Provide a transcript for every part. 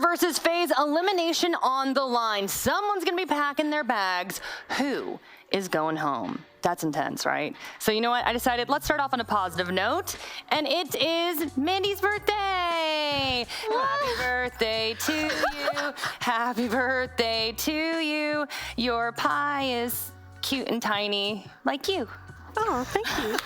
Secret versus FaZe, elimination on the line. Someone's going to be packing their bags. Who is going home? That's intense, right? So you know what? I decided let's start off on a positive note, and it is Mandy's birthday. Happy birthday to you. Happy birthday to you. Your pie is cute and tiny, like you. Oh, thank you.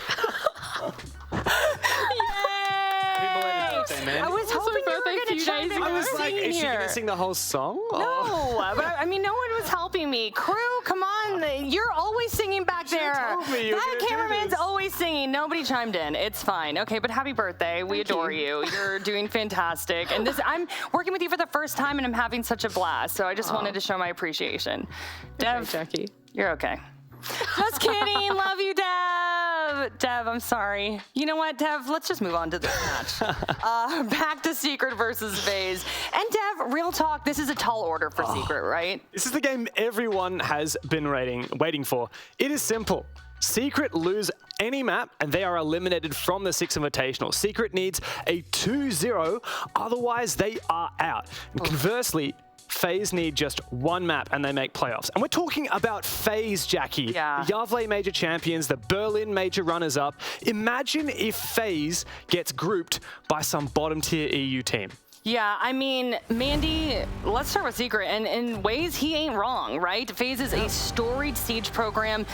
I was hoping you were going to chime in. I was like, is she going to sing the whole song? No, but I mean, no one was helping me. Crew, come on. You're always singing back there. That cameraman's always singing. Nobody chimed in. It's fine. Okay, but happy birthday. We adore you. You're doing fantastic. And I'm working with you for the first time, and I'm having such a blast. So I just wanted to show my appreciation. Dev, Jackie. you're okay. Just kidding. Love you, Dev. Dev, I'm sorry. You know what, Dev? Let's just move on to this match. Back to Secret versus FaZe. And Dev, real talk, this is a tall order for Secret, right? This is the game everyone has been waiting for. It is simple. Secret lose any map and they are eliminated from the Six Invitational. Secret needs a 2-0, otherwise they are out. And conversely, FaZe need just one map and they make playoffs. And we're talking about FaZe, Jackie. Yeah. The Yavle Major champions, the Berlin Major runners-up. Imagine if FaZe gets grouped by some bottom-tier EU team. Yeah, I mean, Mandy, let's start with Secret. And in ways, he ain't wrong, right? FaZe is a storied siege program.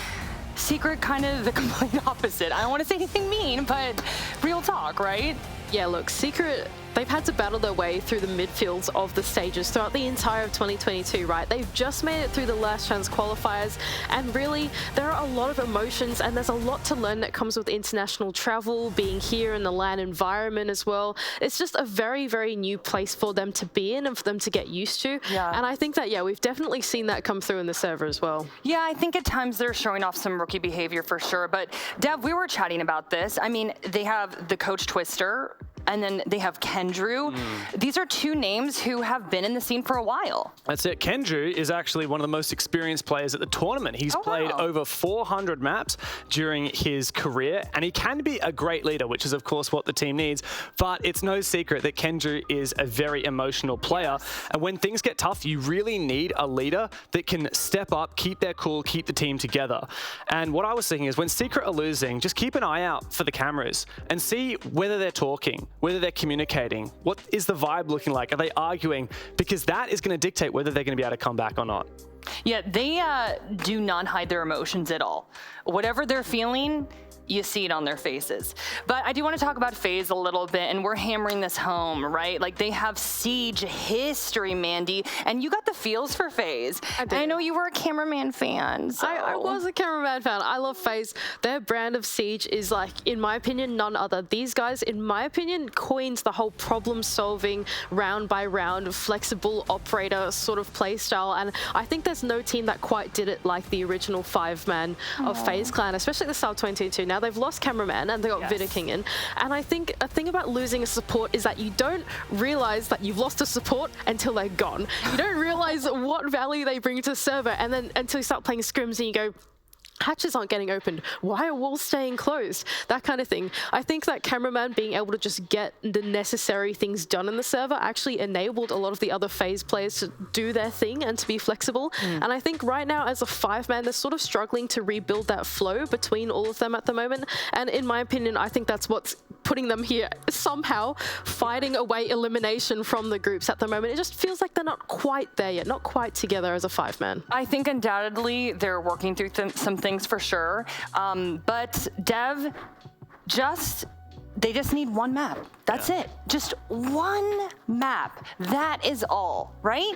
Secret, kind of the complete opposite. I don't want to say anything mean, but real talk, right? Yeah, look, Secret, they've had to battle their way through the midfields of the stages throughout the entire of 2022, right? They've just made it through the last chance qualifiers, and really, there are a lot of emotions, and there's a lot to learn that comes with international travel, being here in the LAN environment as well. It's just a very, very new place for them to be in and for them to get used to. Yeah. And I think that, yeah, we've definitely seen that come through in the server as well. Yeah, I think at times they're showing off some rookie behavior for sure. But Dev, we were chatting about this. I mean, they have the coach Twister, and then they have Kendrew. These are two names who have been in the scene for a while. That's it. Kendrew is actually one of the most experienced players at the tournament. He's played over 400 maps during his career, and he can be a great leader, which is, of course, what the team needs. But it's no secret that Kendrew is a very emotional player. And when things get tough, you really need a leader that can step up, keep their cool, keep the team together. And what I was thinking is when Secret are losing, just keep an eye out for the cameras and see whether they're talking, whether they're communicating. What is the vibe looking like? Are they arguing? Because that is going to dictate whether they're going to be able to come back or not. Yeah, they do not hide their emotions at all. Whatever they're feeling, you see it on their faces. But I do want to talk about FaZe a little bit, and we're hammering this home, right? Like, they have siege history, Mandy, and you got the feels for FaZe. I know you were a cameraman fan, so. I was a cameraman fan. I love FaZe. Their brand of siege is, like, in my opinion, none other. These guys, in my opinion, coins the whole problem-solving, round-by-round, flexible operator sort of play style, and I think there's no team that quite did it like the original 5-man of FaZe Clan, especially the start of 2022. Now they've lost cameraman and they got Vidaking in, and I think a thing about losing a support is that you don't realize that you've lost a support until they're gone. You don't realize what value they bring to the server, and then until you start playing scrims and you go, hatches aren't getting opened. Why are walls staying closed? That kind of thing. I think that cameraman being able to just get the necessary things done in the server actually enabled a lot of the other FaZe players to do their thing and to be flexible. And I think right now as a 5-man, they're sort of struggling to rebuild that flow between all of them at the moment. And in my opinion, I think that's what's putting them here, somehow fighting away elimination from the groups at the moment. It just feels like they're not quite there yet, not quite together as a 5-man. I think undoubtedly they're working through some things for sure. But Dev, they just need one map. That's it. Just one map. That is all, right?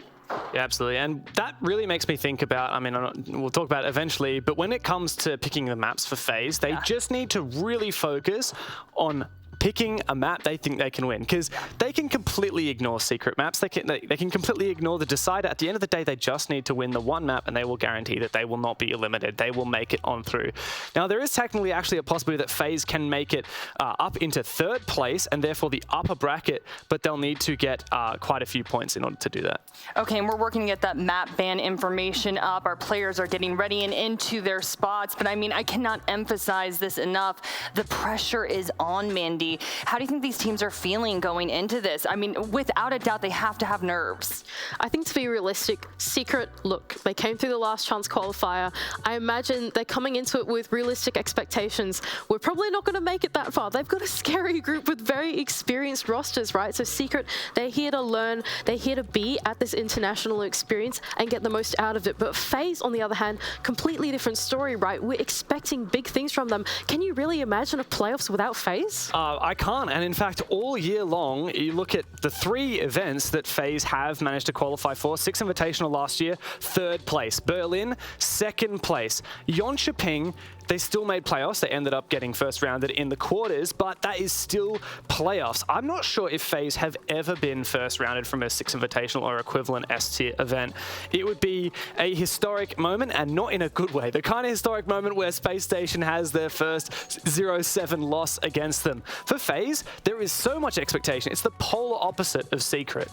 Yeah, absolutely. And that really makes me think about, I mean, we'll talk about it eventually, but when it comes to picking the maps for FaZe, they just need to really focus on picking a map they think they can win, because they can completely ignore secret maps. They can completely ignore the decider. At the end of the day, they just need to win the one map, and they will guarantee that they will not be eliminated. They will make it on through. Now, there is technically actually a possibility that FaZe can make it up into 3rd place, and therefore the upper bracket, but they'll need to get quite a few points in order to do that. Okay, and we're working to get that map ban information up. Our players are getting ready and into their spots, but I mean, I cannot emphasize this enough. The pressure is on, Mandy. Mandy, how do you think these teams are feeling going into this? I mean, without a doubt, they have to have nerves. I think to be realistic, Secret, look, they came through the last chance qualifier. I imagine they're coming into it with realistic expectations. We're probably not going to make it that far. They've got a scary group with very experienced rosters, right? So Secret, they're here to learn. They're here to be at this international experience and get the most out of it. But FaZe, on the other hand, completely different story, right? We're expecting big things from them. Can you really imagine a playoffs without FaZe? I can't. And in fact, all year long, you look at the 3 events that FaZe have managed to qualify for. Six Invitational last year, 3rd place. Berlin, 2nd place. Jönköping, they still made playoffs. They ended up getting first rounded in the quarters, but that is still playoffs. I'm not sure if FaZe have ever been first rounded from a Six Invitational or equivalent S-tier event. It would be a historic moment, and not in a good way. The kind of historic moment where Space Station has their first 0-7 loss against them. For FaZe, there is so much expectation. It's the polar opposite of Secret.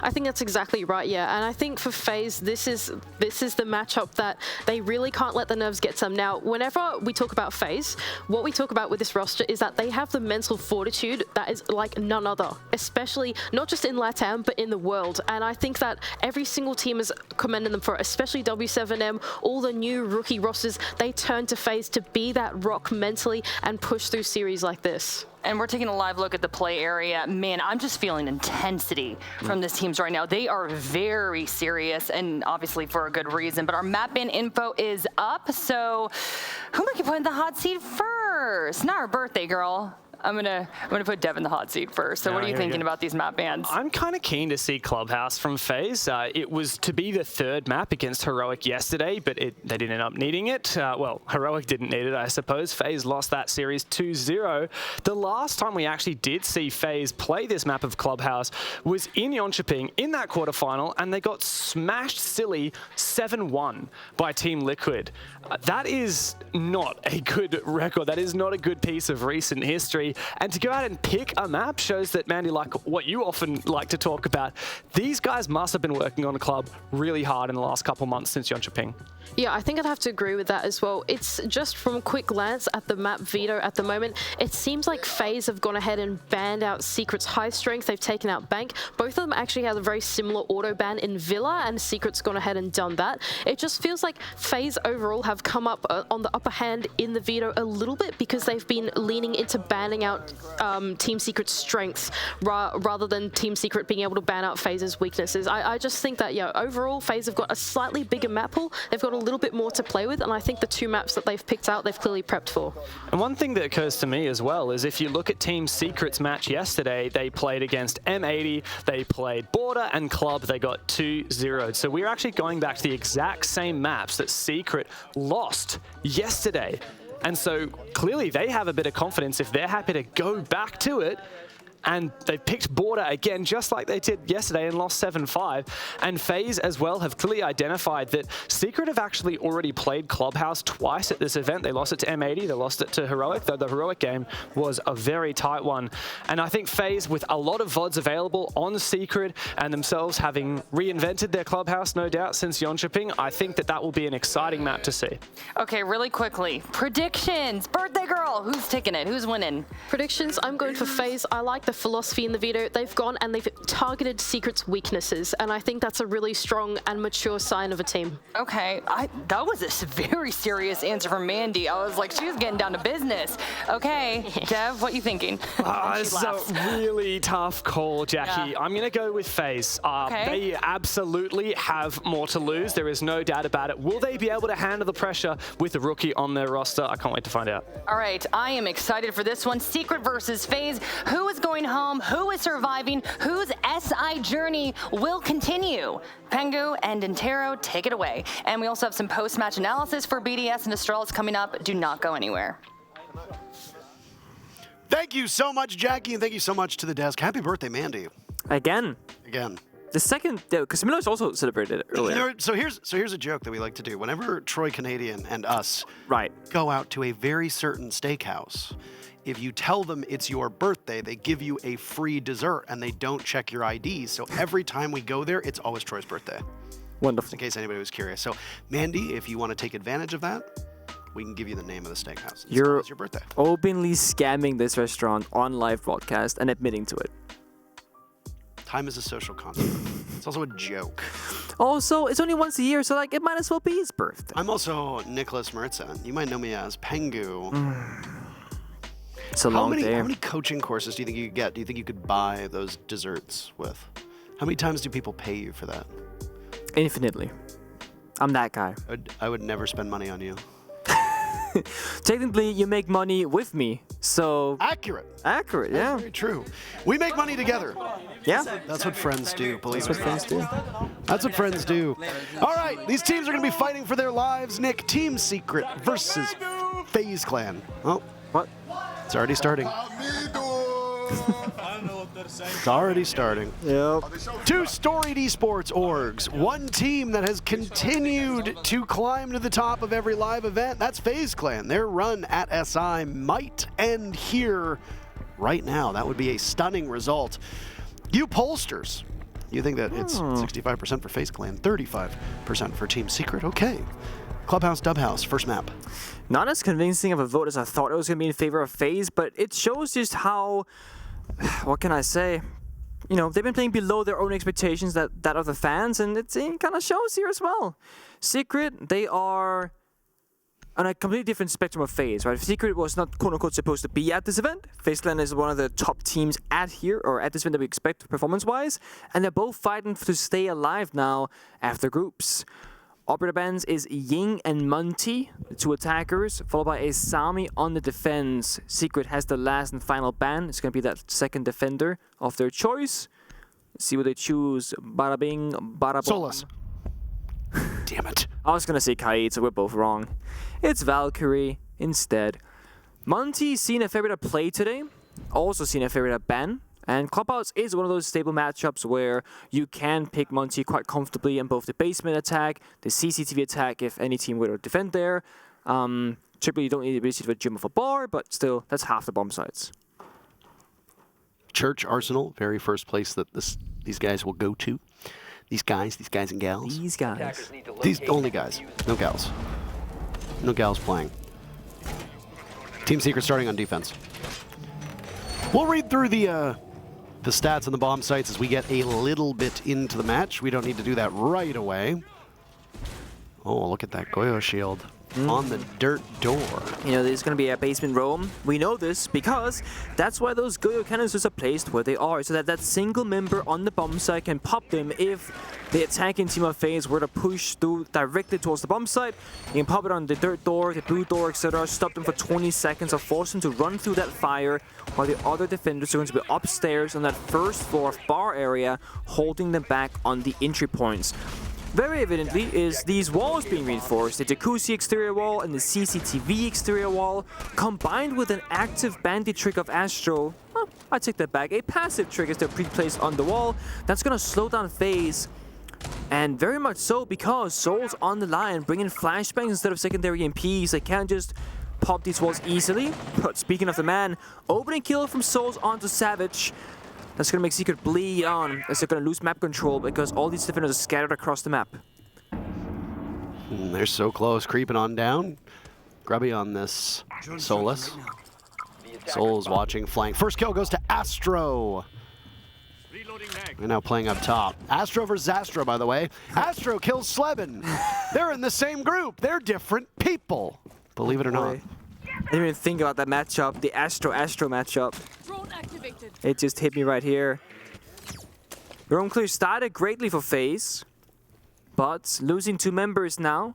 I think that's exactly right, yeah. And I think for FaZe, this is the matchup that they really can't let the nerves get to them. Now, whenever we talk about FaZe, what we talk about with this roster is that they have the mental fortitude that is like none other, especially not just in LATAM, but in the world. And I think that every single team is commending them for it, especially W7M, all the new rookie rosters, they turn to FaZe to be that rock mentally and push through series like this. And we're taking a live look at the play area. Man, I'm just feeling intensity from these teams right now. They are very serious, and obviously for a good reason. But our map ban info is up, so who might you put in the hot seat first? Not our birthday girl. I'm gonna put Dev in the hot seat first. So what are you thinking about these map bans? I'm kind of keen to see Clubhouse from FaZe. It was to be the 3rd map against Heroic yesterday, but they didn't end up needing it. Well, Heroic didn't need it, I suppose. FaZe lost that series 2-0. The last time we actually did see FaZe play this map of Clubhouse was in Jönköping in that quarterfinal, and they got smashed silly 7-1 by Team Liquid. That is not a good record. That is not a good piece of recent history. And to go out and pick a map shows that, Mandy, like what you often like to talk about, these guys must have been working on a club really hard in the last couple months since Jönköping. Yeah, I think I'd have to agree with that as well. It's just from a quick glance at the map veto at the moment, it seems like FaZe have gone ahead and banned out Secret's high strength. They've taken out Bank. Both of them actually have a very similar auto ban in Villa, and Secret's gone ahead and done that. It just feels like FaZe overall have come up on the upper hand in the veto a little bit because they've been leaning into banning out Team Secret's strengths rather than Team Secret being able to ban out FaZe's weaknesses. I just think that, yeah, overall FaZe have got a slightly bigger map pool. They've got a little bit more to play with, and I think the 2 maps that they've picked out, they've clearly prepped for. And one thing that occurs to me as well is if you look at Team Secret's match yesterday, they played against M80, they played Border and Club, they got 2-0'd. So we're actually going back to the exact same maps that Secret lost yesterday. And so clearly they have a bit of confidence if they're happy to go back to it. And they've picked Border again, just like they did yesterday and lost 7-5. And FaZe as well have clearly identified that Secret have actually already played Clubhouse twice at this event. They lost it to M80, they lost it to Heroic, though the Heroic game was a very tight one. And I think FaZe, with a lot of VODs available on Secret and themselves having reinvented their Clubhouse, no doubt, since Jönköping, I think that that will be an exciting map to see. Okay, really quickly, predictions. Birthday girl, who's taking it? Who's winning? Predictions, I'm going for FaZe. I like the philosophy in the veto. They've gone and they've targeted Secret's weaknesses, and I think that's a really strong and mature sign of a team. Okay, that was a very serious answer from Mandy. I was like, she's getting down to business. Okay, Dev, what you thinking? It's a really tough call, Jackie. Yeah. I'm going to go with FaZe. Okay. They absolutely have more to lose. There is no doubt about it. Will they be able to handle the pressure with a rookie on their roster? I can't wait to find out. All right, I am excited for this one. Secret versus FaZe. Who is going home? Who is surviving? Whose SI journey will continue? Pengu and Intero, take it away. And we also have some post-match analysis for BDS and Astralis coming up. Do not go anywhere. Thank you so much, Jackie, and thank you so much to the desk. Happy birthday, Mandy. Again. The second, because Milo's also celebrated it earlier. So here's a joke that we like to do. Whenever Troy Canadian and us go out to a very certain steakhouse, if you tell them it's your birthday, they give you a free dessert and they don't check your ID. So every time we go there, it's always Troy's birthday. Wonderful. Just in case anybody was curious. So Mandy, if you want to take advantage of that, we can give you the name of the steakhouse. You're It's your birthday. openly scamming this restaurant on live broadcast and admitting to it. Time is a social construct. It's also a joke. Also, it's only once a year, so like it might as well be his birthday. I'm also Nicholas Mertza. You might know me as Pengu. It's a long day. How many coaching courses do you think you could get? Do you think you could buy those desserts with? How many times do people pay you for that? Infinitely. I'm that guy. I would never spend money on you. Technically, you make money with me, so... Accurate. Accurate, yeah. Very true. We make money together. Yeah. That's what friends do, believe That's what friends do. That's what friends do. All right, these teams are going to be fighting for their lives. Nick, Team Secret versus FaZe Clan. Oh, What? it's already starting. It's already starting. Yep. Two storied esports orgs. One team that has continued to climb to the top of every live event. That's FaZe Clan. Their run at SI might end here right now. That would be a stunning result. You pollsters, you think that it's 65% for FaZe Clan, 35% for Team Secret? Okay. Clubhouse, Dubhouse, first map. Not as convincing of a vote as I thought it was going to be in favor of FaZe, but it shows just how... What can I say? You know, they've been playing below their own expectations, that of the fans, and it kind of shows here as well. Secret, they are on a completely different spectrum of FaZe, right? Secret was not quote-unquote supposed to be at this event. FaZe Clan is one of the top teams at this event that we expect performance-wise, and they're both fighting to stay alive now after groups. Operator bans is Ying and Munty, the two attackers, followed by a Sami on the defense. Secret has the last and final ban. It's going to be that second defender of their choice. Let's see what they choose. Bada bing, bada boom. Solus. Damn it. I was going to say Kaid, so we're both wrong. It's Valkyrie instead. Munty seen a fair bit of play today. Also seen a fair bit of ban. And Clubhouse is one of those stable matchups where you can pick Munty quite comfortably in both the basement attack, the CCTV attack if any team were to defend there. Typically you don't need to be a gym of a bar, but still, that's half the bomb sites. Church, Arsenal, very first place that these guys will go to. These guys and gals. These guys. These only guys, no gals. No gals playing. Team Secret starting on defense. We'll read through the stats on the bomb sites as we get a little bit into the match. We don't need to do that right away. Oh, look at that Goyo shield on the dirt door. You know, there's going to be a basement roam. We know this because that's why those Goyo canisters are placed where they are, so that that single member on the bomb site can pop them if the attacking team of FaZe were to push through directly towards the bomb site. You can pop it on the dirt door, the blue door, etc. Stop them for 20 seconds or force them to run through that fire, while the other defenders are going to be upstairs on that first floor bar area, holding them back on the entry points. Very evidently is these walls being reinforced, the jacuzzi exterior wall and the CCTV exterior wall, combined with an active bandit trick of Astro. Well, I take that back, a passive trick is they're pre-placed on the wall. That's going to slow down FaZe, and very much so because Soul's on the line, bringing flashbangs instead of secondary EMPs. They can't just pop these walls easily. But speaking of the man, opening kill from Souls onto Savage. That's going to make Secret bleed on, as they're going to lose map control because all these defenders are scattered across the map. They're so close, creeping on down. Grubby on this Solus. Soul's watching, flank. First kill goes to Astro. They're now playing up top. Astro versus Astro, by the way. Astro kills Slevin. They're in the same group. They're different people, believe it or not. I didn't even think about that matchup, the Astro-Astro matchup. It just hit me right here. Roam clear started greatly for FaZe, but losing two members now.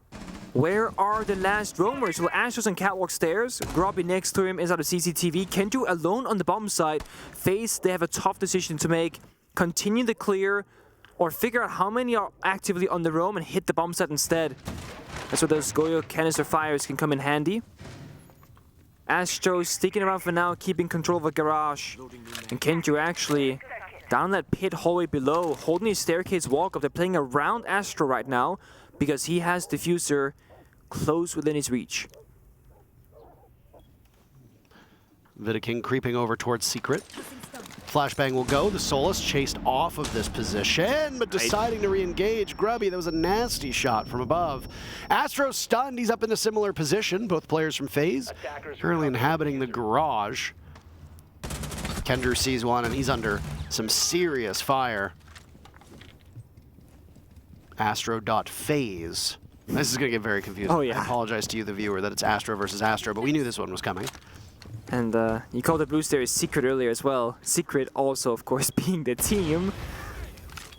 Where are the last roamers? Well, Astro's on catwalk stairs. Grubby next to him is out of CCTV. Kenju alone on the bomb site. FaZe, they have a tough decision to make. Continue the clear, or figure out how many are actively on the roam and hit the bomb site instead. That's where those Goyo canister fires can come in handy. Astro sticking around for now, keeping control of a garage. And Kenju actually down that pit hallway below, holding his staircase walk up. They're playing around Astro right now because he has diffuser close within his reach. Vidaking creeping over towards Secret. flashbang will go. The Solus chased off of this position, but deciding to re-engage. Grubby, that was a nasty shot from above. Astro stunned. He's up in a similar position. Both players from FaZe currently inhabiting the garage. Kendrew sees one, and he's under some serious fire. Astro.FaZe. This is going to get very confusing. Oh, yeah. I apologize to you, the viewer, that it's Astro versus Astro, but we knew this one was coming. And you called the blue stairs Secret earlier as well. Secret also, of course, being the team.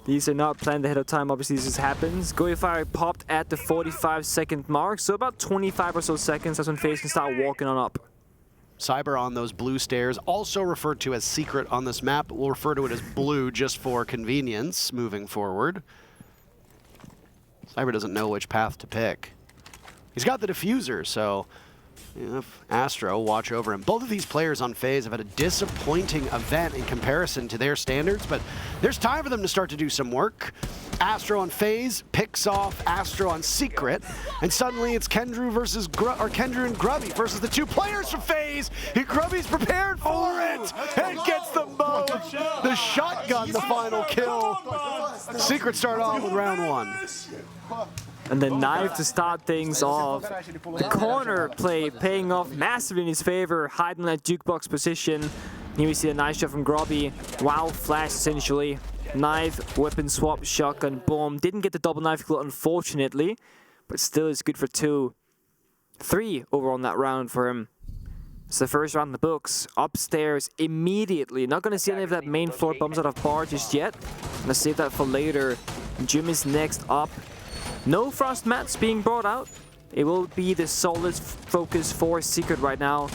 These are not planned ahead of time. Obviously, this just happens. Goya Fire popped at the 45-second mark, so about 25 or so seconds. That's when FaZe can start walking on up. Cyber on those blue stairs, also referred to as Secret on this map, but we'll refer to it as blue just for convenience moving forward. Cyber doesn't know which path to pick. He's got the diffuser, so if Astro watch over him. Both of these players on FaZe have had a disappointing event in comparison to their standards, but there's time for them to start to do some work. Astro on FaZe picks off Astro on Secret, and suddenly it's Kendrew versus Kendrew and Grubby versus the two players from FaZe. And Grubby's prepared for it and gets them both. The shotgun, the final kill. Secret start off with round one. And the knife to start things off. The corner play paying off massively in his favor, hiding that jukebox position. Here we see a nice shot from Grubby. Wow, flash essentially. Knife, weapon swap, shotgun, boom. Didn't get the double knife kill, unfortunately, but still is good for 2. 3 over on that round for him. It's the first round in the books. Upstairs immediately. Not going to see any of that main floor bombs out of bar just yet. Gonna save that for later. Jim is next up. No frost mats being brought out. It will be the solid focus for Secret right now.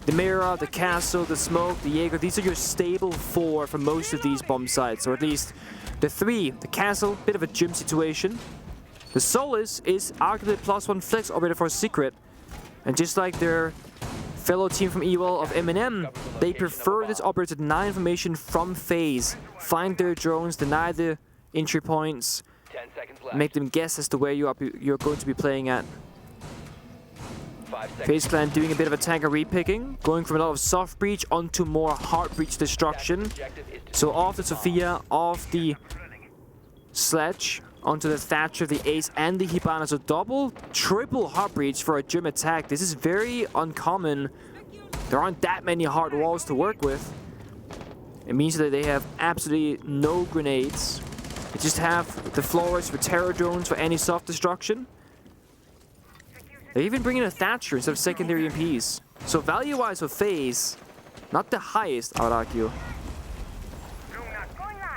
The Mirror, the Castle, the Smoke, the Jaeger, these are your stable 4 for most of these bomb sites, or at least the 3. The Castle, bit of a gym situation. The Solus is arguably +1 flex operator for Secret. And just like their fellow team from EWL of Eminem, they prefer this operator to deny information from FaZe. Find their drones, deny the entry points, make them guess as to where you're going to be playing at. FaZe Clan doing a bit of a tanker repicking, going from a lot of soft breach onto more hard breach destruction. So off the Sophia, off the Sledge, onto the Thatcher, the Ace, and the Hibana. So double, triple hard breach for a gym attack. This is very uncommon. There aren't that many hard walls to work with. It means that they have absolutely no grenades. They just have the floors for terror drones for any soft destruction. They're even bringing a Thatcher instead of secondary MPs. So value-wise for FaZe, not the highest, I would argue.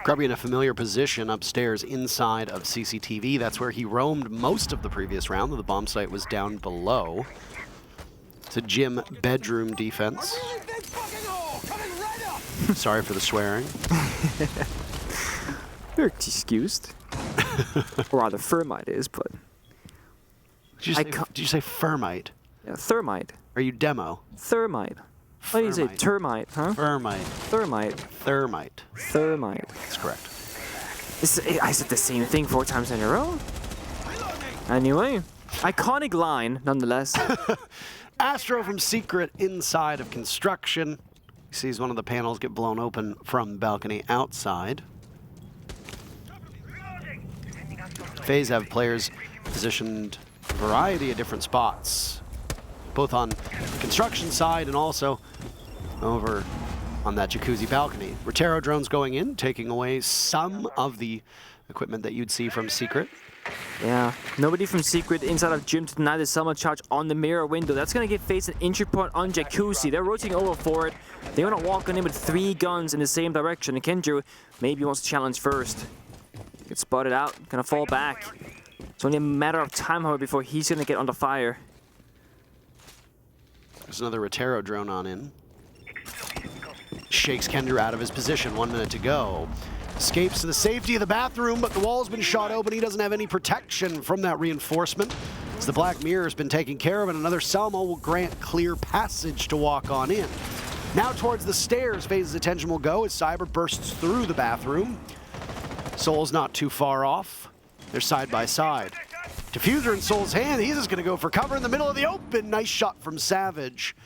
Grubby in a familiar position upstairs inside of CCTV. That's where he roamed most of the previous round, though the bomb site was down below. It's a gym bedroom defense. Sorry for the swearing. You're excused. Or rather, Thermite is, but... Did you say Thermite? Yeah, Thermite. Are you demo? Thermite. Why do you say Thermite. termite, huh? Thermite. Thermite. Thermite. Thermite. That's correct. I said the same thing 4 times in a row. Anyway, iconic line, nonetheless. Astro from Secret inside of construction. He sees one of the panels get blown open from balcony outside. FaZe have players positioned a variety of different spots, both on the construction side and also over on that jacuzzi balcony. Rotero drones going in, taking away some of the equipment that you'd see from Secret. Yeah, nobody from Secret inside of gym to deny the summer charge on the mirror window. That's going to give FaZe an entry point on jacuzzi. They're rotating over for it. They want to walk on in with 3 guns in the same direction. And Kendrew maybe wants to challenge first. Gets spotted out, gonna fall back. It's only a matter of time, however, before he's gonna get under fire. There's another Rotero drone on in. Shakes Kendrew out of his position, 1 minute to go. Escapes to the safety of the bathroom, but the wall's been shot open. He doesn't have any protection from that reinforcement. As the Black Mirror's been taken care of, and another Selma will grant clear passage to walk on in. Now towards the stairs, FaZe's attention will go as Cyber bursts through the bathroom. Soul's not too far off. They're side by side. Diffuser in Soul's hand. He's just going to go for cover in the middle of the open. Nice shot from Savage.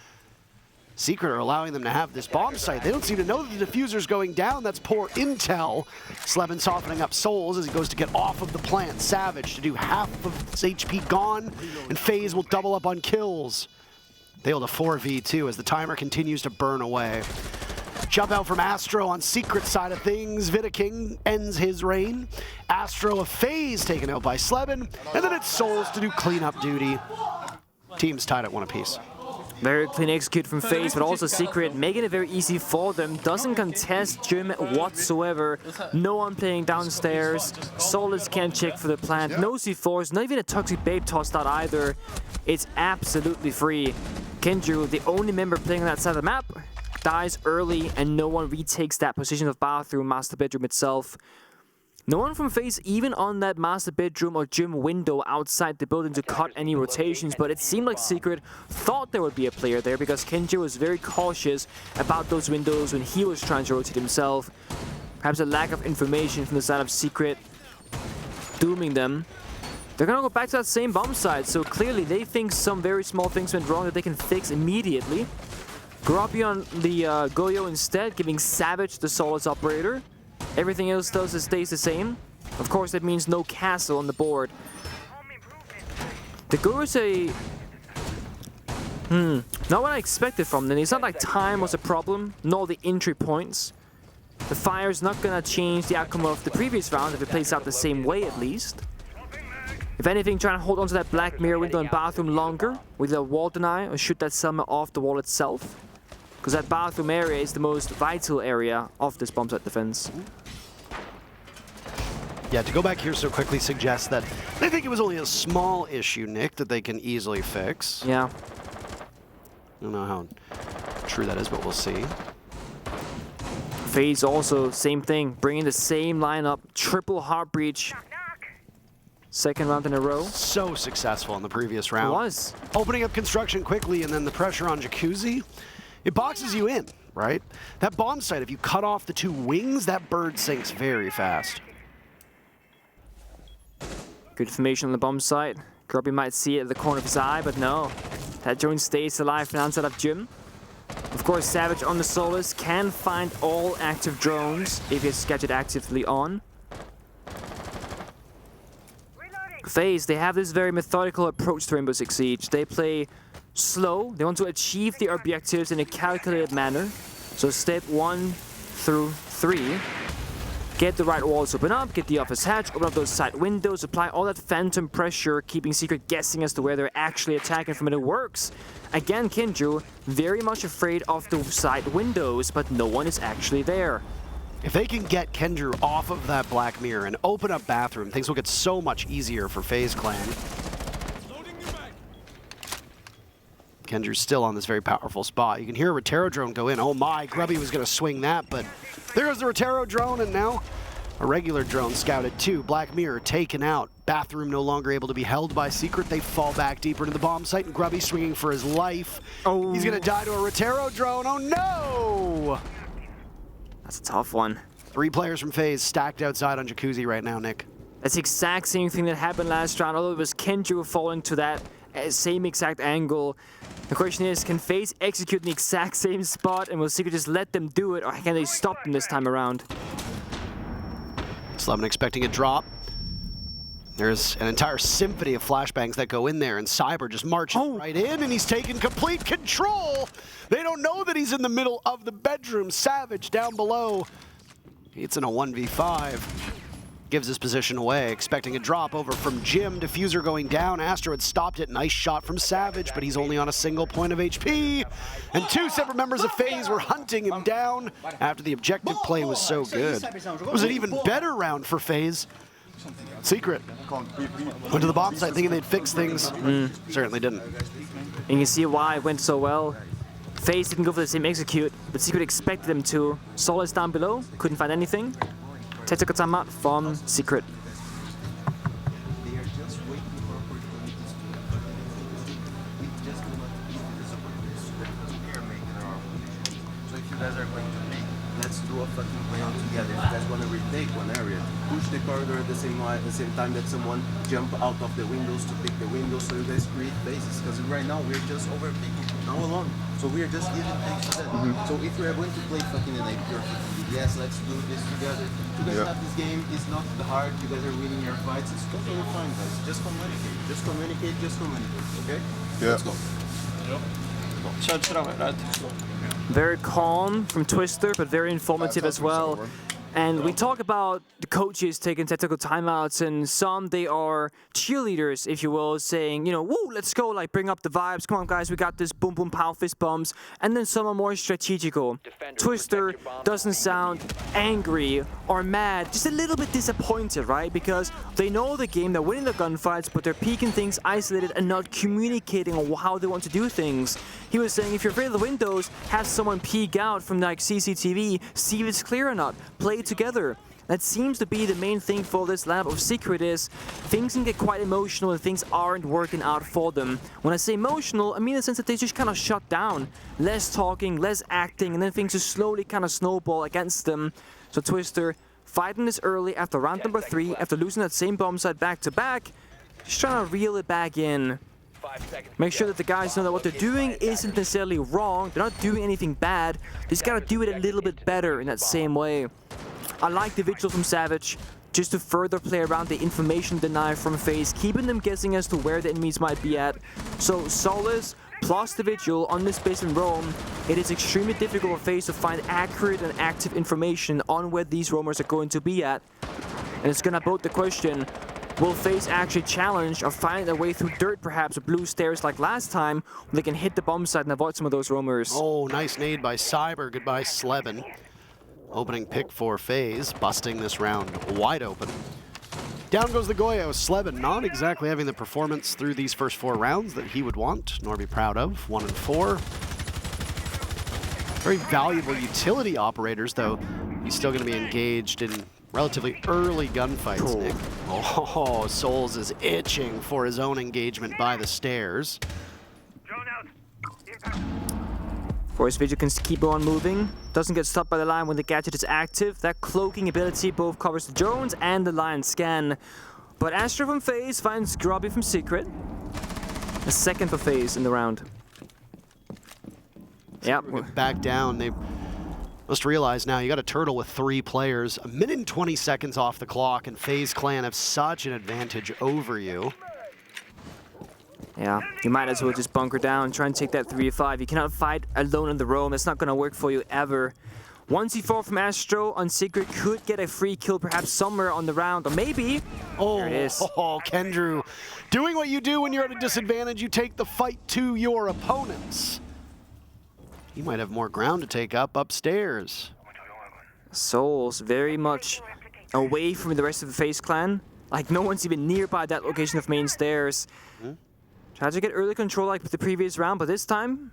Secret are allowing them to have this bomb site. They don't seem to know that the diffuser's going down. That's poor intel. Slevin softening up Souls as he goes to get off of the plant. Savage to do half of his HP gone, and FaZe will double up on kills. They hold a 4v2 as the timer continues to burn away. Jump out from Astro on Secret side of things. Vidaking ends his reign. Astro of FaZe taken out by Slevin, and then it's Souls to do cleanup duty. Team's tied at 1 apiece. Very clean execute from FaZe, but also Secret making it very easy for them. Doesn't contest Jim whatsoever. No one playing downstairs. Solus can't check for the plant. No C4s, not even a toxic babe tossed out either. It's absolutely free. Kenju, the only member playing on that side of the map, dies early and no one retakes that position of bathroom, master bedroom itself. No one from FaZe even on that master bedroom or gym window outside the building to cut any rotations, but it seemed like Secret thought there would be a player there because Kenji was very cautious about those windows when he was trying to rotate himself. Perhaps a lack of information from the side of Secret dooming them. They're gonna go back to that same bomb site, so clearly they think some very small things went wrong that they can fix immediately. Grubby on the Goyo instead, giving Savage the Solus operator. Everything else stays the same. Of course, that means no castle on the board. The Goyo's not what I expected from them. It's not like time was a problem, nor the entry points. The fire's not gonna change the outcome of the previous round if it plays out the same way at least. If anything, trying to hold onto that black mirror window and bathroom longer with a wall deny or shoot that summer off the wall itself. Because that bathroom area is the most vital area of this bomb site defense. Yeah, to go back here so quickly suggests that they think it was only a small issue, Nick, that they can easily fix. Yeah. I don't know how true that is, but we'll see. FaZe also, same thing, bringing the same lineup, triple heart breach. Second round in a row. So successful in the previous round. It was. Opening up construction quickly and then the pressure on Jacuzzi. It boxes you in, right? That bomb site, if you cut off the two wings, that bird sinks very fast. Good formation on the bomb site. Grubby might see it at the corner of his eye, but no. That drone stays alive from the outside of Jim. Of course, Savage on the Solus can find all active drones if it's gadget actively on. FaZe, they have this very methodical approach to Rainbow Six Siege. They play slow. They want to achieve the objectives in a calculated manner. So step 1 through 3. Get the right walls open up, get the office hatch, open up those side windows, apply all that phantom pressure, keeping Secret guessing as to where they're actually attacking from, and it works. Again, Kinju, very much afraid of the side windows, but no one is actually there. If they can get Kendrew off of that black mirror and open up bathroom, things will get so much easier for FaZe Clan. Kendrew's still on this very powerful spot. You can hear a Rotero drone go in. Oh my, Grubby was going to swing that, but there goes the Rotero drone, and now a regular drone scouted too. Black mirror taken out. Bathroom no longer able to be held by Secret. They fall back deeper into the bomb site, and Grubby swinging for his life. Oh. He's going to die to a Rotero drone. Oh no! That's a tough one. 3 players from FaZe stacked outside on Jacuzzi right now, Nick. That's the exact same thing that happened last round, although it was Kenju falling to that same exact angle. The question is, can FaZe execute in the exact same spot, and will Secret just let them do it, or can they stop them this time around? Slevin expecting a drop. There's an entire symphony of flashbangs that go in there, and Cyber just marches right in, and he's taking complete control. They don't know that he's in the middle of the bedroom. Savage down below. It's in a 1v5. Gives his position away, expecting a drop over from Jim. Diffuser going down. Astro had stopped it. Nice shot from Savage, but he's only on a single point of HP. And 2 separate members of FaZe were hunting him down after the objective play was so good. It was an even better round for FaZe. Secret went to the bomb site thinking they'd fix things. Certainly didn't. And you can see why it went so well. FaZe didn't go for the same execute, but Secret expected them to. Solus down below, couldn't find anything. Tetsuka-sama from Secret. So if you guys are going to make, let's do do a fucking play on together. If you guys want to retake one area, push the corridor at the same time that someone jump out of the windows to pick the windows, so you guys create bases. Because right now we're just overpicking now alone. So we're just giving things to them. So if we are going to play fucking an pure fucking BDS, let's do this together. You guys have this game, it's not hard, you guys are winning your fights, it's totally fine, guys. Just communicate, just communicate, just communicate, okay? Let's go. Very calm from Twister, but very informative as well. And we talk about the coaches taking tactical timeouts, and some, they are cheerleaders, if you will, saying, you know, woo, let's go, like, bring up the vibes. Come on, guys, we got this, boom, boom, pow, fist bumps. And then some are more strategical. Twister doesn't sound angry or mad, just a little bit disappointed, right? Because they know the game, they're winning the gunfights, but they're peeking things isolated and not communicating on how they want to do things. He was saying, if you're afraid of the windows, have someone peek out from, like, CCTV, see if it's clear or not. Play together. That seems to be the main thing for this lab of Secret is things can get quite emotional and things aren't working out for them. When I say emotional, I mean in the sense that they just kind of shut down. Less talking, less acting, and then things just slowly kind of snowball against them. So Twister fighting this early after round number 3, after losing that same bomb site back to back, just trying to reel it back in. Make sure that the guys know that what they're doing isn't necessarily wrong. They're not doing anything bad. They just gotta do it a little bit better in that same way. I like the vigil from Savage, just to further play around the information denial from FaZe, keeping them guessing as to where the enemies might be at. So Solace plus the vigil on this base in Rome, it is extremely difficult for FaZe to find accurate and active information on where these roamers are going to be at. And it's gonna pose the question, will FaZe actually challenge or find their way through dirt perhaps or blue stairs like last time when they can hit the bomb site and avoid some of those roamers? Oh, nice nade by Cyber. Goodbye, Sleben. Opening pick for FaZe, busting this round wide open. Down goes the Goyo. Sleben not exactly having the performance through these first 4 rounds that he would want, nor be proud of. 1 and 4. Very valuable utility operators, though. He's still going to be engaged in relatively early gunfights, Nick. Oh, Souls is itching for his own engagement by the stairs. Of course, Vigil can keep on moving. Doesn't get stopped by the line when the gadget is active. That cloaking ability both covers the drones and the line scan. But Astro from FaZe finds Grubby from Secret. A second for FaZe in the round. Yep. Back down. They must realize now you got a turtle with 3 players. 1 minute and 20 seconds off the clock, and FaZe Clan have such an advantage over you. Yeah, you might as well just bunker down, try and take that 3-5. You cannot fight alone in the roam. That's not going to work for you ever. 1c4 from Astro on Secret could get a free kill perhaps somewhere on the round, or maybe... there it is. Oh, Kendrew, doing what you do when you're at a disadvantage, you take the fight to your opponents. You might have more ground to take up upstairs. Souls very much away from the rest of the FaZe Clan. Like, no one's even nearby that location of main stairs. Tried to get early control like with the previous round, but this time,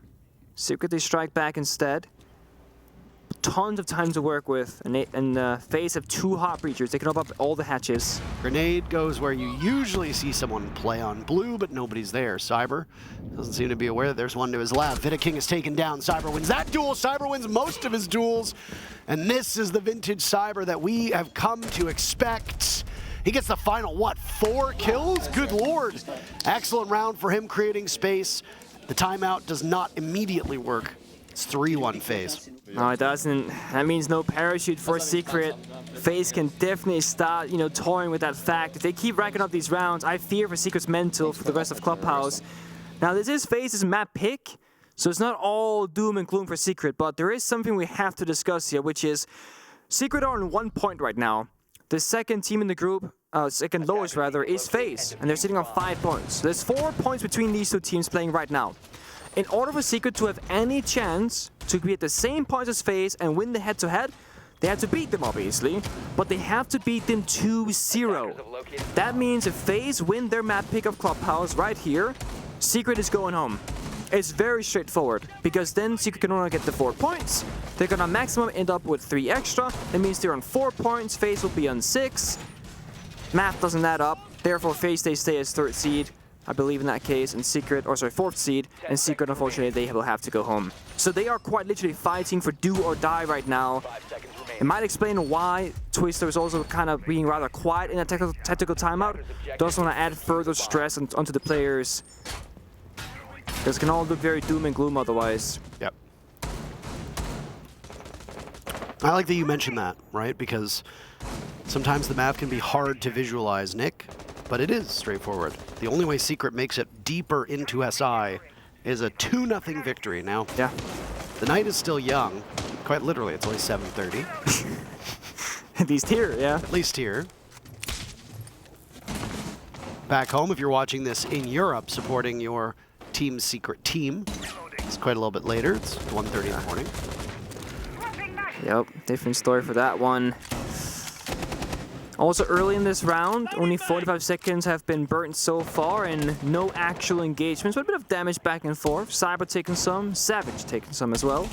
Secret they strike back instead. Tons of time to work with, and FaZe have 2 hot breachers. They can open up all the hatches. Grenade goes where you usually see someone play on blue, but nobody's there. Cyber doesn't seem to be aware that there's one to his left. Vida King is taken down. Cyber wins that duel. Cyber wins most of his duels. And this is the vintage Cyber that we have come to expect. He gets the final, what, 4 kills? Good lord. Excellent round for him creating space. The timeout does not immediately work. It's 3-1 FaZe. No, it doesn't. That means no parachute for Secret. FaZe can definitely start, toying with that fact. If they keep racking up these rounds, I fear for Secret's mental for the rest of Clubhouse. Now, this is FaZe's map pick, so it's not all doom and gloom for Secret, but there is something we have to discuss here, which is Secret are on 1 point right now. The second team in the group, second lowest rather, is FaZe, and they're sitting on 5 points. There's 4 points between these 2 teams playing right now. In order for Secret to have any chance to be at the same points as FaZe and win the head-to-head, they have to beat them, obviously, but they have to beat them 2-0. That means if FaZe win their map pick of Clubhouse right here, Secret is going home. It's very straightforward, because then Secret can only get the 4 points. They're gonna maximum end up with 3 extra. That means they're on 4 points, FaZe will be on 6. Math doesn't add up, therefore FaZe they stay as 3rd seed. I believe in that case, and Secret, 4th seed, and Secret, unfortunately, they will have to go home. So they are quite literally fighting for do or die right now. It might explain why Twister is also kind of being rather quiet in a tactical timeout. Doesn't want to add further stress onto the players. Because it can all look very doom and gloom otherwise. Yep. I like that you mentioned that, right? Because sometimes the map can be hard to visualize, Nick, but it is straightforward. The only way Secret makes it deeper into SI is a 2-0 victory. Now, yeah, the night is still young. Quite literally, it's only 7:30. At least here, yeah. At least here. Back home, if you're watching this in Europe, supporting your team's Secret team, it's quite a little bit later. It's 1:30 in the morning. Yep, different story for that one. Also early in this round, only 45 seconds have been burnt so far and no actual engagements, but a bit of damage back and forth. Cyber taking some, Savage taking some as well.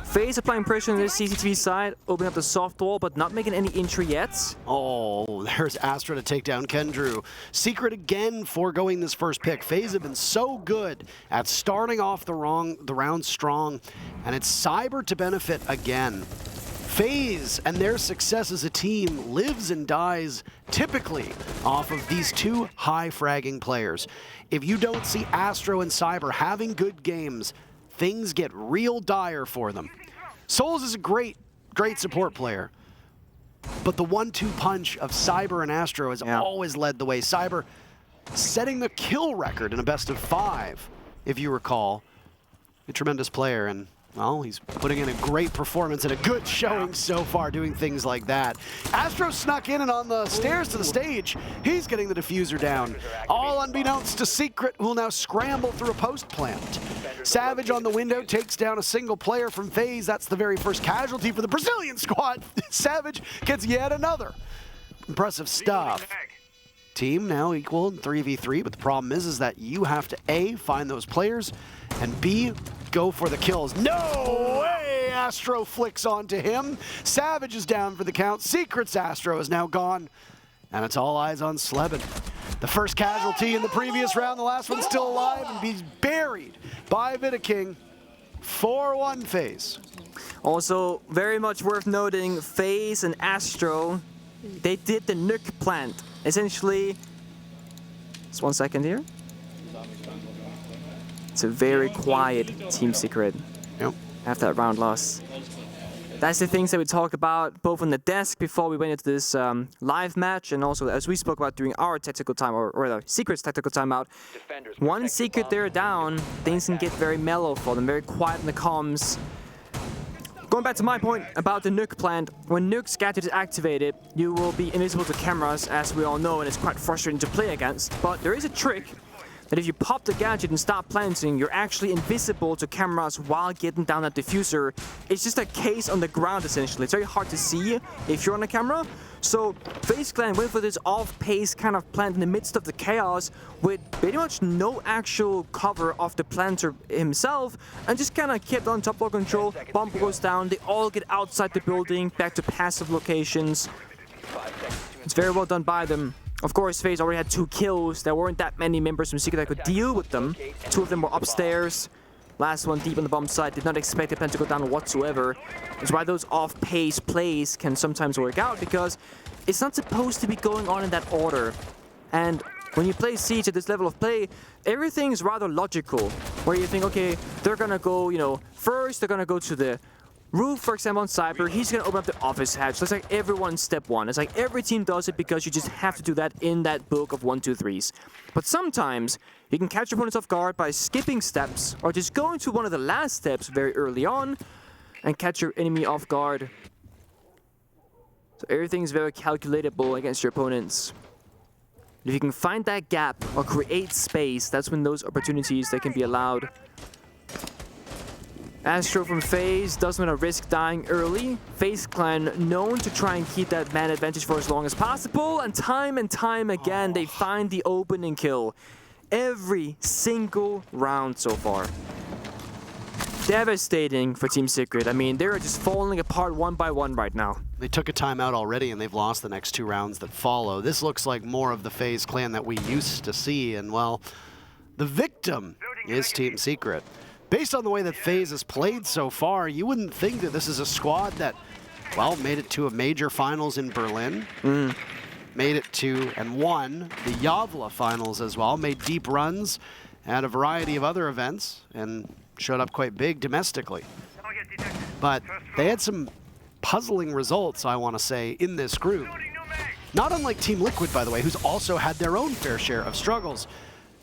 FaZe applying pressure on this CCTV side, opening up the soft wall, but not making any entry yet. Oh, there's Astra to take down Kendrew. Secret again foregoing this first pick. FaZe have been so good at starting off the round strong, and it's Cyber to benefit again. FaZe and their success as a team lives and dies typically off of these two high-fragging players. If you don't see Astro and Cyber having good games, things get real dire for them. Souls is a great support player, but the 1-2 punch of Cyber and Astro has always led the way. Cyber setting the kill record in a best of 5, if you recall. A tremendous player, and well, he's putting in a great performance and a good showing so far, doing things like that. Astro snuck in, and on the stairs to the stage, he's getting the diffuser down. All unbeknownst to Secret, who will now scramble through a post plant. Savage on the window takes down a single player from FaZe. That's the very first casualty for the Brazilian squad. Savage gets yet another. Impressive stuff. Team now equal in 3v3, but the problem is that you have to A, find those players, and B, go for the kills. No way! Astro flicks onto him. Savage is down for the count. Secret's Astro is now gone, and it's all eyes on Slebin. The first casualty in the previous round, the last one's still alive, and he's buried by Vidaking. 4-1 FaZe. Also, very much worth noting, FaZe and Astro, they did the nuke plant. Essentially, just 1 second here. It's a very quiet Team Secret after that round loss. That's the things that we talked about both on the desk before we went into this live match, and also as we spoke about during our tactical time, or the Secret's tactical timeout. One Secret they're down, things can get very mellow for them, very quiet in the comms. Going back to my point about the nuke plant, when nuke's gadget is activated, you will be invisible to cameras, as we all know, and it's quite frustrating to play against. But there is a trick that if you pop the gadget and start planting, you're actually invisible to cameras while getting down that diffuser. It's just a case on the ground, essentially. It's very hard to see if you're on a camera. So FaZe Clan went for this off-pace kind of plant in the midst of the chaos with pretty much no actual cover of the planter himself, and just kind of kept on top floor control. Bomb goes down, they all get outside the building, back to passive locations. It's very well done by them. Of course, FaZe already had 2 kills. There weren't that many members from Secret that could deal with them. 2 of them were upstairs. Last one deep on the bomb site. Did not expect the plan to go down whatsoever. That's why those off-pace plays can sometimes work out, because it's not supposed to be going on in that order. And when you play Siege at this level of play, everything's rather logical. Where you think, okay, they're gonna go, you know, first they're gonna go to the roof, for example, on Cyber, he's going to open up the office hatch. That's like everyone's step 1. It's like every team does it because you just have to do that in that book of 1, 2, 3s. But sometimes you can catch your opponents off guard by skipping steps or just going to one of the last steps very early on and catch your enemy off guard. So everything's very calculatable against your opponents. If you can find that gap or create space, that's when those opportunities they can be allowed. Astro from FaZe doesn't want to risk dying early. FaZe Clan known to try and keep that man advantage for as long as possible, and time again they find the opening kill. Every single round so far. Devastating for Team Secret. I mean, they're just falling apart one by one right now. They took a timeout already, and they've lost the next 2 rounds that follow. This looks like more of the FaZe Clan that we used to see, and well, the victim is Team Secret. Based on the way that FaZe has played so far, you wouldn't think that this is a squad that well, made it to a major finals in Berlin. Made it to and won the Yavla finals as well. Made deep runs at a variety of other events and showed up quite big domestically. But they had some puzzling results, I want to say, in this group. Not unlike Team Liquid, by the way, who's also had their own fair share of struggles.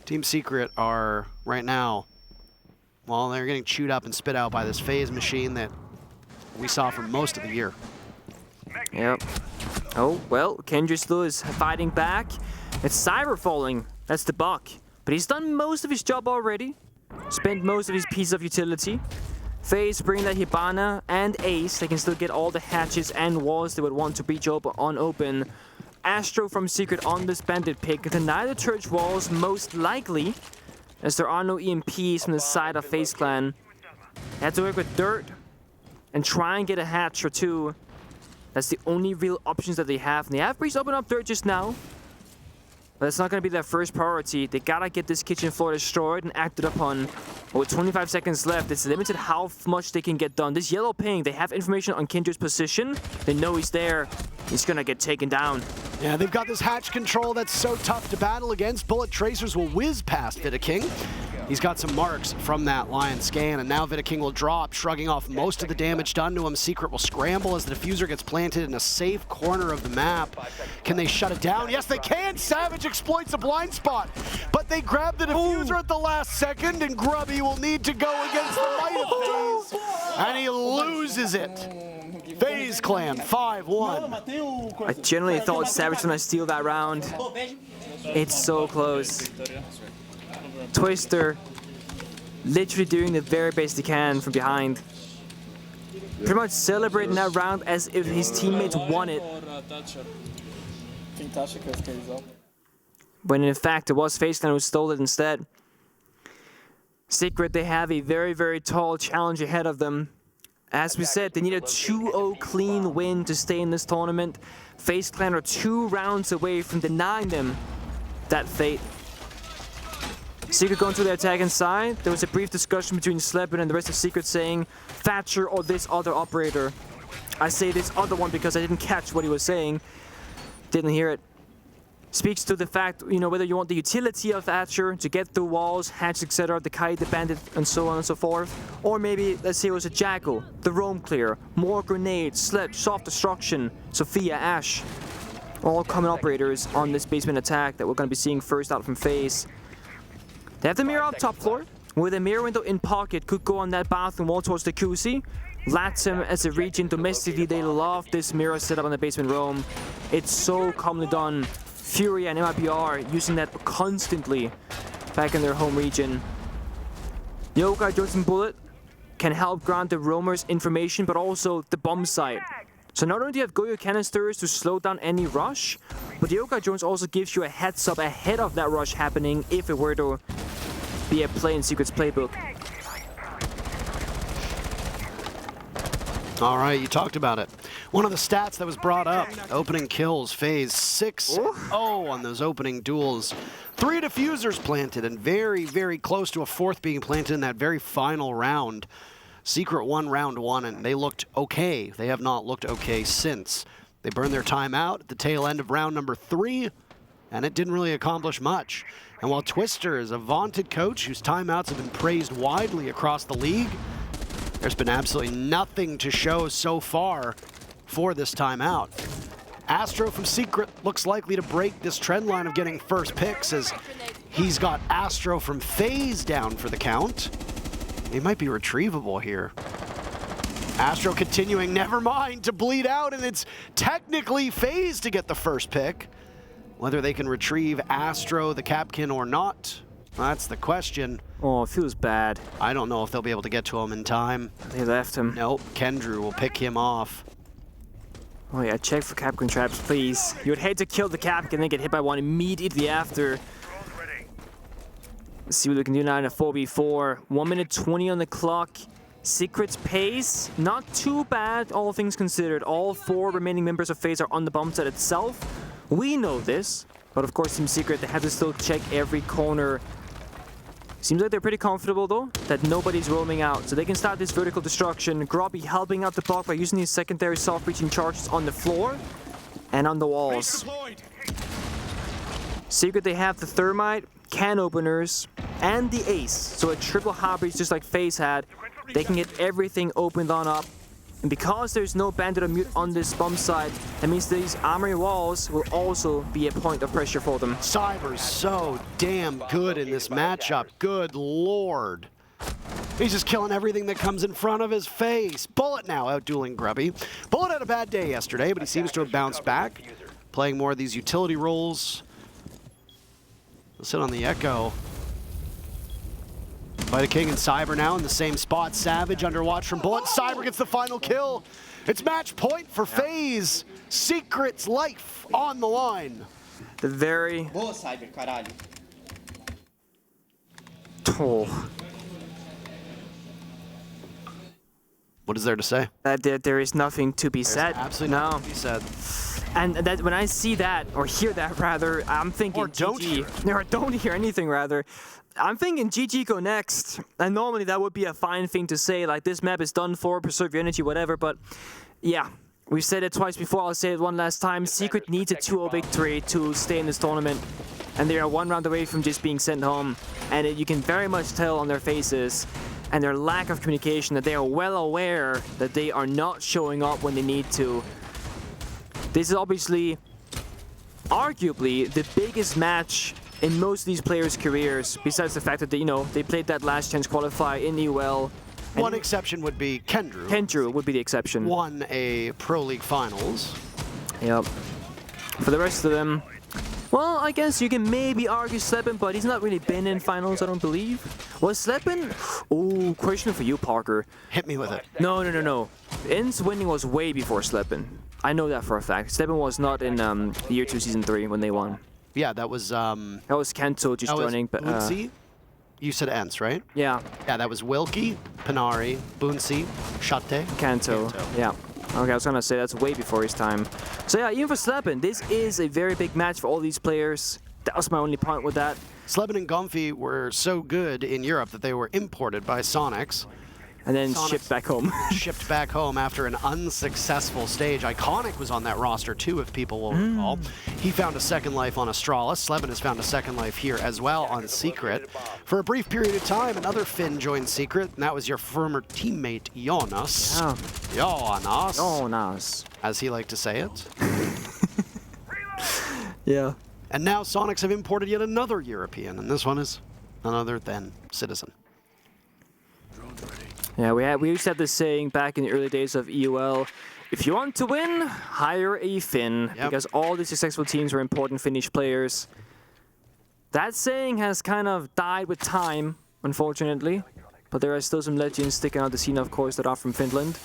Team Secret are, right now, well, they're getting chewed up and spit out by this FaZe machine that we saw for most of the year. Yep. Oh, well, Kendra still is fighting back. It's Cyber falling. That's the buck. But he's done most of his job already. Spent most of his pieces of utility. FaZe bring that Hibana and Ace. They can still get all the hatches and walls they would want to breach on open. Astro from Secret on this bandit pick. Deny the church walls, most likely, as there are no EMPs from the side of FaZe Clan. They have to work with dirt and try and get a hatch or two. That's the only real options that they have. And they have breached open up dirt just now. But it's not going to be their first priority. They gotta get this kitchen floor destroyed and acted upon. But with 25 seconds left, it's limited how much they can get done. This yellow ping, they have information on Kindra's position. They know he's there. He's gonna get taken down. Yeah, they've got this hatch control that's so tough to battle against. Bullet tracers will whiz past Vidaking. He's got some marks from that Lion scan, and now Vidaking will drop, shrugging off most of the damage done to him. Secret will scramble as the diffuser gets planted in a safe corner of the map. Can they shut it down? Yes, they can! Savage exploits a blind spot, but they grab the diffuser at the last second, and Grubby will need to go against the might of FaZe, and he loses it. FaZe Clan, 5-1. I generally thought Savage was gonna steal that round. It's so close. Twister literally doing the very best he can from behind. Pretty much celebrating that round as if his teammates won it. When in fact it was FaZe Clan who stole it instead. Secret, they have a very, very tall challenge ahead of them. As we said, they need a 2-0 clean win to stay in this tournament. FaZe Clan are 2 rounds away from denying them that fate. Secret going to their attack inside. There was a brief discussion between Slebin and the rest of Secret saying Thatcher or this other operator. I say this other one because I didn't catch what he was saying. Didn't hear it. Speaks to the fact, you know, whether you want the utility of Thatcher to get through walls, hatch, etc., the Kite, the Bandit, and so on and so forth. Or maybe, let's say it was a Jackal, the Roam Clear, more grenades, Sledge, Soft Destruction, Sophia, Ash. All common operators on this basement attack that we're going to be seeing first out from FaZe. They have the mirror up top floor, with a mirror window in pocket, could go on that bathroom wall towards the QC. Latam as a region domestically, they love this mirror setup on the basement roam. It's so commonly done. Fury and MIBR using that constantly back in their home region. Yoga, Jones, and Bullet can help grant the roamers information, but also the bomb site. So not only do you have Goyo canisters to slow down any rush, but Yoga Jones also gives you a heads up ahead of that rush happening if it were to be a play in Secret's playbook. All right, you talked about it. One of the stats that was brought up, opening kills, FaZe 6-0 on those opening duels. 3 diffusers planted and very, very close to a 4th being planted in that very final round. Secret won round 1 and they looked okay. They have not looked okay since. They burned their time out at the tail end of round number 3 and it didn't really accomplish much. And while Twister is a vaunted coach whose timeouts have been praised widely across the league, there's been absolutely nothing to show so far for this timeout. Astro from Secret looks likely to break this trend line of getting first picks as he's got Astro from FaZe down for the count. He might be retrievable here. Astro continuing, never mind, to bleed out, and it's technically FaZe to get the first pick. Whether they can retrieve Astro, the Capkin, or not, that's the question. Oh, it feels bad. I don't know if they'll be able to get to him in time. They left him. Nope, Kendrew will pick him off. Oh yeah, check for Capkin traps, please. You would hate to kill the Capkin and then get hit by one immediately after. Let's see what we can do now in a 4v4. 1 minute 20 on the clock. Secret's pace, not too bad, all things considered. All 4 remaining members of FaZe are on the bomb site itself. We know this, but of course Team Secret, they have to still check every corner Seems like they're pretty comfortable though, that nobody's roaming out. So they can start this vertical destruction. Grobby helping out the block by using these secondary soft-breaching charges on the floor and on the walls. Secret, they have the thermite, can openers, and the ace. So a triple hard breach just like FaZe had. They can get everything opened on up. And because there's no bandit or mute on this bomb site, that means these armory walls will also be a point of pressure for them. Cyber's so damn good in this matchup. Good lord. He's just killing everything that comes in front of his face. Bullet now out-dueling Grubby. Bullet had a bad day yesterday, but he seems to have bounced back. Playing more of these utility roles. Let's sit on the Echo. Vita King and Cyber now in the same spot. Savage under watch from Bullet. Cyber gets the final kill. It's match point for FaZe. Secret's life on the line. The very... Boa, Cyber, caralho. Oh. What is there to say? There is nothing to be said. Absolutely nothing to be said. And that when I see that, or hear that rather, I'm thinking Or don't hear. Or don't hear anything rather. I'm thinking GG go next. And normally that would be a fine thing to say, like this map is done for, preserve your energy, whatever. But yeah, we've said it twice before, I'll say it one last time. Secret needs a 2-0 victory to stay in this tournament. And they are one round away from just being sent home. And you can very much tell on their faces and their lack of communication that they are well aware that they are not showing up when they need to. This is obviously, arguably, the biggest match in most of these players' careers, besides the fact that they played that last chance qualifier in EUL. One exception would be Kendrew. Kendrew would be the exception. Won a Pro League Finals. Yep. For the rest of them, well, I guess you can maybe argue Slepin, but he's not really been in finals, I don't believe. Was Slepin? Oh, question for you, Parker. Hit me with it. No. In's winning was way before Slepin. I know that for a fact. Slepin was not in year 2, season 3 when they won. Yeah, that was Kento just joining. Boonsey? You said Ents, right? Yeah. Yeah, that was Wilkie, Panari, Boonsey, Shate. Kanto. Yeah. Okay, I was gonna say that's way before his time. So yeah, even for Slepin, this is a very big match for all these players. That was my only point with that. Slepin and Gomfy were so good in Europe that they were imported by Sonics. And then Sonics shipped back home. shipped back home after an unsuccessful stage. Iconic was on that roster too, if people will recall. He found a second life on Astralis. Slepin has found a second life here as well on Secret. For a brief period of time, another Finn joined Secret, and that was your former teammate, Jonas. Oh. Jonas, as he liked to say it. Yeah. And now Sonics have imported yet another European, and this one is none other than Citizen. Yeah, we used to have this saying back in the early days of EUL, if you want to win, hire a Finn, because all the successful teams were important Finnish players. That saying has kind of died with time, unfortunately, but there are still some legends sticking out the scene, of course, that are from Finland.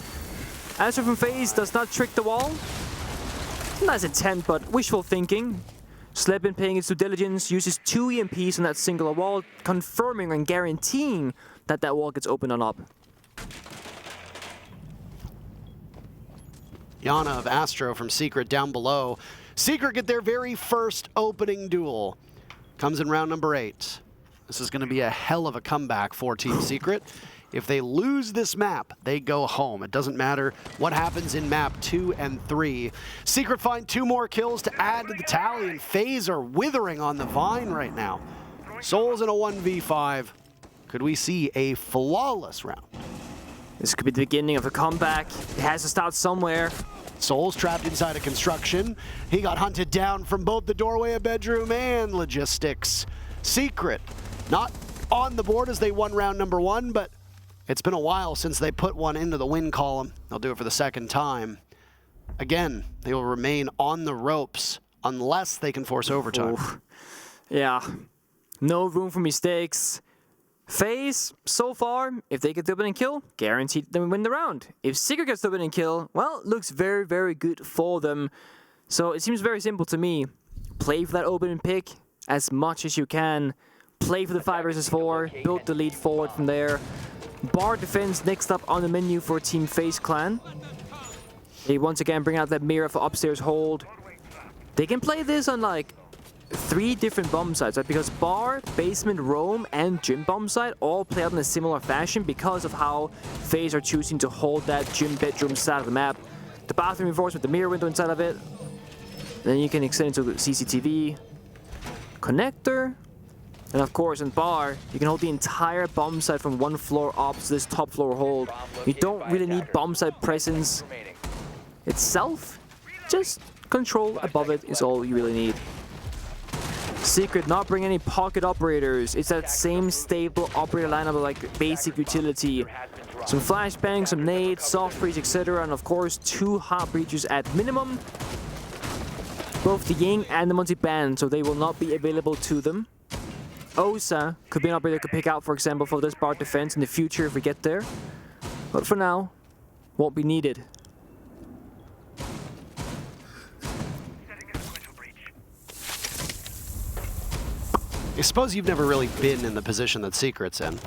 Answer from FaZe does not trick the wall. Nice attempt, but wishful thinking. Slepin paying his due diligence, uses 2 EMPs on that singular wall, confirming and guaranteeing that that wall gets opened on up. Yana of Astro from Secret down below. Secret get their very first opening duel. Comes in round number 8. This is going to be a hell of a comeback for Team Secret. If they lose this map, they go home. It doesn't matter what happens in map 2 and 3. Secret find 2 more kills to add to the tally, and FaZe are withering on the vine right now. Souls in a 1v5. Could we see a flawless round? This could be the beginning of a comeback. It has to start somewhere. Souls trapped inside a construction. He got hunted down from both the doorway of bedroom and logistics. Secret, not on the board as they won round number 1, but it's been a while since they put one into the win column. They'll do it for the second time. Again, they will remain on the ropes unless they can force overtime. Oof. Yeah, no room for mistakes. FaZe, so far, if they get the opening kill, guaranteed them win the round. If Secret gets the opening kill, well, looks very, very good for them. So it seems very simple to me. Play for that opening pick as much as you can. Play for the 5 versus 4, build the lead forward from there. Bar defense next up on the menu for Team FaZe Clan. They once again bring out that mirror for upstairs hold. They can play this on like 3 different bomb sites, right? Because bar, basement, roam, and gym bomb site all play out in a similar fashion because of how FaZe are choosing to hold that gym bedroom side of the map. The bathroom reinforced with the mirror window inside of it. Then you can extend into the CCTV connector. And of course, in bar, you can hold the entire bomb site from one floor up to this top floor hold. You don't really need bomb site presence itself. Just control above it is all you really need. Secret, not bring any pocket operators. It's that same stable operator lineup of like basic utility. Some flashbangs, some nades, soft breach, etc. And of course, 2 hot breachers at minimum. Both the Ying and the Monty banned, so they will not be available to them. Osa could be an operator could pick out, for example, for this bar defense in the future if we get there. But for now, won't be needed. I suppose you've never really been in the position that Secret's in.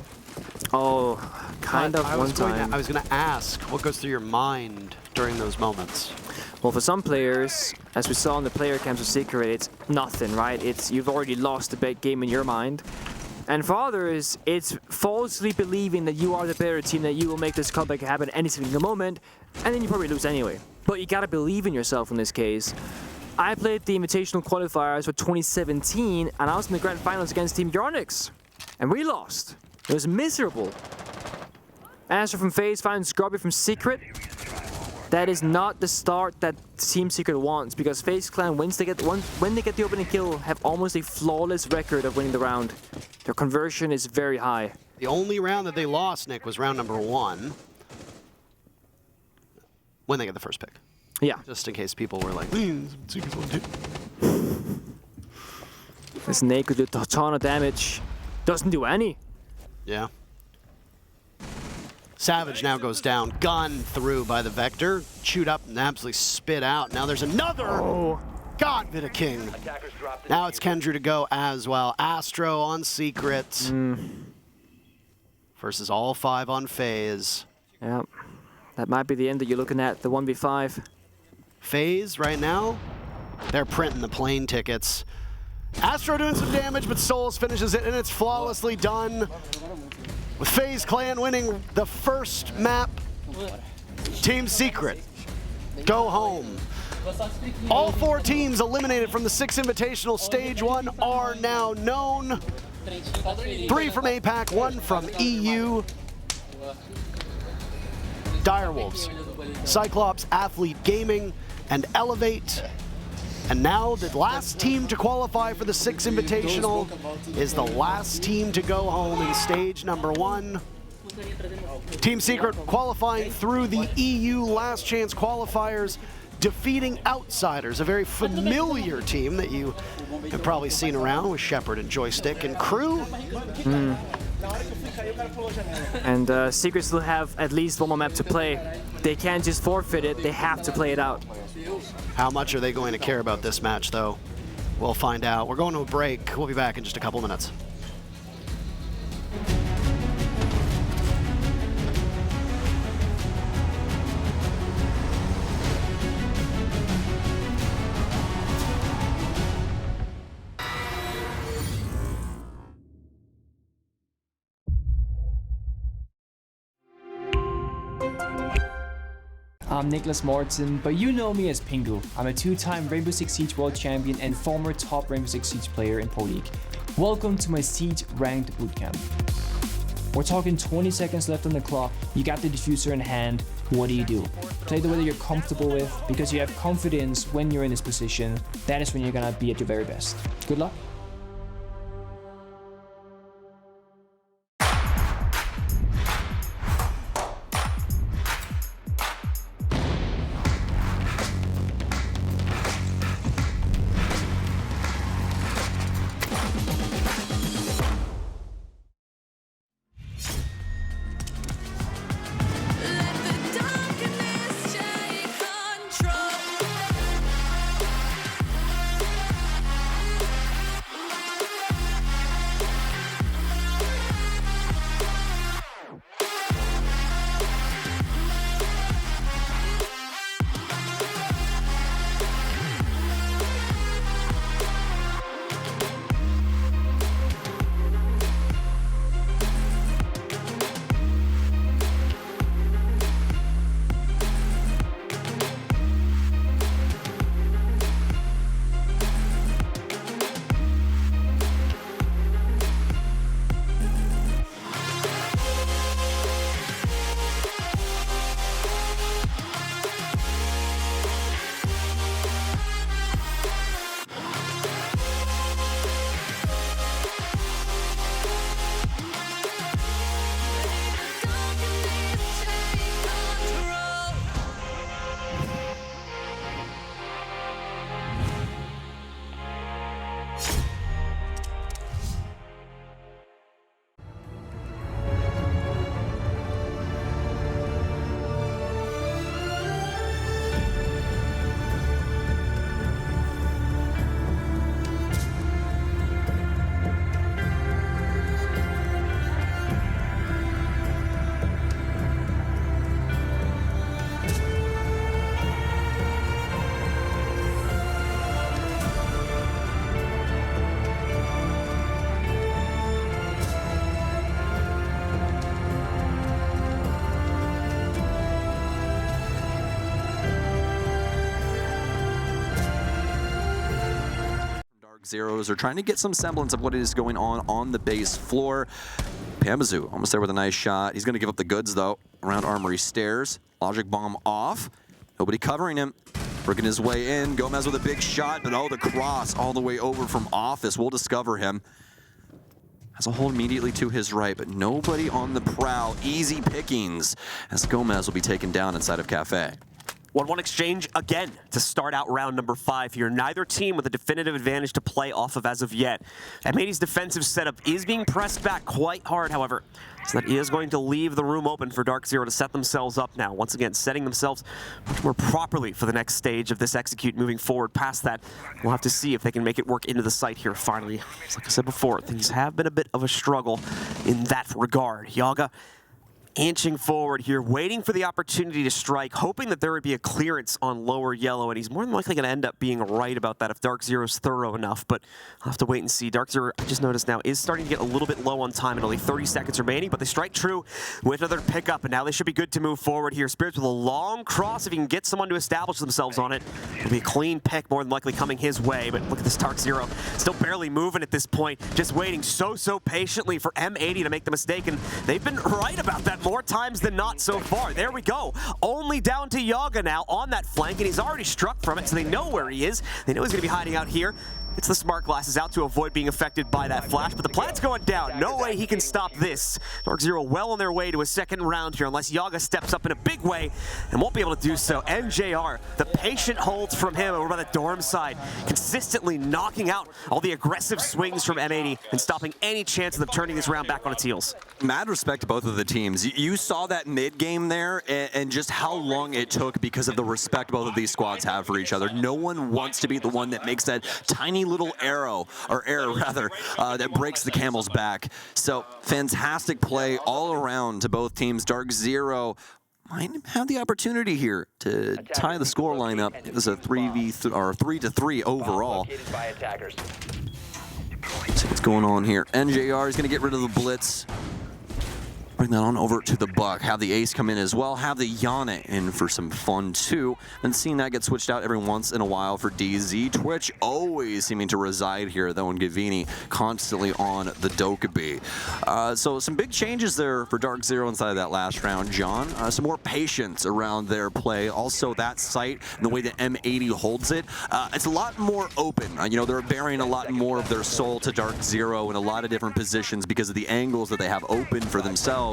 Oh, kind of one time. I was going to ask, what goes through your mind during those moments? Well, for some players, as we saw in the player camps of Secret, it's nothing, right? It's you've already lost the big game in your mind. And for others, it's falsely believing that you are the better team, that you will make this comeback happen any single moment, and then you probably lose anyway. But you gotta believe in yourself in this case. I played the Invitational qualifiers for 2017, and I was in the grand finals against Team Yarnix, and we lost. It was miserable. Astro from FaZe finds Scrubby from Secret. That is not the start that Team Secret wants, because FaZe Clan, when they get the opening kill, have almost a flawless record of winning the round. Their conversion is very high. The only round that they lost, Nick, was round number 1. When they get the first pick. Yeah. Just in case people were like, Secret's 1-2. This nade could do a ton of damage. Doesn't do any. Yeah. Savage now goes down, gun through by the Vector, chewed up and absolutely spit out. Now there's another. Oh. God, Vida King. Now it's Kendrew to go as well. Astro on Secret. Versus all 5 on FaZe. Yeah. That might be the end that you're looking at, the 1v5. FaZe right now, they're printing the plane tickets. Astro doing some damage, but Souls finishes it, and it's flawlessly done. With FaZe Clan winning the first map, Team Secret, go home. All 4 teams eliminated from the Six Invitational Stage 1 are now known. 3 from APAC, 1 from EU. Direwolves, Cyclops, Athlete Gaming, and Elevate. And now the last team to qualify for the Six Invitational is the last team to go home in stage number 1. Team Secret qualifying through the EU Last Chance qualifiers, defeating Outsiders, a very familiar team that you have probably seen around with Shepard and Joystick and crew. And Secret still have at least 1 more map to play. They can't just forfeit it, they have to play it out. How much are they going to care about this match, though? We'll find out. We're going to a break. We'll be back in just a couple minutes. I'm Nicholas Morton, but you know me as Pingu. I'm a 2-time Rainbow Six Siege World Champion and former top Rainbow Six Siege player in Pro League. Welcome to my Siege Ranked Bootcamp. We're talking 20 seconds left on the clock, you got the diffuser in hand, what do? Play the way that you're comfortable with, because you have confidence when you're in this position. That is when you're gonna be at your very best. Good luck. Zeros are trying to get some semblance of what is going on the base floor. Pamazoo almost there with a nice shot. He's going to give up the goods, though, around Armory Stairs. Logic Bomb off. Nobody covering him. Working his way in. Gomez with a big shot, but oh, the cross all the way over from Office. We'll discover him. Has a hold immediately to his right, but nobody on the prowl. Easy pickings as Gomez will be taken down inside of Kafe. 1-1 exchange again to start out round number 5 here. Neither team with a definitive advantage to play off of as of yet. M80's defensive setup is being pressed back quite hard, however. So that is going to leave the room open for Dark Zero to set themselves up now. Once again, setting themselves much more properly for the next stage of this execute moving forward. Past that, we'll have to see if they can make it work into the site here finally. Like I said before, things have been a bit of a struggle in that regard. Yaga inching forward here, waiting for the opportunity to strike, hoping that there would be a clearance on lower yellow, and he's more than likely going to end up being right about that if Dark Zero's thorough enough, but I'll have to wait and see. Dark Zero, I just noticed now, is starting to get a little bit low on time and only 30 seconds remaining, but they strike true with another pickup, and now they should be good to move forward here. Spirits with a long cross, if he can get someone to establish themselves on it, it'll be a clean pick, more than likely coming his way, but look at this Dark Zero, still barely moving at this point, just waiting so patiently for M80 to make the mistake, and they've been right about that more times than not so far. There we go. Only down to Yaga now on that flank, and he's already struck from it, so they know where he is. They know he's going to be hiding out here. It's the smart glasses out to avoid being affected by that flash, but the plant's going down. No way he can stop this. Dark Zero well on their way to a second round here, unless Yaga steps up in a big way and won't be able to do so. MJR, the patient holds from him over by the dorm side, consistently knocking out all the aggressive swings from M80 and stopping any chance of them turning this round back on its heels. Mad respect to both of the teams. You saw that mid-game there and just how long it took because of the respect both of these squads have for each other. No one wants to be the one that makes that tiny little error rather, that breaks the camel's back. So fantastic play all around to both teams. Dark Zero might have the opportunity here to tie the score line up. It was a 3-3 overall. See what's going on here. NJR is going to get rid of the blitz. Bring that on over to the Buck. Have the Ace come in as well. Have the Yana in for some fun too. And seeing that get switched out every once in a while for DZ. Twitch always seeming to reside here though, and Gavini constantly on the Dokkaebi. So some big changes there for Dark Zero inside of that last round, John. Some more patience around their play. Also that site and the way that M80 holds it, it's a lot more open. You know, they're bearing a lot more of their soul to Dark Zero in a lot of different positions because of the angles that they have open for themselves.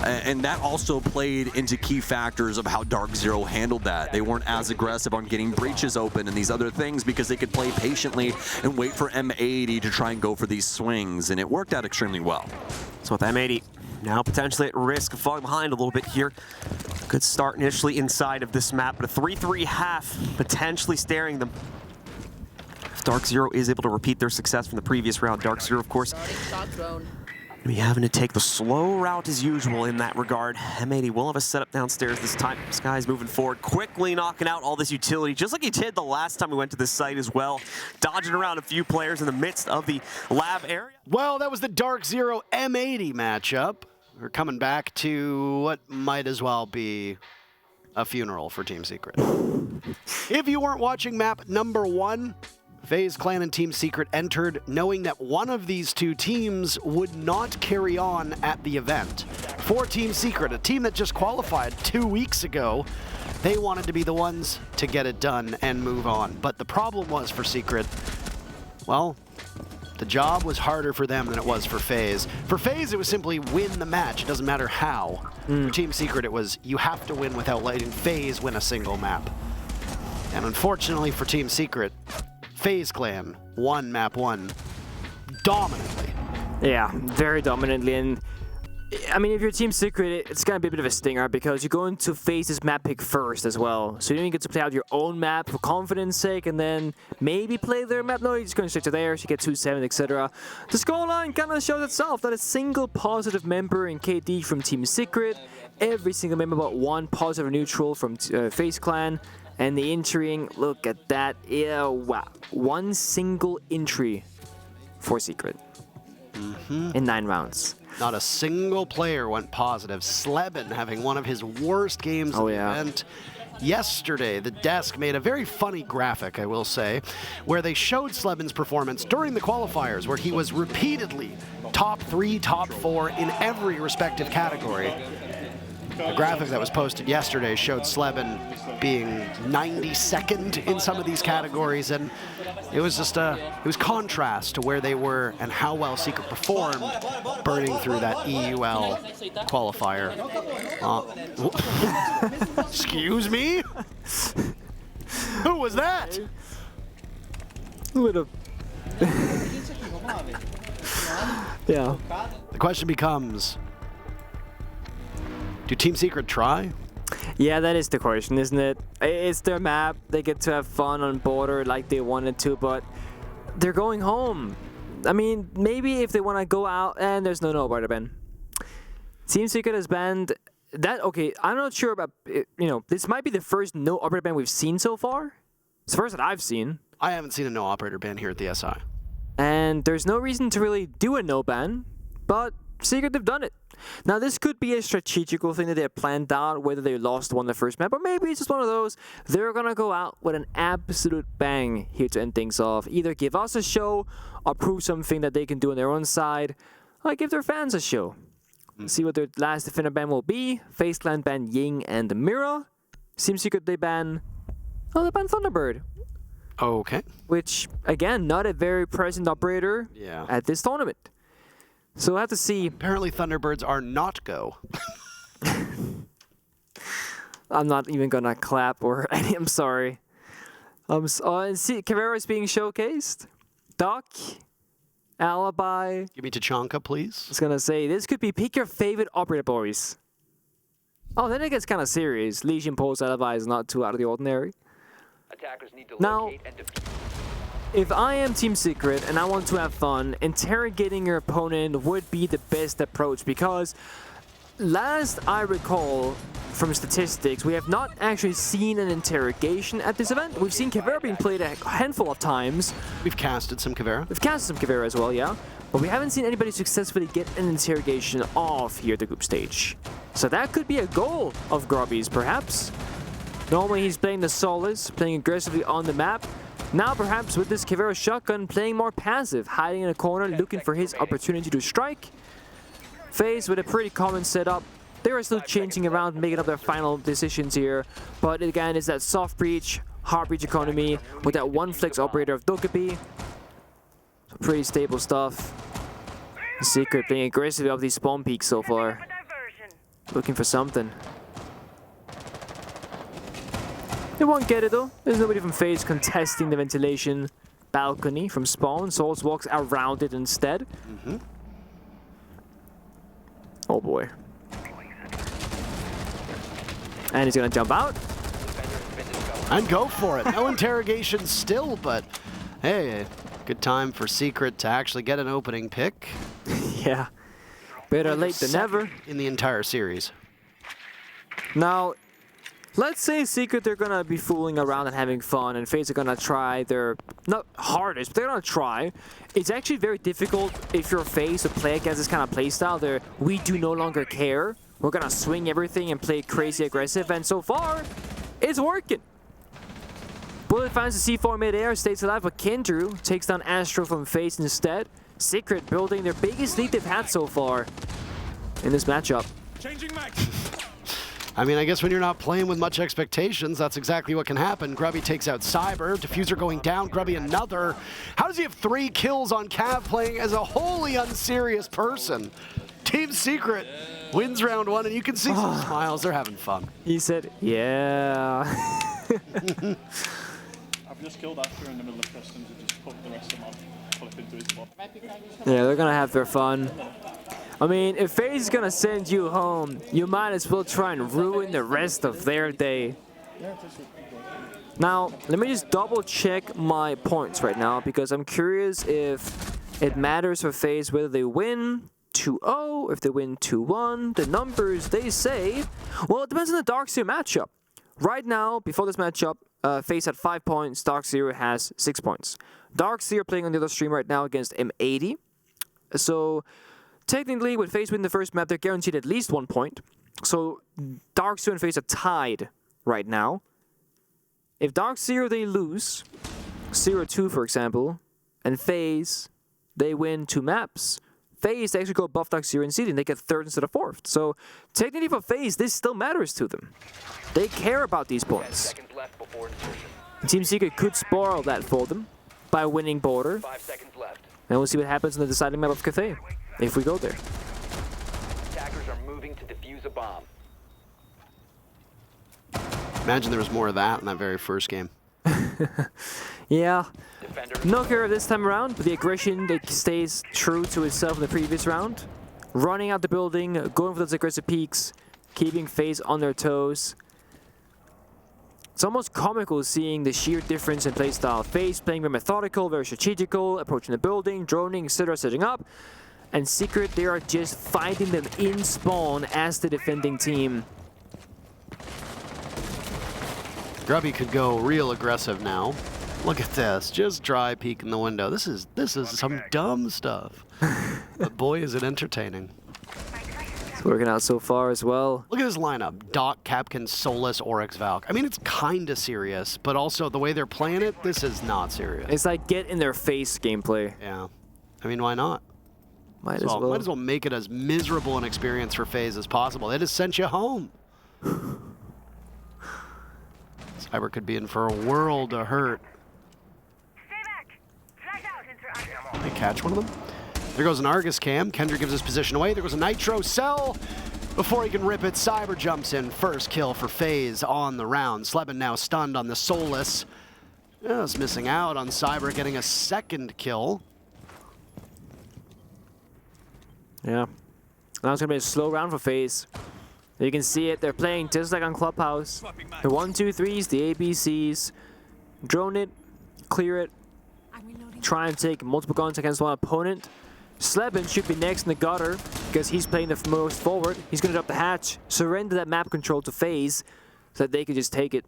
And that also played into key factors of how Dark Zero handled that. They weren't as aggressive on getting breaches open and these other things because they could play patiently and wait for M80 to try and go for these swings, and it worked out extremely well. So with M80 now potentially at risk of falling behind a little bit here. Good start initially inside of this map, but a 3-3 half potentially staring them. If Dark Zero is able to repeat their success from the previous round, Dark Zero, of course, we having to take the slow route as usual in that regard. M80 will have a setup downstairs this time. Sky's moving forward, quickly knocking out all this utility, just like he did the last time we went to this site as well. Dodging around a few players in the midst of the lab area. Well, that was the Dark Zero M80 matchup. We're coming back to what might as well be a funeral for Team Secret. If you weren't watching map number 1, FaZe Clan and Team Secret entered knowing that one of these two teams would not carry on at the event. For Team Secret, a team that just qualified 2 weeks ago, they wanted to be the ones to get it done and move on. But the problem was for Secret, well, the job was harder for them than it was for FaZe. For FaZe, it was simply win the match. It doesn't matter how. For Team Secret, it was you have to win without letting FaZe win a single map. And unfortunately for Team Secret, FaZe Clan won map 1 dominantly. Yeah, very dominantly. And I mean, if you're Team Secret, it's gonna be a bit of a stinger because you're going to FaZe's map pick first as well. So you don't get to play out your own map for confidence sake and then maybe play their map. No, you're just going straight to theirs, you get 2-7, etc. The scoreline kind of shows itself. Not a single positive member in KD from Team Secret. Every single member but one positive or neutral from FaZe Clan. And the entering, look at that. Yeah, wow. One single entry for Secret in 9 rounds. Not a single player went positive. Sleben having one of his worst games of the event. yesterday, the desk made a very funny graphic, I will say, where they showed Sleben's performance during the qualifiers, where he was repeatedly top 3, top 4 in every respective category. The graphic that was posted yesterday showed Sleben being 92nd in some of these categories, and it was just it was contrast to where they were and how well Secret performed, burning through that EUL qualifier. Excuse me? Who was that? Yeah. The question becomes, do Team Secret try? Yeah, that is the question, isn't it? It's their map. They get to have fun on border like they wanted to, but they're going home. I mean, maybe if they want to go out, and there's no operator ban. Team Secret has banned that. Okay, I'm not sure about, this might be the first no operator ban we've seen so far. It's the first that I've seen. I haven't seen a no operator ban here at the SI. And there's no reason to really do a no ban, but Secret have done it. Now, this could be a strategical thing that they have planned out, whether they lost one the first map, or maybe it's just one of those, they're going to go out with an absolute bang here to end things off. Either give us a show, or prove something that they can do on their own side, or give their fans a show. See what their last defender ban will be. FaZe Clan ban Ying and Mira. Team Secret, they ban Thunderbird. Okay. Which, again, not a very present operator at this tournament. So we'll have to see. Apparently Thunderbirds are not go. I'm not even gonna clap or any. I'm sorry. And see, Caveira is being showcased. Doc, Alibi. Give me Tachanka, please. I was gonna say, this could be pick your favorite operator, boys. Oh, then it gets kind of serious. Legion Pulse Alibi is not too out of the ordinary. Attackers need to Now, locate and defeat. if I am Team Secret and I want to have fun, interrogating your opponent would be the best approach, because last I recall from statistics, we have not actually seen an interrogation at this event. We've seen Caveira being played a handful of times. We've casted some Caveira. We've casted some Caveira as well, yeah. But we haven't seen anybody successfully get an interrogation off here at the group stage. So that could be a goal of Grubby's, perhaps. Normally he's playing the Solace, playing aggressively on the map. Now perhaps with this Caveira shotgun, playing more passive, hiding in a corner, looking for his opportunity to strike. FaZe with a pretty common setup. They are still changing around, making up their final decisions here. But again, it's that soft breach, hard breach economy with that one flex operator of Dokkaebi. So pretty stable stuff. Secret playing aggressively off these spawn peaks so far. Looking for something. They won't get it though. There's nobody from FaZe contesting the ventilation balcony from spawn. Souls walks around it instead. Oh boy. And he's gonna jump out. And go for it. No interrogation still, but hey, good time for Secret to actually get an opening pick. Yeah. Better late than never. In the entire series. Now, let's say Secret, they're gonna be fooling around and having fun, and FaZe are gonna try their, not hardest, but they're gonna try. It's actually very difficult if you're FaZe to play against this kind of playstyle. There, we do no longer care. We're gonna swing everything and play crazy aggressive, and so far, it's working. Bullet finds the C4 mid-air, stays alive, but Kindrew takes down Astro from FaZe instead. Secret building their biggest lead they've had so far in this matchup. Changing mag. I mean, I guess when you're not playing with much expectations, that's exactly what can happen. Grubby takes out Cyber, Diffuser going down, Grubby another. How does he have 3 kills on Cav playing as a wholly unserious person? Team Secret wins round 1, and you can see some smiles. They're having fun. He said, yeah. I've just killed Astro in the middle of customs and just put the rest of my clip into his spot. Yeah, they're gonna have their fun. I mean, if FaZe is gonna send you home, you might as well try and ruin the rest of their day. Now, let me just double check my points right now, because I'm curious if it matters for FaZe whether they win 2-0, if they win 2-1. The numbers, they say, well, it depends on the Darkseer matchup. Right now, before this matchup, FaZe had 5 points, Darkseer has 6 points. Darkseer playing on the other stream right now against M80. So, technically, with FaZe win the first map, they're guaranteed at least 1 point. So, Darkseer and FaZe are tied right now. If Dark Zero they lose, 0-2 for example, and FaZe they win 2 maps, FaZe they actually go above Dark Zero in seeding. They get 3rd instead of 4th. So technically for FaZe, this still matters to them. They care about these points. Team Secret could spoil that for them by winning Border. 5 seconds left. And we'll see what happens in the deciding map of Kafe, if we go there. Attackers are moving to defuse a bomb. Imagine there was more of that in that very first game. Yeah. Defender No care this time around, but the aggression that stays true to itself in the previous round. Running out the building, going for those aggressive peeks, keeping FaZe on their toes. It's almost comical seeing the sheer difference in playstyle. FaZe playing very methodical, very strategical, approaching the building, droning, etc., setting up. And Secret, they are just fighting them in spawn as the defending team. Grubby could go real aggressive now. Look at this, just dry peek in the window. This is some dumb stuff. But boy, is it entertaining. It's working out so far as well. Look at this lineup. Doc, Capkin, Solus, Oryx, Valk. I mean, it's kind of serious, but also the way they're playing it, this is not serious. It's like get in their face gameplay. Yeah. I mean, why not? Might as well. Might as well make it as miserable an experience for FaZe as possible. They just sent you home. Cyber could be in for a world of hurt. They catch one of them. There goes an Argus cam. Kendra gives his position away. There goes a Nitro cell. Before he can rip it, Cyber jumps in. First kill for FaZe on the round. Sleben now stunned on the Solus. Just missing out on Cyber getting a 2nd kill. Yeah. Now it's going to be a slow round for FaZe. You can see it. They're playing just like on Clubhouse. The 1-2-3s, the ABCs. Drone it. Clear it. Try and take multiple guns against one opponent. Sleben should be next in the gutter because he's playing the most forward. He's going to drop the hatch, surrender that map control to FaZe so that they can just take it.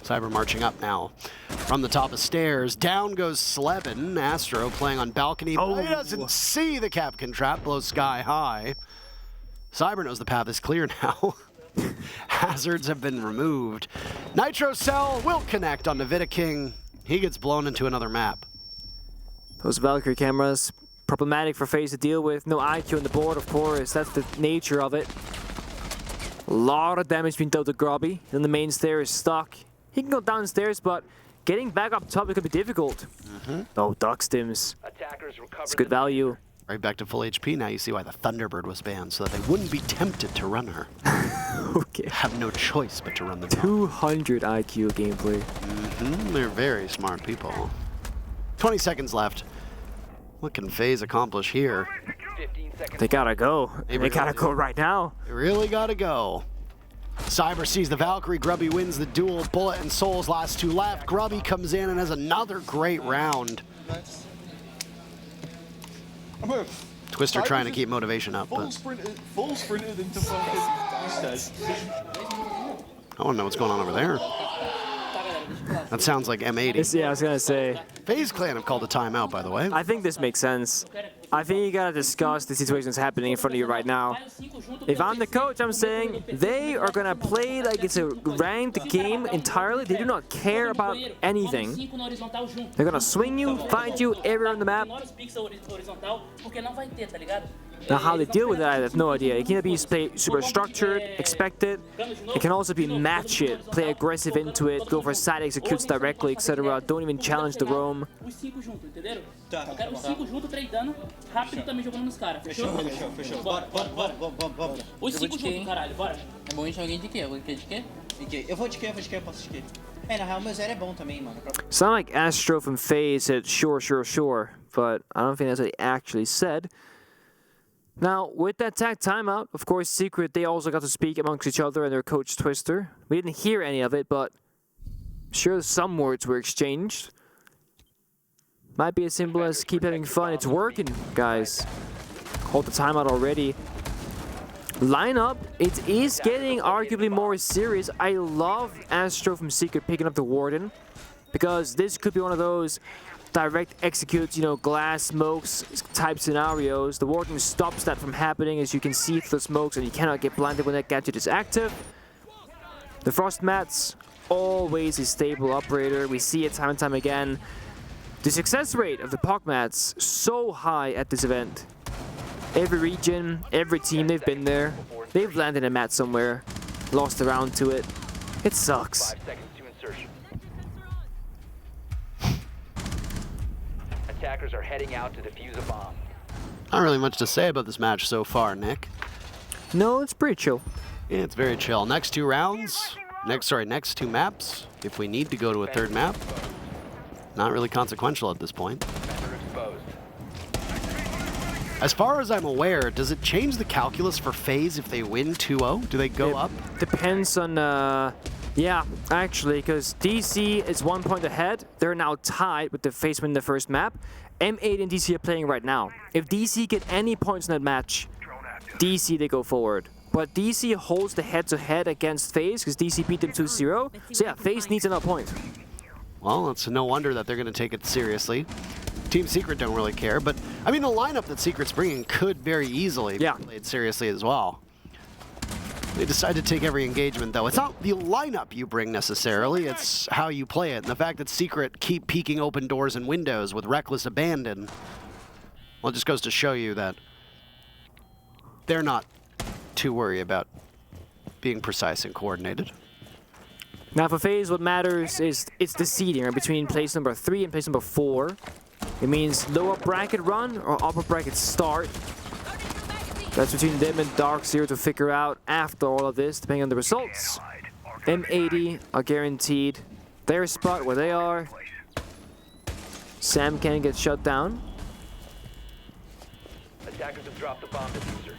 Cyber marching up now from the top of stairs. Down goes Sleben. Astro playing on balcony. Oh. He doesn't see the Capkin trap, blows sky high. Cyber knows the path is clear now. Hazards have been removed. Nitro cell will connect on Nvidia King. He gets blown into another map. Those Valkyrie cameras, problematic for FaZe to deal with. No IQ on the board, of course. That's the nature of it. A lot of damage being dealt to Grubby. Then the main stair is stuck. He can go downstairs, but getting back up top, it could be difficult. Oh, duck stims. It's good value. Right back to full HP now. You see why the Thunderbird was banned, so that they wouldn't be tempted to run her. Okay. Have no choice but to run the bomb. 200 IQ gameplay. They're very smart people. 20 seconds left. What can FaZe accomplish here? They gotta go. They gotta go right now. They really gotta go. Cyber sees the Valkyrie. Grubby wins the duel. Bullet and Soul's last 2 left. Grubby comes in and has another great round. Twister trying to keep motivation up, but Full sprinted into fucking instead. I want to know what's going on over there. That sounds like M80. Yeah, I was gonna say. FaZe Clan have called a timeout, by the way. I think this makes sense. I think you gotta discuss the situations happening in front of you right now. If I'm the coach, I'm saying they are gonna play like it's a ranked game entirely. They do not care about anything. They're gonna swing you, fight you everywhere on the map. Now how they deal with that, I have no idea. It can be super structured, expected. It can also be match it, play aggressive into it, go for side executes directly, etc. Don't even challenge the roam. Os 5 juntos, caralho, bora. É bom a gente alguém de quê? Eu vou de quê? Eu vou de quê, eu posso de quê? Na real, meu zero é bom também, mano. Sound like Astro from FaZe said sure, but I don't think that's what he actually said. Now, with that tag timeout, of course, Secret, they also got to speak amongst each other and their coach Twister. We didn't hear any of it, but I'm sure some words were exchanged. Might be as simple as keep having fun. It's working, guys. Hold the timeout already. Lineup, it is getting arguably more serious. I love Astro from Secret picking up the Warden, because this could be one of those direct executes, you know, glass smokes type scenarios. The Warden stops that from happening, as you can see through the smokes, and you cannot get blinded when that gadget is active. The Frost Mats, always a stable operator. We see it time and time again. The success rate of the Puck Mats, so high at this event. Every region, every team, they've been there. They've landed a mat somewhere, lost a round to it. It sucks. 5 seconds to insertion. Attackers are heading out to defuse a bomb. Not really much to say about this match so far, Nick. No, it's pretty chill. Yeah, it's very chill. Next 2 rounds, next 2 maps, if we need to go to a 3rd map. Not really consequential at this point. Defender exposed. As far as I'm aware, does it change the calculus for FaZe if they win 2-0? Do they go up? Depends on, yeah, actually, because DC is 1 point ahead. They're now tied with the FaZe win the first map. M8 and DC are playing right now. If DC get any points in that match, DC, they go forward. But DC holds the head-to-head against FaZe because DC beat them 2-0. So yeah, FaZe needs another point. Well, it's no wonder that they're going to take it seriously. Team Secret don't really care, but I mean the lineup that Secret's bringing could very easily be played seriously as well. They decide to take every engagement though. It's not the lineup you bring necessarily, it's how you play it. And the fact that Secret keep peeking open doors and windows with reckless abandon, well, it just goes to show you that they're not too worried about being precise and coordinated. Now for FaZe, what matters is it's the seeding right, between place number 3 and place number 4. It means lower bracket run or upper bracket start. That's between them and Dark Zero to figure out after all of this, depending on the results. M80 are guaranteed their spot where they are. Sam can get shut down. Attackers have dropped the bomb diffuser.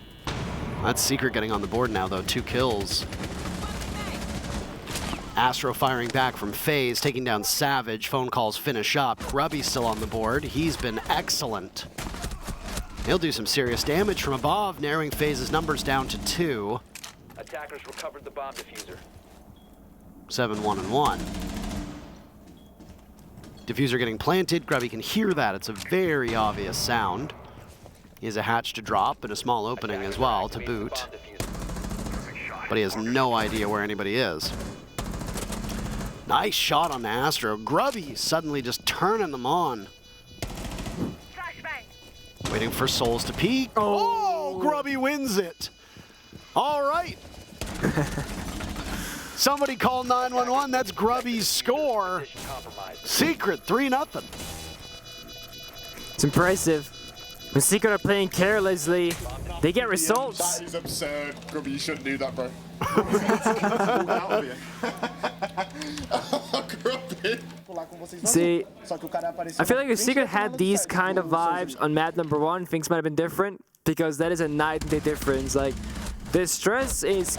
That's Secret getting on the board now though, 2 kills. Astro firing back from FaZe, taking down Savage. Phone calls finish up. Grubby's still on the board. He's been excellent. He'll do some serious damage from above, narrowing FaZe's numbers down to 2. Attackers recovered the bomb diffuser. 7-1-1. Diffuser getting planted. Grubby can hear that. It's a very obvious sound. He has a hatch to drop and a small opening as well to boot. But he has no idea where anybody is. Nice shot on the Astro. Grubby suddenly just turning them on. Waiting for Souls to peek. Oh, Grubby wins it. All right. Somebody call 911. That's Grubby's score. Secret 3-0. It's impressive. When Secret are playing carelessly, they get results. That is absurd. Grubby, you shouldn't do that, bro. See, I feel like if Secret had these kind of vibes on map number 1, things might have been different because that is a night and day difference. Like, the stress is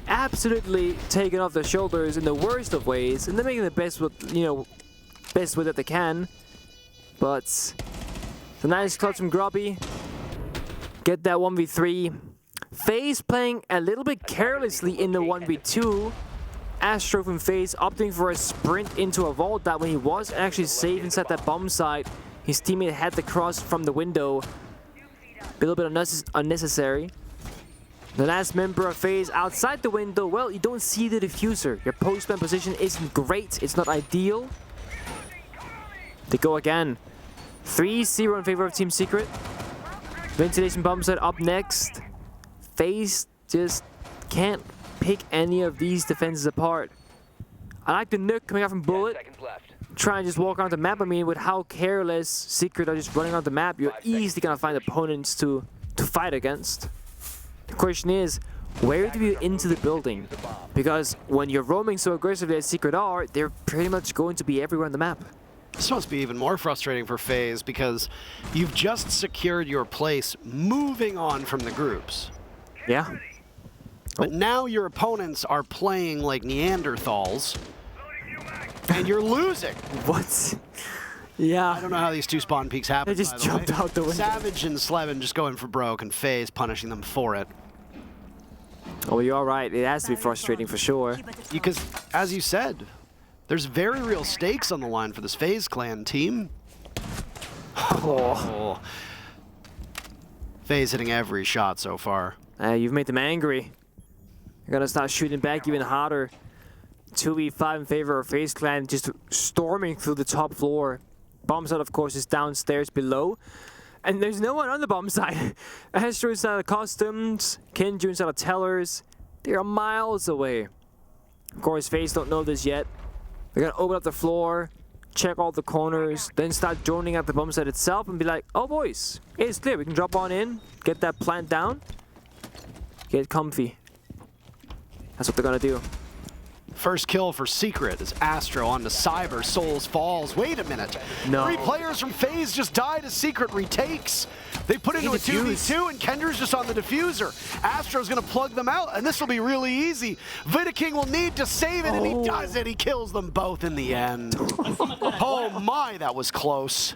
absolutely taken off their shoulders in the worst of ways, and they're making the best with, best with it they can. But it's a nice clutch from Grubby. Get that 1v3. FaZe playing a little bit carelessly in the 1v2. Astro from FaZe opting for a sprint into a vault. That when he was actually safe inside that bomb site, his teammate had the cross from the window. A little bit unnecessary. The last member of FaZe outside the window, well, you don't see the diffuser. Your postman position isn't great. It's not ideal. They go again. 3-0 in favor of Team Secret. Ventilation bomb site up next. FaZe just can't pick any of these defenses apart. I like the nuke coming out from Bullet. Try and just walk around the map. I mean, with how careless Secret are just running on the map, you're easily gonna find opponents to fight against. The question is, where do you into the building? Because when you're roaming so aggressively as Secret are, they're pretty much going to be everywhere on the map. This must be even more frustrating for FaZe because you've just secured your place moving on from the groups. Yeah. But now your opponents are playing like Neanderthals, and you're losing. What? Yeah. I don't know how these 2 spawn peaks happen. They just jumped out the window. Savage and Slevin just going for broke, and FaZe punishing them for it. Oh, you're right. It has to be frustrating for sure. Because, as you said, there's very real stakes on the line for this FaZe Clan team. Oh. FaZe hitting every shot so far. You've made them angry. You're gonna start shooting back even harder. 2v5 in favor of FaZe Clan, just storming through the top floor. Bomb site, of course, is downstairs below. And there's no one on the bomb side. Astro is out of Customs, Kenju is out of Tellers. They are miles away. Of course, FaZe don't know this yet. They're gonna open up the floor, check all the corners, then start joining at the bomb site itself and be like, oh boys, it's clear, we can drop on in, get that plant down, get comfy. That's what they're gonna do. First kill for Secret is Astro on the Cyber. Souls falls. Wait a minute. No. 3 players from FaZe just died as Secret retakes. They put into a 2v2 and Kendra's just on the diffuser. Astro's gonna plug them out and this will be really easy. Vidaking will need to save it and he does it. He kills them both in the end. Oh my, that was close.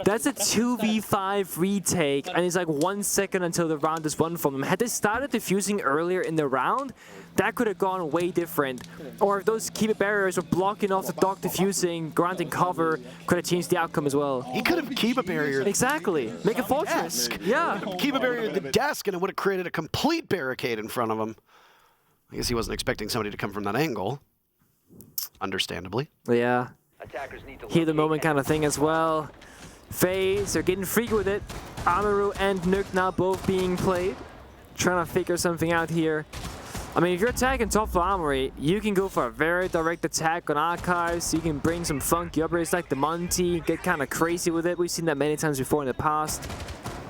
That's a 2v5 retake and it's like 1 second until the round is won from them. Had they started diffusing earlier in the round, that could have gone way different. Or if those keeper barriers were blocking off the dock diffusing, granting cover, could have changed the outcome as well. He could have keep a barrier. Exactly. Make a fortress. Yeah. Keep a barrier at the desk and it would have created a complete barricade in front of him. I guess he wasn't expecting somebody to come from that angle. Understandably. Yeah. Hear the moment kind of thing as well. FaZe are getting freaky with it. Amaru and Nuke now both being played. Trying to figure something out here. I mean, if you're attacking top floor Armory, you can go for a very direct attack on Archives. You can bring some funky upgrades like the Monty, get kind of crazy with it. We've seen that many times before in the past.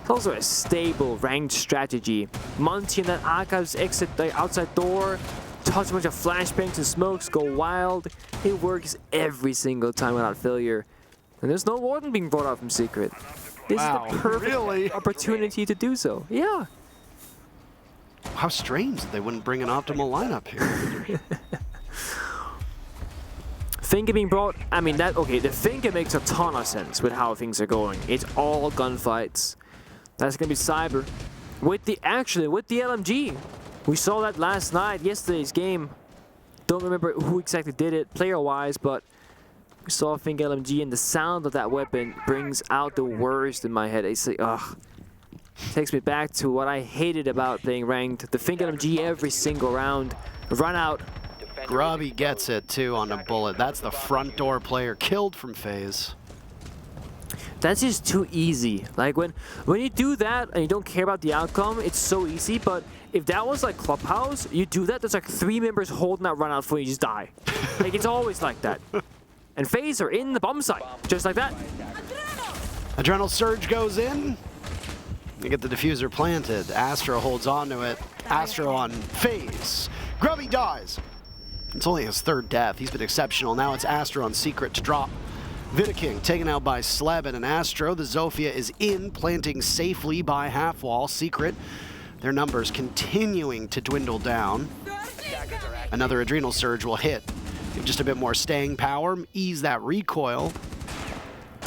It's also a stable ranked strategy. Monty and that Archives exit the outside door, toss a bunch of flashbangs and smokes, go wild. It works every single time without failure. And there's no Warden being brought out from Secret. This is the perfect opportunity to do so. Yeah. How strange that they wouldn't bring an optimal lineup here. Finka being brought, I mean, the Finka makes a ton of sense with how things are going. It's all gunfights. That's gonna be Cyber. With the LMG. We saw that last night, yesterday's game. Don't remember who exactly did it, player-wise, but we saw Finka LMG and the sound of that weapon brings out the worst in my head. It's like, ugh. Takes me back to what I hated about playing ranked. The Finka LMG every single round. Run out. Grubby gets it too on a bullet. That's the front door player killed from FaZe. That's just too easy. Like when you do that and you don't care about the outcome, it's so easy. But if that was like Clubhouse, you do that, there's like 3 members holding that run out for you, just die. Like it's always like that. And FaZe are in the bomb site, just like that. Adrenal Surge goes in. You get the diffuser planted. Astro holds on to it. Astro on FaZe. Grubby dies. It's only his 3rd death. He's been exceptional. Now it's Astro on Secret to drop. Vidaking taken out by Sleben and Astro. The Zofia is in, planting safely by half wall. Secret, their numbers continuing to dwindle down. Another Adrenal Surge will hit. Give just a bit more staying power, ease that recoil.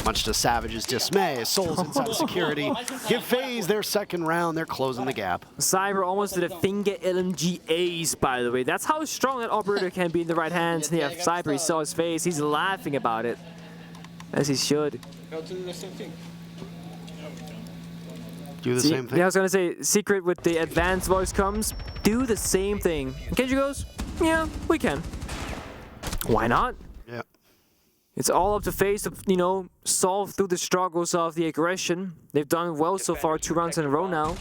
Much to Savage's dismay, Souls inside the security. Give FaZe their 2nd round. They're closing the gap. Cyber almost did a Finka LMG ace, by the way. That's how strong that operator can be in the right hands. And yeah, Cyber, he saw his face. He's laughing about it. As he should. Do the same thing? Yeah, I was going to say, Secret with the advanced voice comes. Do the same thing. Kenji goes, yeah, we can. Why not? Yeah. It's all up to FaZe to, you know, solve through the struggles of the aggression. They've done well so far, 2 rounds in a row now.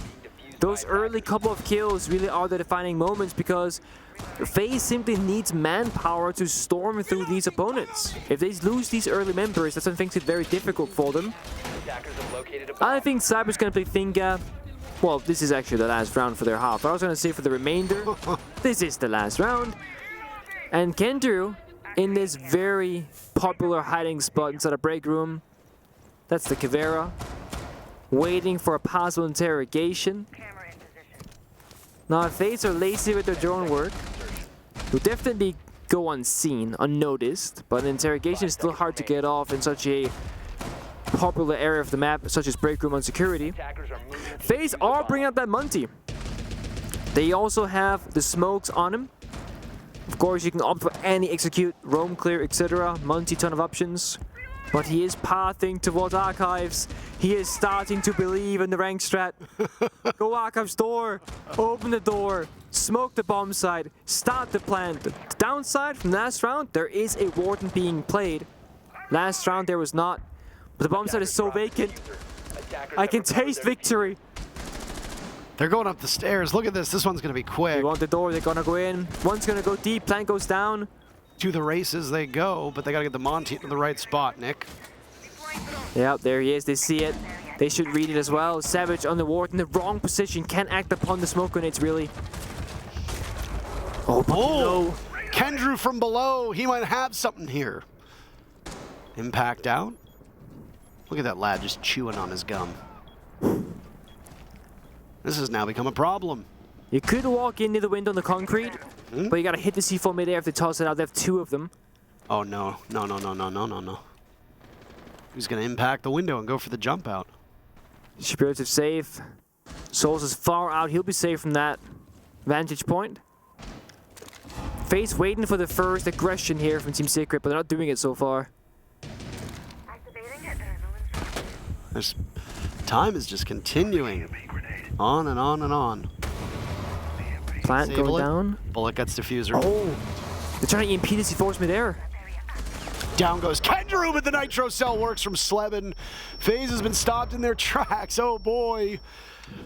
Those early couple of kills really are the defining moments because FaZe simply needs manpower to storm through these opponents. If they lose these early members, that's when things get very difficult for them. I think Cyber's going to play Finka. Well, this is actually the last round for their half. I was going to say for the remainder, this is the last round. And Kendrew, in this very popular hiding spot inside a break room, that's the Caveira, waiting for a possible interrogation. Now, if FaZe are lazy with their drone work, will definitely go unseen, unnoticed, but an interrogation is still hard to get off in such a popular area of the map, such as break room on security. FaZe are bringing out that Monty. They also have the smokes on him. Of course, you can opt for any execute, roam clear, etc. Monty, ton of options. But he is pathing towards Archives. He is starting to believe in the ranked strat. Go Archives door. Open the door. smoke the bomb side, start the plant. The downside from last round, there is a Warden being played. Last round there was not, but the bomb side is so vacant. I can taste victory. They're going up the stairs. Look at this. This one's going to be quick. They want the door. They're going to go in. One's going to go deep. Plant goes down. To the races they go, but they got to get the Monty to the right spot, Nick. Yeah, there he is. They see it. They should read it as well. Savage on the ward in the wrong position. Can't act upon the smoke grenades, really. Oh, no. Kendrew from below. He might have something here. Impact out. Look at that lad just chewing on his gum. This has now become a problem. You could walk in near the window on the concrete, but you got to hit the C4 midair if they toss it out. They have 2 of them. Oh, no. No, no, no, no, no, no, no. Who's going to impact the window and go for the jump out? Spirits is safe. Souls is far out. He'll be safe from that vantage point. FaZe waiting for the first aggression here from Team Secret, but they're not doing it so far. This time is just continuing. On and on and on. Plant Disable going it. down. Bullet gets diffuser. Oh! They're trying to EMP the C4s midair. Down goes Kendrew, but the Nitro Cell works from Sleben. FaZe has been stopped in their tracks. Oh boy.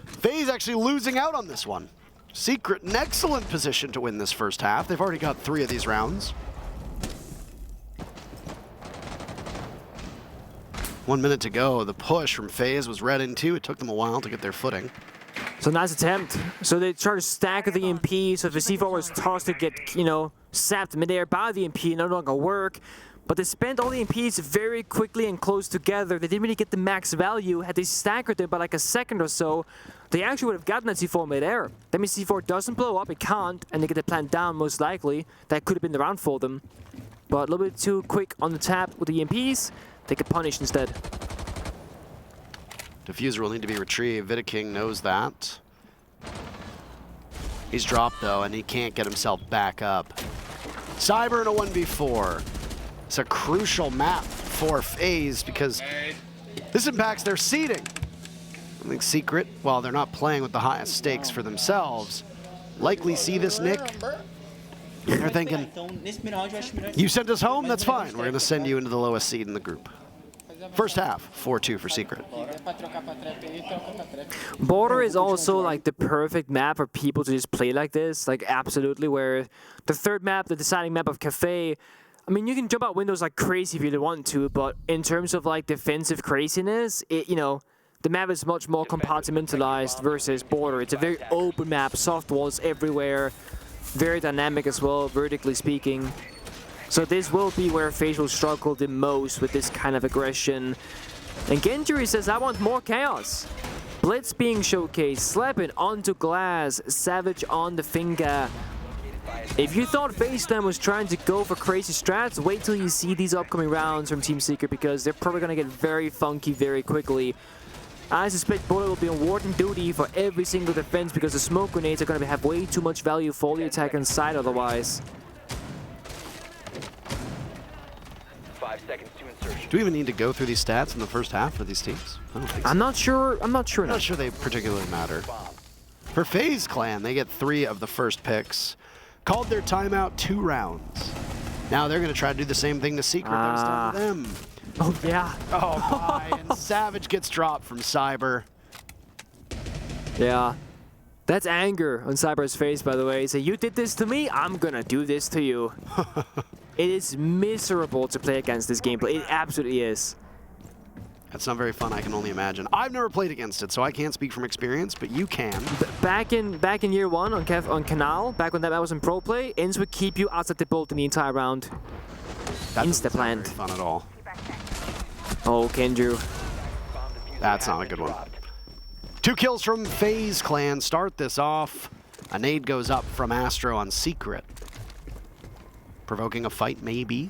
FaZe actually losing out on this one. Secret in excellent position to win this first half. They've already got 3 of these rounds. 1 minute to go. The push from FaZe was read into. It took them a while to get their footing. So nice attempt. So they try to stack the EMP. So if the C4 was tossed to get, you know, sapped midair by the EMP, no longer work. But they spent all the EMPs very quickly and close together. They didn't really get the max value. Had they staggered them by like a second or so, they actually would have gotten that C4 midair. That means C4 doesn't blow up, it can't, and they get the plant down most likely. That could have been the round for them. But a little bit too quick on the tap with the EMPs. They get punished instead. Diffuser will need to be retrieved. Vidaking knows that. He's dropped though, and he can't get himself back up. Cyber in a 1v4. It's a crucial map for FaZe because this impacts their seeding. I think Secret, while they're not playing with the highest stakes for themselves, likely see this, Nick. They're thinking, you sent us home, that's fine. We're going to send you into the lowest seed in the group. First half, 4-2 for Secret. Border is also like the perfect map for people to just play like this, like absolutely, where the third map, the deciding map of Kafe, I mean, you can jump out windows like crazy if you want to, but in terms of like defensive craziness, it, you know, the map is much more compartmentalized versus Border. It's a very open map, soft walls everywhere, very dynamic as well, vertically speaking. So this will be where FaZe will struggle the most with this kind of aggression. And Gendry says, I want more chaos. Blitz being showcased, Sleben onto glass, Savage on the finger. If you thought FaZe Clan was trying to go for crazy strats, wait till you see these upcoming rounds from Team Secret because they're probably going to get very funky very quickly. I suspect Bullet will be on warden duty for every single defense because the smoke grenades are going to have way too much value for the attack inside otherwise. 5 seconds to insertion. Do we even need to go through these stats in the first half for these teams? I don't think so. I'm not sure. I'm not sure they particularly matter. For FaZe Clan, they get 3 of the first picks. Called their timeout 2 rounds. Now they're going to try to do the same thing to Secret that was done to them. Oh, yeah. Oh, my. And Savage gets dropped from Cyber. Yeah. That's anger on Cyber's face, by the way. He said, you did this to me, I'm going to do this to you. It is miserable to play against this gameplay. It absolutely is. That's not very fun, I can only imagine. I've never played against it, so I can't speak from experience, but you can. Back in year 1 on Canal, back when that was in pro play, Inns would keep you outside the bolt in the entire round. That Insta plant. Not very fun at all. Oh, Kendrew. That's not a good one. 2 kills from FaZe Clan start this off. A nade goes up from Astro on Secret. Provoking a fight, maybe.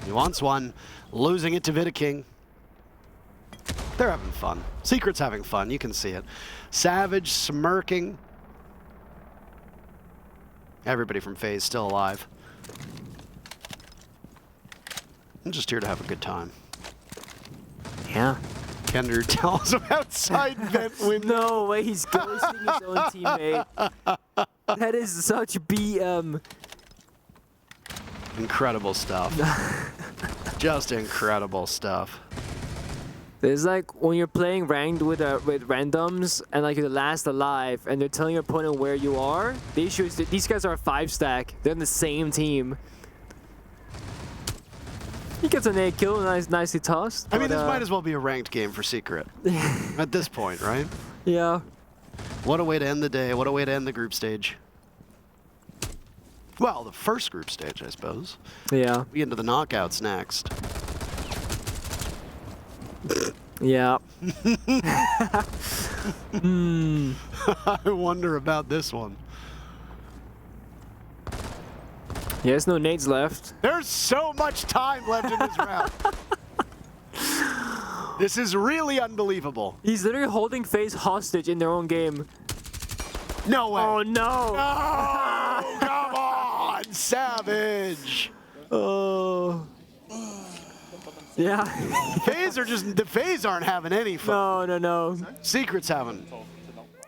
He wants one. Losing it to Vidaking. They're having fun. Secret's having fun, you can see it. Savage smirking. Everybody from FaZe still alive. I'm just here to have a good time. Yeah. Kender tells him outside vent window. No way, he's ghosting his own teammate. That is such BM. Incredible stuff. Just incredible stuff. It's like when you're playing ranked with randoms and like you're the last alive and they're telling your opponent where you are. The issue is that these guys are a 5-stack. They're on the same team. He gets an 8 kill, nicely tossed. I mean, this might as well be a ranked game for Secret at this point, right? Yeah. What a way to end the day. What a way to end the group stage. Well, the first group stage, I suppose. Yeah. We get into the knockouts next. Yeah. I wonder about this one. Yeah, there's no nades left. There's so much time left in this round. This is really unbelievable. He's literally holding FaZe hostage in their own game. No way. Oh, no. No! Come on, Savage. Oh. Yeah. The FaZe aren't having any fun. No. Secret's having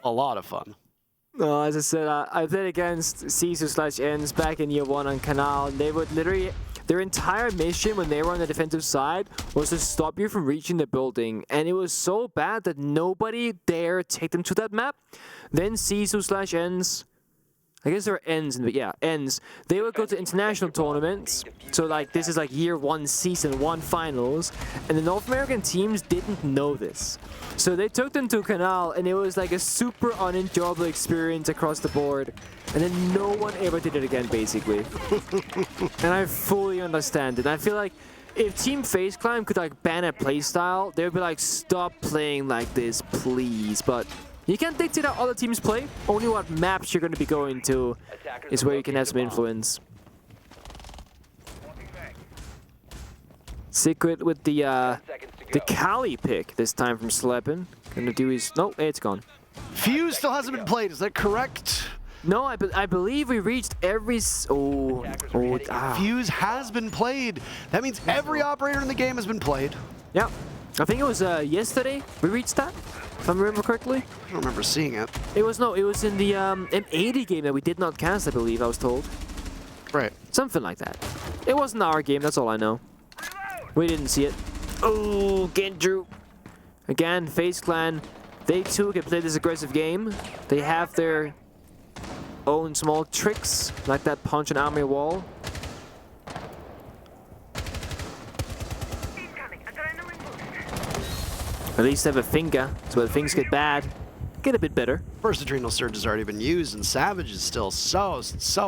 a lot of fun. No, as I said, I played against Sisu/Ns back in year 1 on Canal. They would literally, their entire mission when they were on the defensive side was to stop you from reaching the building. And it was so bad that nobody dared take them to that map. Then Sisu/Ns, I guess they're Ns, but yeah, Ns. They would go to international tournaments. So like this is like year 1, season 1 finals. And the North American teams didn't know this. So they took them to Canal and it was like a super unenjoyable experience across the board. And then no one ever did it again, basically. And I fully understand it. I feel like if Team FaZe Clan could like ban a playstyle, they would be like, stop playing like this, please. But you can't dictate how other teams play. Only what maps you're going to be going to is where you can have some influence. Secret with the Kali pick this time from Slepin. Gonna do his... No, it's gone. Fuse still hasn't been played, is that correct? No, I believe we reached every... Fuse has been played. That means every operator in the game has been played. Yeah. I think it was yesterday we reached that, if I remember correctly. I don't remember seeing it. It was in the M80 game that we did not cast, I believe, I was told. Right. Something like that. It wasn't our game, that's all I know. We didn't see it. Oh, Gendru. Again, FaZe Clan, they too can play this aggressive game. They have their own small tricks, like that punch and army wall. At least have a finger, so when things get bad, get a bit better. First Adrenal Surge has already been used, and Savage is still so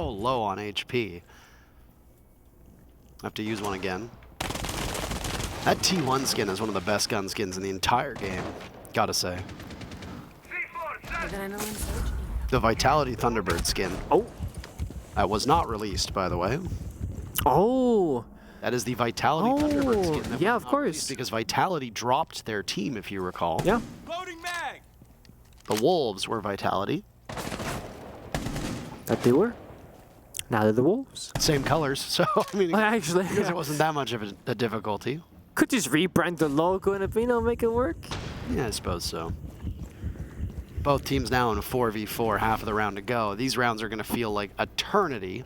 low on HP. Have to use one again. That T1 skin is one of the best gun skins in the entire game, gotta say. The Vitality Thunderbird skin. Oh. That was not released, by the way. Oh. That is the Vitality Thunderbird skin. That yeah, was of not course. released because Vitality dropped their team, if you recall. Yeah. Loading mag. The Wolves were Vitality. That they were. Now they're the Wolves. Same colors, so I mean, actually, because it wasn't that much of a difficulty. Could just rebrand the logo and make it work. Yeah, I suppose so. Both teams now in a 4v4, half of the round to go. These rounds are going to feel like eternity.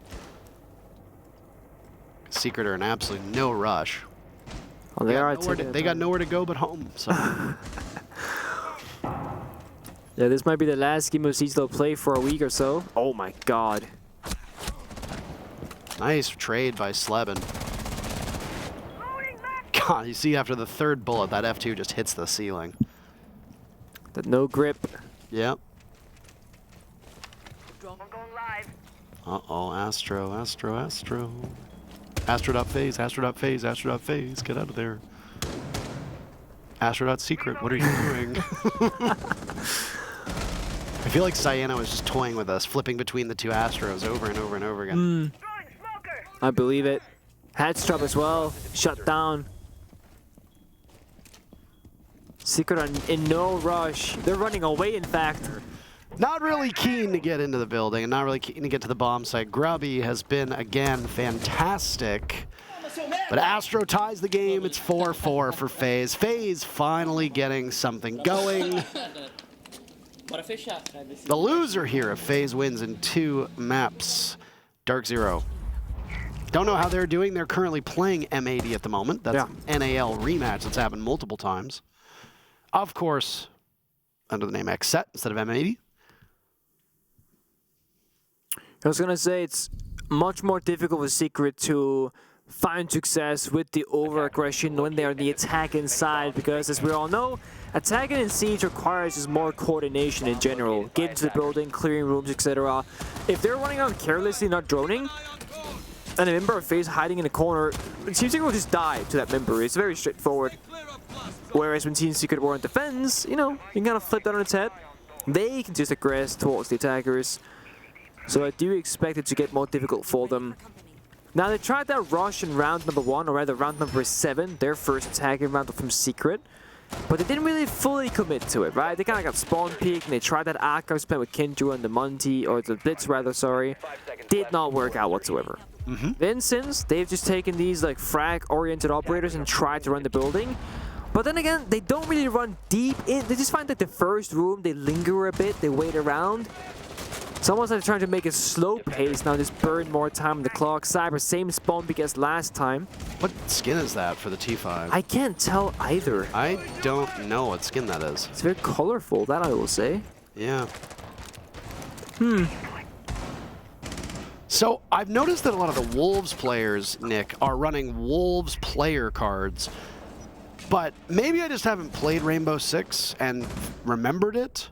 Secret are in absolutely no rush. Well, they got nowhere to go but home. So. Yeah, this might be the last game of Siege they'll play for a week or so. Oh my god. Nice trade by Slebin. God, you see after the third bullet, that F2 just hits the ceiling. That no grip. Yep. Uh-oh, Astro. Astro.FaZe, Astro.FaZe. Get out of there. Astro.Secret, what are you doing? I feel like Cyano was just toying with us, flipping between the two Astros over and over and over again. I believe it. Hatstrap as well. Shut down. Secret are in no rush. They're running away, in fact. Not really keen to get into the building and not really keen to get to the bomb site. Grubby has been, again, fantastic. But Astro ties the game. It's 4-4 for FaZe. FaZe finally getting something going. The loser here if FaZe wins in 2 maps. Dark Zero. Don't know how they're doing. They're currently playing M80 at the moment. That's an NAL rematch that's happened multiple times. Of course, under the name XSET instead of M80. I was going to say it's much more difficult for Secret to find success with the over-aggression when they're on the attacking side, because as we all know, attacking in Siege requires just more coordination in general. Getting to the building, clearing rooms, etc. If they're running out carelessly, not droning, and a member of FaZe hiding in a corner, Team Secret will just die to that member. It's very straightforward. Whereas when Team Secret were on defense, you know, you can kind of flip that on its head. They can just aggress towards the attackers. So I do expect it to get more difficult for them. Now they tried that rush in round number 1, or rather round number 7, their first attacking round from Secret. But they didn't really fully commit to it, right? They kind of got spawn peek, and they tried that archive spam with Kenju and the Monty, or the Blitz rather, sorry. Did not work out whatsoever. Then since, they've just taken these like frag-oriented operators and tried to run the building. But then again, they don't really run deep in. They just find that the first room, they linger a bit, they wait around. It's almost like they're trying to make a slow pace now, just burn more time on the clock. Cyber, same spawn peek as last time. What skin is that for the T5? I can't tell either. I don't know what skin that is. It's very colorful, that I will say. Yeah. So I've noticed that a lot of the Wolves players, Nick, are running Wolves player cards. But maybe I just haven't played Rainbow Six and remembered it.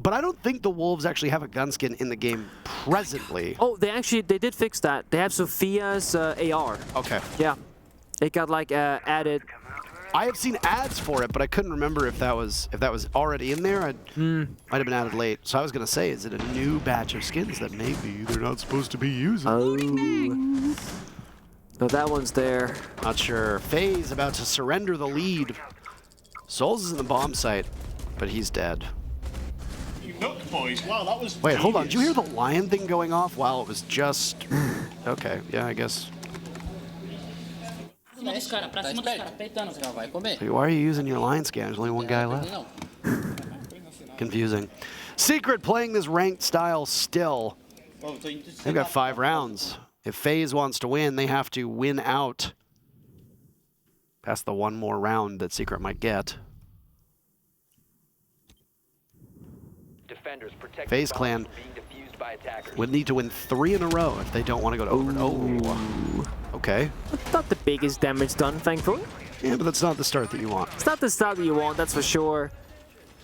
But I don't think the Wolves actually have a gun skin in the game presently. Oh, they did fix that. They have Sophia's AR. Okay. Yeah. It got like added. I have seen ads for it, but I couldn't remember if that was already in there. Might have been added late. So I was gonna say, is it a new batch of skins that maybe they're not supposed to be using? Oh. No, that one's there. Not sure. FaZe about to surrender the lead. Souls is in the bomb site, but he's dead. Boys. Wow, that was Wait, hold on. Did you hear the lion thing going off while it was just... Okay, yeah, I guess. Wait, why are you using your lion scan? There's only one guy left. Confusing. Secret playing this ranked style still. They've got 5 rounds. If FaZe wants to win, they have to win out past the one more round that Secret might get. FaZe Clan would need to win 3 in a row if they don't want to go to over. Oh, okay. Not the biggest damage done, thankfully. Yeah, but that's not the start that you want. It's not the start that you want, that's for sure.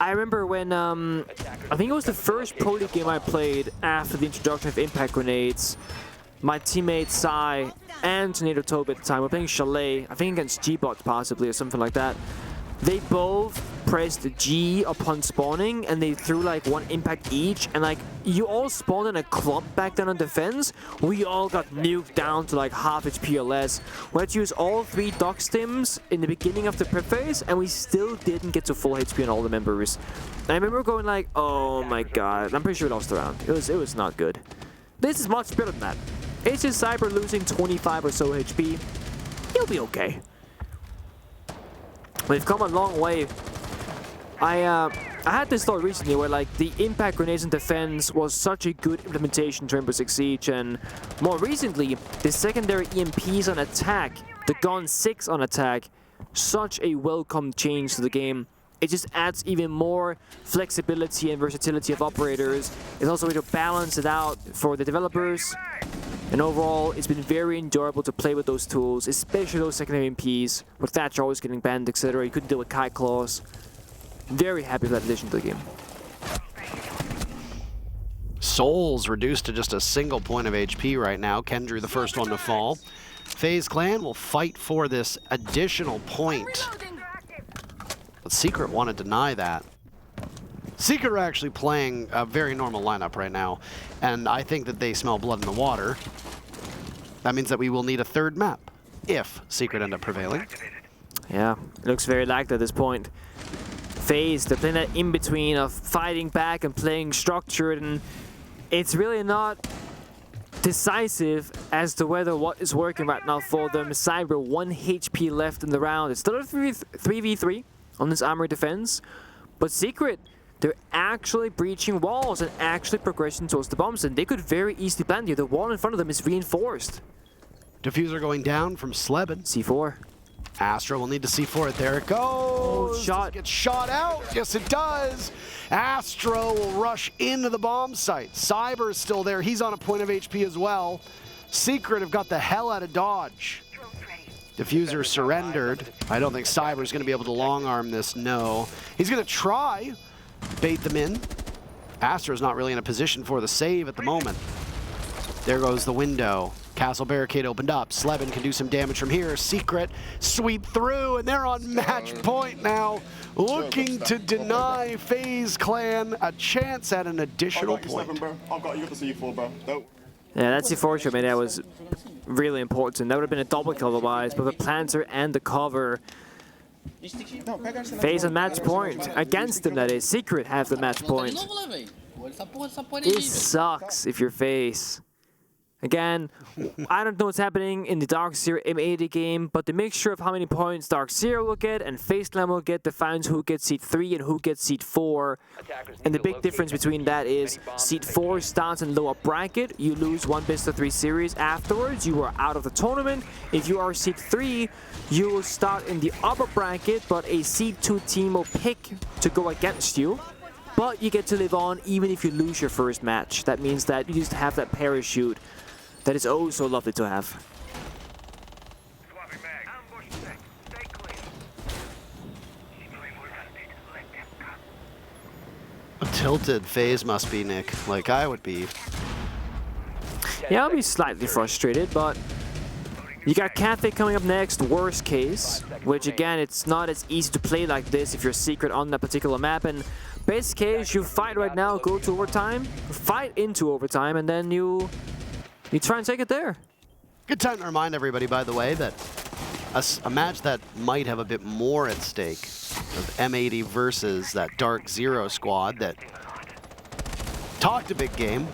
I remember when, I think it was the first Pro League game I played after the introduction of impact grenades. My teammate Sai and Tornado Toby at the time were playing Chalet, I think against G-Bot possibly or something like that. They both pressed G upon spawning and they threw like 1 impact each, and like you all spawned in a clump back then on defense. We all got nuked down to like half HP or less. We had to use all 3 dock stims in the beginning of the prep phase and we still didn't get to full HP on all the members. And I remember going like, oh my god, I'm pretty sure we lost the round. It was not good. This is much better than that. It's just Cyber losing 25 or so HP. He'll be okay. We've come a long way. I had this thought recently where like the impact grenades in defense was such a good implementation to Rainbow Six Siege, and more recently the secondary EMPs on attack, the Gun 6 on attack, such a welcome change to the game. It just adds even more flexibility and versatility of operators. It's also a way to balance it out for the developers. And overall, it's been very enjoyable to play with those tools, especially those secondary MPs, with Thatcher always getting banned, etc. You couldn't deal with Kite Claws. Very happy with that addition to the game. Souls reduced to just a single point of HP right now. Kendrew, the first one to fall. FaZe Clan will fight for this additional point. But Secret want to deny that. Secret are actually playing a very normal lineup right now, and I think that they smell blood in the water. That means that we will need a 3rd map, if Secret end up prevailing. Yeah, it looks very likely at this point. FaZe, they're playing that in-between of fighting back and playing structured, and it's really not decisive as to whether what is working right now for them. Cyber 1 HP left in the round. It's still a 3v3 on this armor defense, but Secret, they're actually breaching walls and actually progressing towards the bombs, and they could very easily plant here. The wall in front of them is reinforced. Diffuser going down from Sleben. C4. Astro will need to C4 it. There it goes. Oh, shot. Gets shot out. Yes, it does. Astro will rush into the bomb site. Cyber is still there. He's on a point of HP as well. Secret have got the hell out of dodge. Diffuser surrendered. I don't think Cyber's going to be able to long arm this. No. He's going to try. Bait them in. Astro's not really in a position for the save at the moment. There goes the window. Castle barricade opened up. Sleben can do some damage from here. Secret sweep through, and they're on match point now, looking to deny FaZe Clan a chance at an additional point. I've got you to see 4, bro. Yeah, that C4 shot, man, that was really important. That would have been a double kill otherwise, but the planter and the cover. FaZe on match point. Against them, that is. Secret have the match point. It sucks if you're FaZe. Again, I don't know what's happening in the Dark Zero M80 game, but the mixture of how many points Dark Zero will get and FaZe Clan will get defines who gets seed 3 and who gets seed 4. And the big difference between that is seed 4 starts in lower bracket. You lose one best of 3 series. Afterwards, you are out of the tournament. If you are seed 3, you will start in the upper bracket, but a seed 2 team will pick to go against you. But you get to live on even if you lose your first match. That means that you just have that parachute. That is oh so lovely to have. Tilted FaZe must be, Nick, like I would be. Yeah, I'll be slightly frustrated, but you got Kafe coming up next, worst case, which again, it's not as easy to play like this if you're Secret on that particular map. And best case, you fight right now, go to overtime, fight into overtime, and then you try and take it there. Good time to remind everybody, by the way, that a match that might have a bit more at stake of M80 versus that Dark Zero squad that talked a big game,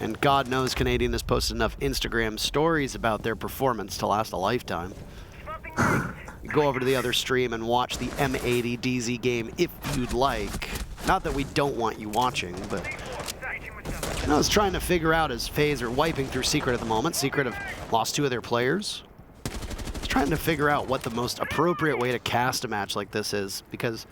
and God knows Canadian has posted enough Instagram stories about their performance to last a lifetime. Go over to the other stream and watch the M80 DZ game if you'd like. Not that we don't want you watching, but I was trying to figure out as FaZe are wiping through Secret at the moment. Secret have lost 2 of their players. I was trying to figure out what the most appropriate way to cast a match like this is, because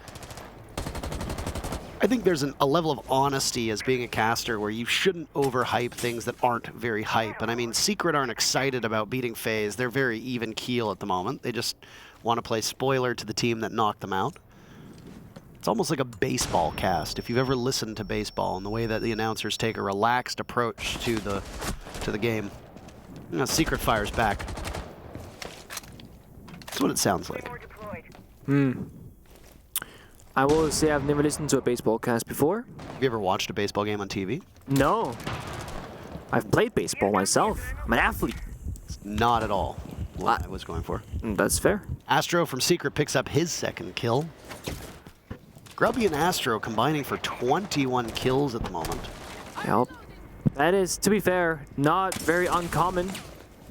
I think there's a level of honesty as being a caster where you shouldn't overhype things that aren't very hype. And I mean, Secret aren't excited about beating FaZe. They're very even keel at the moment. They just want to play spoiler to the team that knocked them out. It's almost like a baseball cast, if you've ever listened to baseball, and the way that the announcers take a relaxed approach to the game. You know, Secret fires back. That's what it sounds like. I will say I've never listened to a baseball cast before. Have you ever watched a baseball game on TV? No. I've played baseball myself. I'm an athlete. It's not at all what I was going for. That's fair. Astro from Secret picks up his 2nd kill. Grubby and Astro combining for 21 kills at the moment. Yep. That is, to be fair, not very uncommon.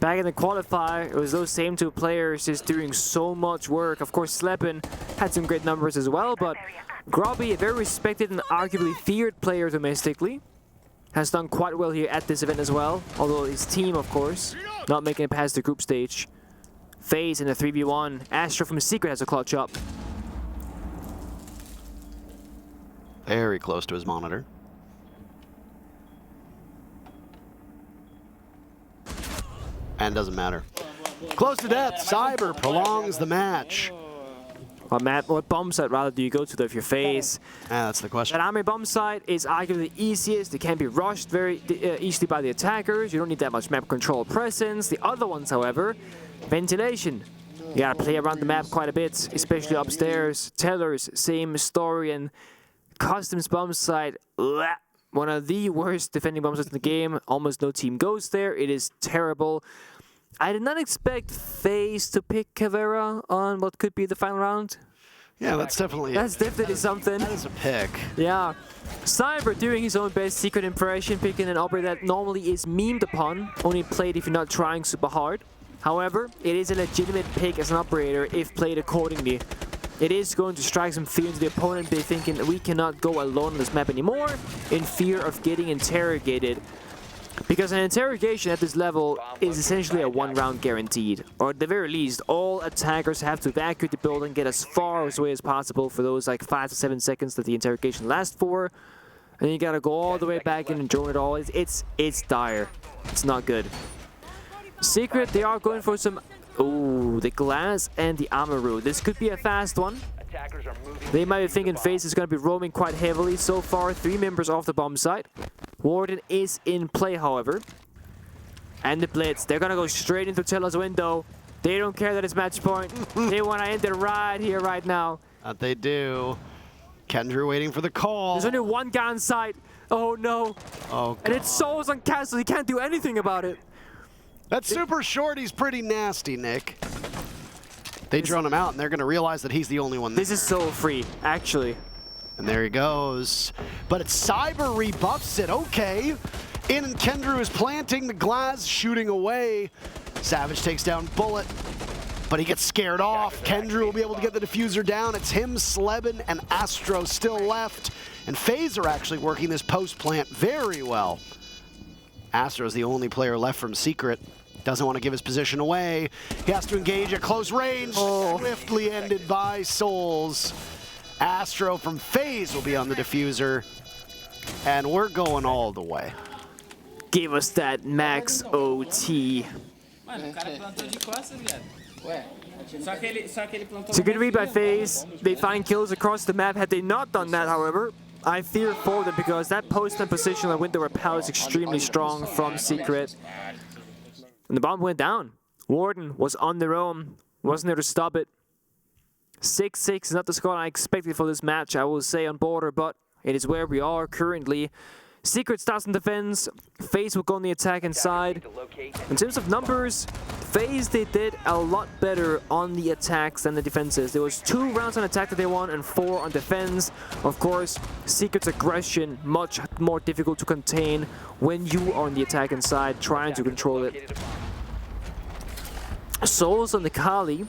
Back in the qualifier, it was those same 2 players just doing so much work. Of course, Sleben had some great numbers as well, but Grubby, a very respected and arguably feared player domestically, has done quite well here at this event as well. Although his team, of course, not making it past the group stage. FaZe in a 3v1. Astro from Secret has a clutch up. Very close to his monitor. And doesn't matter. Close to death. Cyber prolongs the match. What bomb site rather do you go to though if you're FaZe? That's the question. That army bomb site is arguably the easiest. It can be rushed very easily by the attackers. You don't need that much map control presence. The other ones, however, ventilation. You gotta play around the map quite a bit, especially upstairs. Tellers, same story, and Customs bomb site, one of the worst defending bomb sites in the game. Almost no team goes there. It is terrible. I did not expect FaZe to pick Caveira on what could be the final round. Yeah, that's definitely something. That is a pick. Yeah. Cyber doing his own best secret impression, picking an operator that normally is memed upon, only played if you're not trying super hard. However, it is a legitimate pick as an operator if played accordingly. It is going to strike some fear into the opponent. They're thinking we cannot go alone on this map anymore in fear of getting interrogated. Because an interrogation at this level is essentially a 1 round guaranteed. Or at the very least, all attackers have to evacuate the building, get as far away as possible for those like 5 to 7 seconds that the interrogation lasts for. And then you gotta go all the way back in and join it all. It's dire. It's not good. Secret, they are going for some... Ooh, the glass and the Amaru. This could be a fast one. They might be thinking FaZe is going to be roaming quite heavily. So far, 3 members off the bomb site. Warden is in play, however. And the Blitz. They're going to go straight into Tella's window. They don't care that it's match point. They want to end it right here, right now. That they do. Kendra waiting for the call. There's only one guy on site. Oh, no. Oh, God. And it's Souls on Castle. He can't do anything about it. That super short, he's pretty nasty, Nick. They drone him out, and they're going to realize that he's the only one there. This is so free, actually. And there he goes. But it's Cyber rebuffs it. Okay. In and Kendra is planting the glass, shooting away. Savage takes down Bullet, but he gets scared off. Kendra will be able to get the diffuser down. It's him, Slebin, and Astro still left. And FaZe are actually working this post plant very well. Astro's the only player left from Secret. Doesn't want to give his position away. He has to engage at close range. Swiftly ended by Souls. Astro from FaZe will be on the diffuser. And we're going all the way. Give us that max OT. It's a good read by FaZe. They find kills across the map. Had they not done that, however, I fear for them because that post-up position on Winter Repel is extremely strong from Secret. And the bomb went down. Warden was on their own. Wasn't there to stop it. 6-6 is not the score I expected for this match, I will say, on border, but it is where we are currently. Secret starts in defense. FaZe will go on the attack inside. In terms of numbers, FaZe, they did a lot better on the attacks than the defenses. There was 2 rounds on attack that they won and 4 on defense. Of course, Secret's aggression much more difficult to contain when you are on the attack inside, trying to control it. Souls on the Kali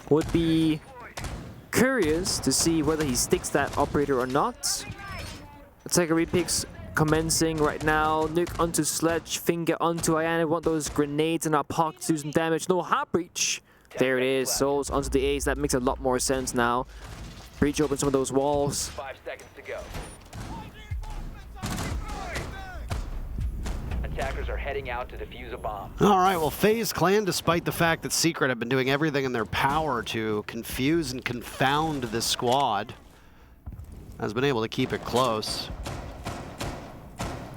would be curious to see whether he sticks that operator or not. Attacker repicks commencing right now. Nuke onto Sledge, finger onto Ayana. Want those grenades in our pocket to do some damage. No heart breach. There it is. Souls onto the ace. That makes a lot more sense now. Breach open some of those walls. 5 seconds to go. Attackers are heading out to defuse a bomb. All right, well, FaZe Clan, despite the fact that Secret have been doing everything in their power to confuse and confound this squad, has been able to keep it close.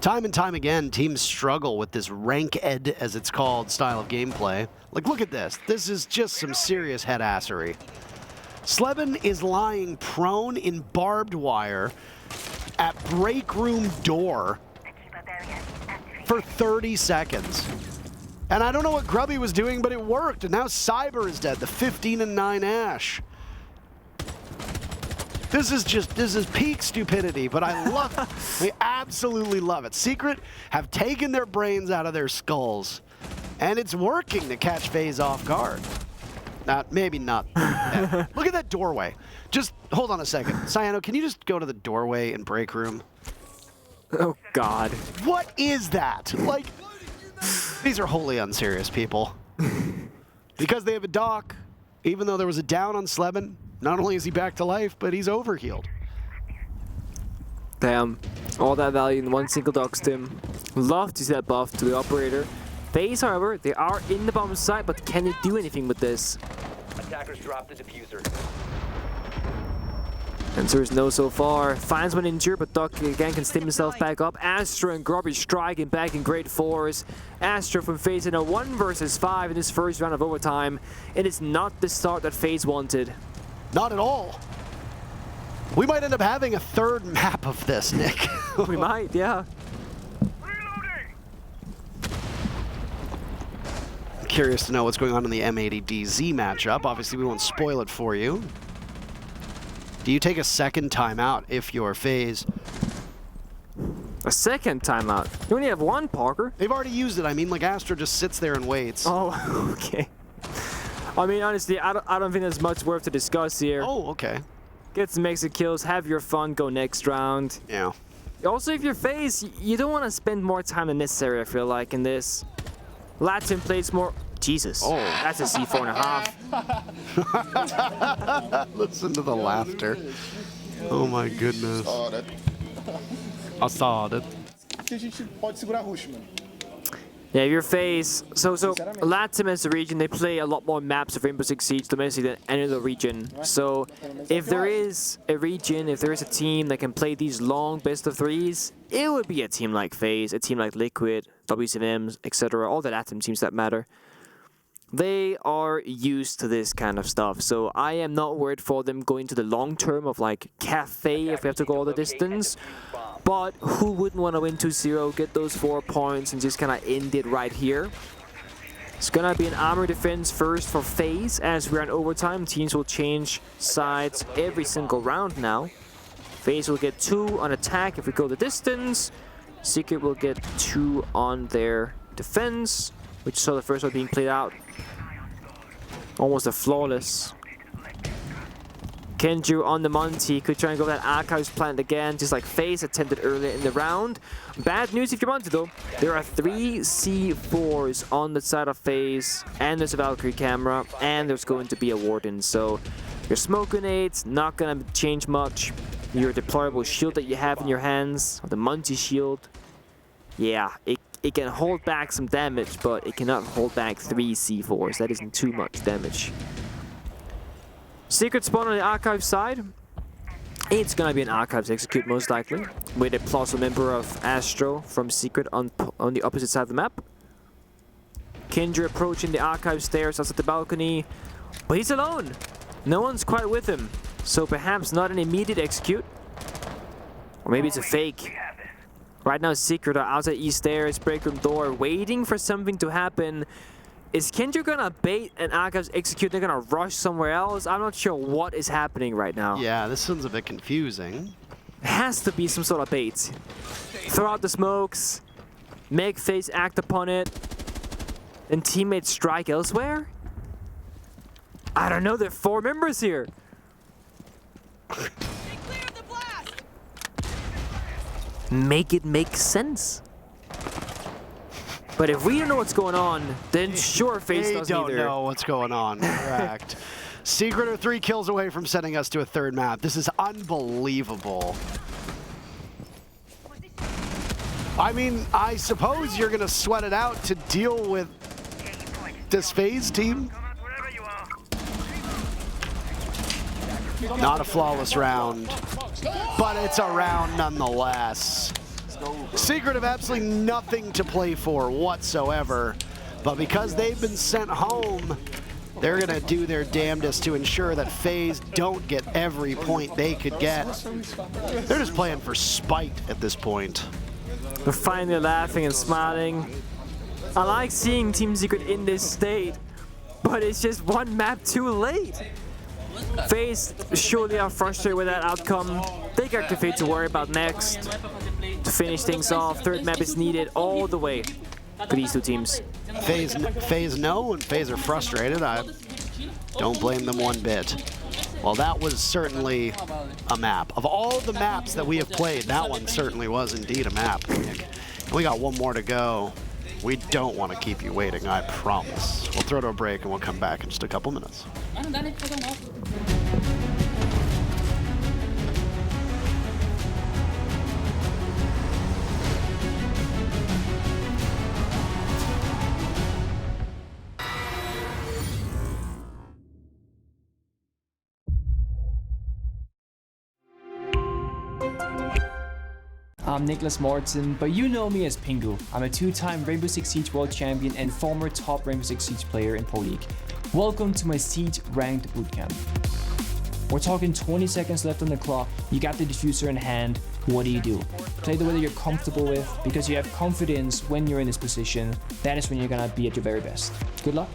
Time and time again, teams struggle with this ranked, as it's called, style of gameplay. Like, look at this. This is just some serious head-assery. Slebin is lying prone in barbed wire at break room door for 30 seconds. And I don't know what Grubby was doing, but it worked. And now Cyber is dead, the 15-9 Ash. This is peak stupidity, but I love it. I absolutely love it. Secret have taken their brains out of their skulls, and it's working to catch FaZe off guard. Maybe not. Look at that doorway. Just hold on a second. Cyano, can you just go to the doorway in break room? Oh, God. What is that? Like, these are wholly unserious people. Because they have a dock, even though there was a down on Slebin, not only is he back to life, but he's overhealed. Damn. All that value in one single dock stim. Love to see that buff to the operator. FaZe, however, they are in the bomb site, but can they do anything with this? Attackers drop the diffuser. Answer is no so far. Finds one injured, but Doc again can stim himself back up. Astro and Grubby striking back in great force. Astro from FaZe in a 1 versus 5 in this first round of overtime. It is not the start that FaZe wanted. Not at all. We might end up having a 3rd map of this, Nick. We might, yeah. Curious to know what's going on in the M80DZ matchup. Obviously, we won't spoil it for you. Do you take a second timeout if you're FaZe? A second timeout? You only have one, Parker. They've already used it. I mean, like, Astro just sits there and waits. Oh, okay. I mean, honestly, I don't think there's much worth to discuss here. Oh, okay. Get some exit kills, have your fun, go next round. Yeah. Also, if you're FaZe, you don't want to spend more time than necessary, I feel like, in this. Latin plays more... Jesus. Oh, that's a C4.5. Listen to the laughter. Oh my goodness. I saw that. Yeah, if you're FaZe. So Latin as a region, they play a lot more maps of Rainbow Six Siege domestically than any other region. So if there is a region, if there is a team that can play these long best of threes, it would be a team like FaZe, a team like Liquid, WCMs, etc. All the Latin teams that matter. They are used to this kind of stuff, so I am not worried for them going to the long term of like Kafe if we have to go all the distance. But who wouldn't want to win 2-0, get those 4 points, and just kind of end it right here? It's gonna be an armor defense first for FaZe as we're in overtime. Teams will change sides every single round now. FaZe will get 2 on attack if we go the distance. Secret will get 2 on their defense, which saw the first one being played out. Almost a flawless. Kenju on the Monty could try and go for that Archives plant again, just like FaZe attempted earlier in the round. Bad news if you're Monty though. There are 3 C4s on the side of FaZe, and there's a Valkyrie camera, and there's going to be a Warden. So your smoke grenades not gonna change much. Your deployable shield that you have in your hands, the Monty shield, yeah, it can hold back some damage, but it cannot hold back 3 C4s. That isn't too much damage. Secret spawn on the Archive side. It's gonna be an Archives execute most likely, with a plausible member of Astro from Secret on the opposite side of the map. Kendra approaching the Archive stairs outside the balcony, but he's alone. No one's quite with him, so perhaps not an immediate execute. Or maybe it's a fake. Right now, Secret are outside East stairs, break room door, waiting for something to happen. Is Kendra gonna bait an Archives execute? They're gonna rush somewhere else? I'm not sure what is happening right now. Yeah, this one's a bit confusing. It has to be some sort of bait. Throw out the smokes, make FaZe act upon it, and teammates strike elsewhere? I don't know, there are 4 members here. Make it make sense. But if we don't know what's going on, then sure, FaZe doesn't either. They don't know what's going on, correct. Secret are 3 kills away from sending us to a 3rd map. This is unbelievable. I mean, I suppose you're going to sweat it out to deal with this FaZe team. Not a flawless round, but it's a round nonetheless. Secret have absolutely nothing to play for whatsoever, but because they've been sent home, they're gonna do their damnedest to ensure that FaZe don't get every point they could get. They're just playing for spite at this point. They're finally laughing and smiling. I like seeing Team Secret in this state, but it's just 1 map too late. FaZe surely are frustrated with that outcome. They got Kafe to worry about next. To finish things off, 3rd map is needed all the way for these 2 teams. FaZe know and FaZe are frustrated. I don't blame them one bit. Well, that was certainly a map. Of all the maps that we have played, that one certainly was indeed a map. We got 1 more to go. We don't want to keep you waiting, I promise. We'll throw to a break and we'll come back in just a couple minutes. I'm Nicholas Morton, but you know me as Pingu. I'm a 2-time Rainbow Six Siege World Champion and former top Rainbow Six Siege player in Pro League. Welcome to my Siege Ranked Bootcamp. We're talking 20 seconds left on the clock, you got the diffuser in hand, what do you do? Play the way that you're comfortable with, because you have confidence when you're in this position, that is when you're gonna be at your very best. Good luck.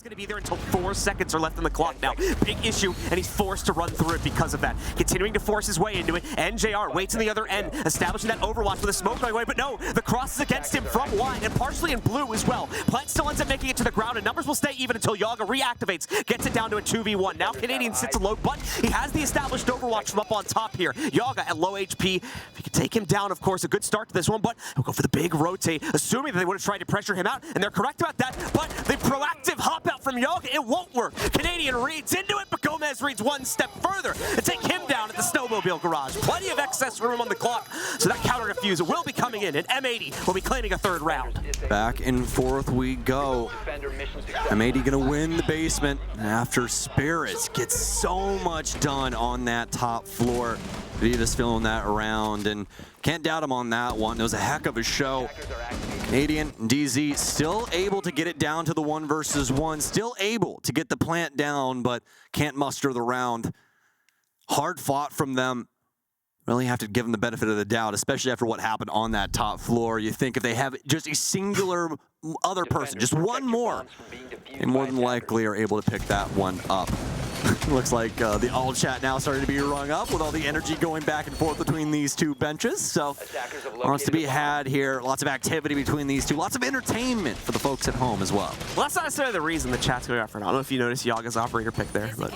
Going to be there until 4 seconds are left on the clock now. Big issue, and he's forced to run through it because of that. Continuing to force his way into it. NJR waits on the other end, establishing that overwatch with a smoke going away, but no, the cross is against him from wide and partially in blue as well. Plant still ends up making it to the ground, and numbers will stay even until Yaga reactivates, gets it down to a 2v1. Now Canadian sits alone, but he has the established overwatch from up on top here. Yaga at low HP. If he could take him down, of course, a good start to this one, but he'll go for the big rotate, assuming that they would have tried to pressure him out, and they're correct about that, but the proactive hop out from Yaga, it won't work. Canadian reads into it, but Gomez reads one step further and take him down at the snowmobile garage. Plenty of excess room on the clock, so that counter defuse will be coming in, and M80 will be claiming a third round. Back and forth we go. M80 gonna win the basement after Spirits gets so much done on that top floor. Vivas filling that around, and can't doubt him on that one. It was a heck of a show. Canadian DZ still able to get it down to the 1 versus 1, still able to get the plant down, but can't muster the round. Hard fought from them. Really have to give them the benefit of the doubt, especially after what happened on that top floor. You think if they have just a singular other person, just one more, they more than likely are able to pick that one up. Looks like the all chat now starting to be rung up with all the energy going back and forth between these two benches. So lots to be had here. Lots of activity between these two. Lots of entertainment for the folks at home as well. Well, that's not necessarily the reason the chat's going out for now. I don't know if you noticed Yaga's operator pick there, but